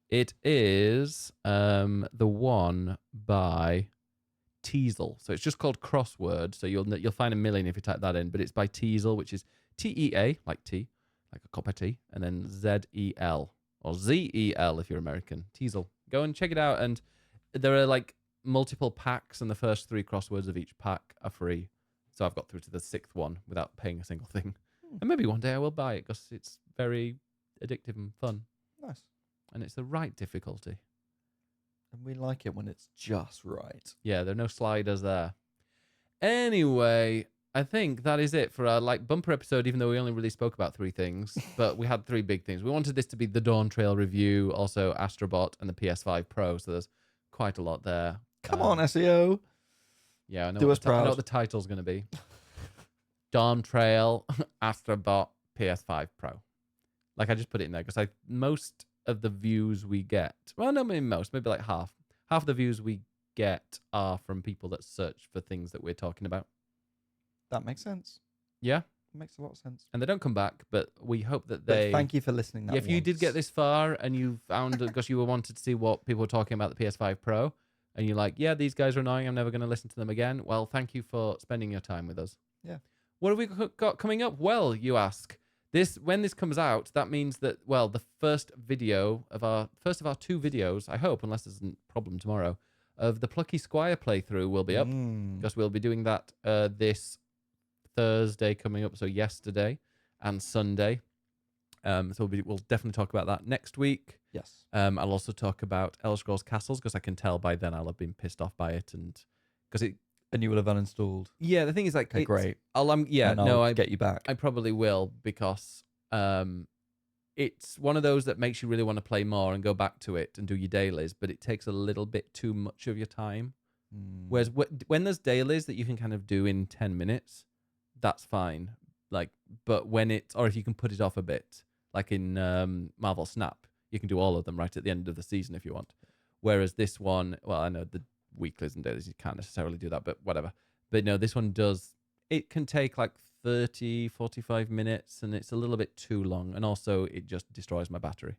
it is the one by Teasel. So it's just called Crossword. So you'll find a million if you type that in. But it's by Teasel, which is TEA, like tea, like a cup of tea, and then ZEL or ZEL if you're American. Teasel. Go and check it out. And there are like multiple packs, and the first 3 crosswords of each pack are free. So I've got through to the 6th one without paying a single thing. And maybe one day I will buy it because it's very addictive and fun. Nice. And it's the right difficulty. And we like it when it's just right. Yeah, there are no sliders there. Anyway, I think that is it for our like bumper episode, even though we only really spoke about 3 things. But we had 3 big things. We wanted this to be the Dawntrail review, also Astro Bot and the PS5 Pro. So there's quite a lot there. Come on, SEO. Yeah, I know, Do us proud. I know what the title's going to be. Dawntrail, Astro Bot, PS5 Pro. Like I just put it in there because most of the views we get, well, no, maybe most, maybe like half of the views we get are from people that search for things that we're talking about. That makes sense. Yeah? It makes a lot of sense. And they don't come back, but we hope that But thank you for listening. If you did get this far and you found, because you wanted to see what people were talking about the PS5 Pro, and you're like, yeah, these guys are annoying, I'm never going to listen to them again. Well, thank you for spending your time with us. Yeah. What have we got coming up? Well, you ask. When this comes out, that means that, well, the first of our 2 videos, I hope, unless there's a problem tomorrow, of the Plucky Squire playthrough will be up, because we'll be doing that this Thursday coming up, so yesterday and Sunday. So we'll definitely talk about that next week. Yes. I'll also talk about Elder Scrolls Castles because I can tell by then I'll have been pissed off by it, and because it. And you will have uninstalled. Yeah, the thing is, like, Okay, great. I'll get you back. I probably will because it's one of those that makes you really want to play more and go back to it and do your dailies, but it takes a little bit too much of your time. Whereas when there's dailies that you can kind of do in 10 minutes, that's fine. Like, but when or if you can put it off a bit, like in Marvel Snap, you can do all of them right at the end of the season if you want. Whereas this one, well, I know the weeklies and dailies, you can't necessarily do that, but whatever. But no, this one does. It can take like 30, 45 minutes, and it's a little bit too long. And also, it just destroys my battery.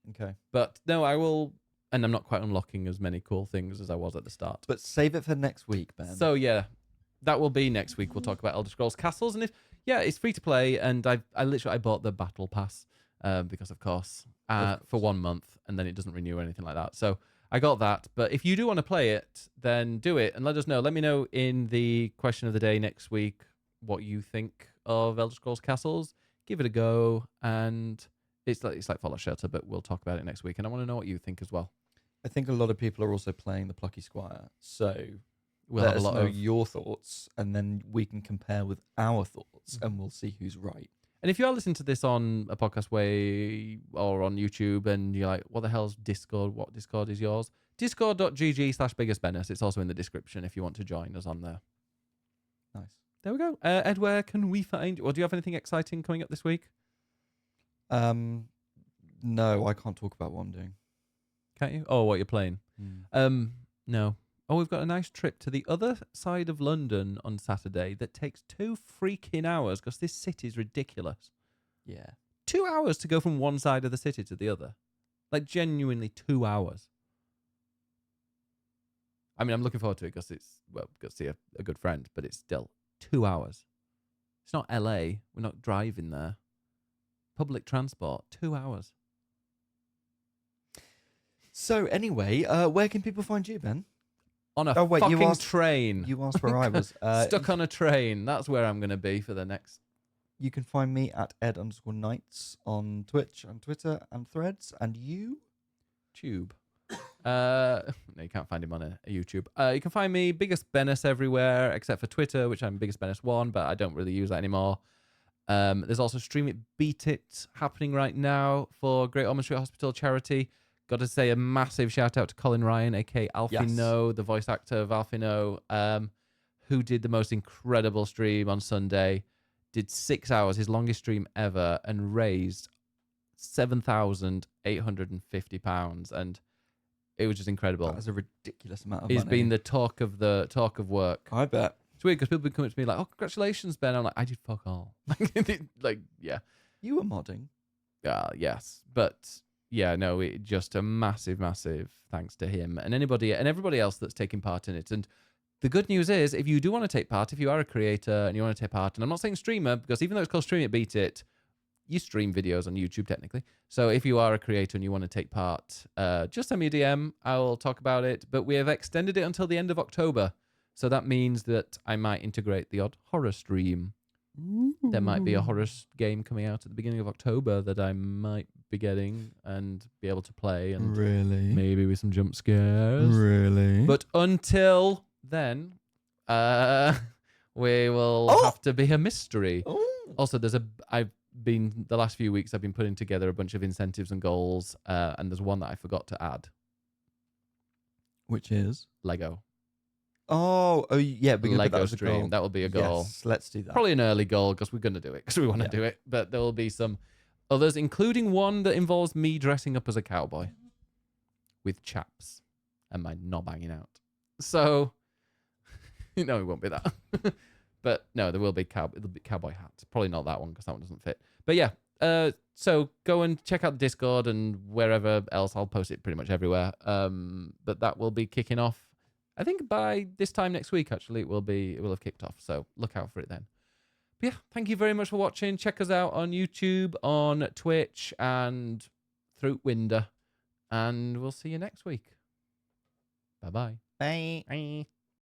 Okay. But no, I will. And I'm not quite unlocking as many cool things as I was at the start. But save it for next week, Ben. So yeah, that will be next week. We'll talk about Elder Scrolls Castles, and it's free to play, and I bought the Battle Pass because of course for 1 month, and then it doesn't renew or anything like that. So I got that. But if you do want to play it, then do it and let us know. Let me know in the question of the day next week what you think of Elder Scrolls Castles. Give it a go, and it's like Fallout Shelter, but we'll talk about it next week. And I want to know what you think as well. I think a lot of people are also playing the Plucky Squire, so We'll let have a us lot know of your thoughts, and then we can compare with our thoughts, and we'll see who's right. And if you are listening to this on a podcast way or on YouTube and you're like, what the hell's Discord? What Discord is yours? Discord.gg/biggestbennis. It's also in the description if you want to join us on there. Nice. There we go. Ed, where can we find you? Or do you have anything exciting coming up this week? No, I can't talk about what I'm doing. Can't you? Oh, what you're playing? No. Oh, we've got a nice trip to the other side of London on Saturday that takes 2 freaking hours because this city is ridiculous. Yeah. 2 hours to go from one side of the city to the other. Like, genuinely 2 hours. I mean, I'm looking forward to it because it's, well, we've got to see a good friend, but it's still 2 hours. It's not LA. We're not driving there. Public transport, 2 hours. So anyway, where can people find you, Ben? On a fucking train. You asked where I was. Stuck on a train. That's where I'm going to be for the next... You can find me at ed_nights on Twitch and Twitter and Threads. And you? Tube. No, you can't find him on a YouTube. You can find me Biggest Bennis everywhere except for Twitter, which I'm Biggest Bennis 1, but I don't really use that anymore. There's also Stream It Beat It happening right now for Great Ormond Street Hospital charity. Got to say a massive shout out to Colin Ryan, aka Alfie No, the voice actor of Alfie No, who did the most incredible stream on Sunday. Did 6 hours, his longest stream ever, and raised £7,850, and it was just incredible. That is a ridiculous amount of He's money. been the talk of work. I bet. It's weird because people come up to me like, "Oh, congratulations, Ben." I'm like, "I did fuck all." Like, yeah, You were modding. yes, but yeah, no, it just a massive, massive thanks to him and anybody and everybody else that's taking part in it. And the good news is, if you do want to take part, if you are a creator and you want to take part, and I'm not saying streamer because even though it's called Stream It Beat It, you stream videos on YouTube technically. So if you are a creator and you want to take part, just send me a DM. I'll talk about it. But we have extended it until the end of October. So that means that I might integrate the odd horror stream. There might be a horror game coming out at the beginning of October that I might be getting and be able to play. And Really? maybe with some jump scares. Really? But until then, we will have to be a mystery. Also, the last few weeks I've been putting together a bunch of incentives and goals, and there's one that I forgot to add. Which is? Lego. Oh yeah, we can put that Lego as a stream. goal. That will be a goal. Yes, let's do that. Probably an early goal because we're going to do it because we want to do it. But there will be some others, including one that involves me dressing up as a cowboy with chaps and my knob hanging out. So, no, it won't be that. But no, there will be cowboy hats. Probably not that one because that one doesn't fit. But yeah, so go and check out the Discord and wherever else. I'll post it pretty much everywhere. But that will be kicking off. I think by this time next week, actually, it will have kicked off. So look out for it then. But yeah, thank you very much for watching. Check us out on YouTube, on Twitch, and through Winder. And we'll see you next week. Bye-bye. Bye. Bye.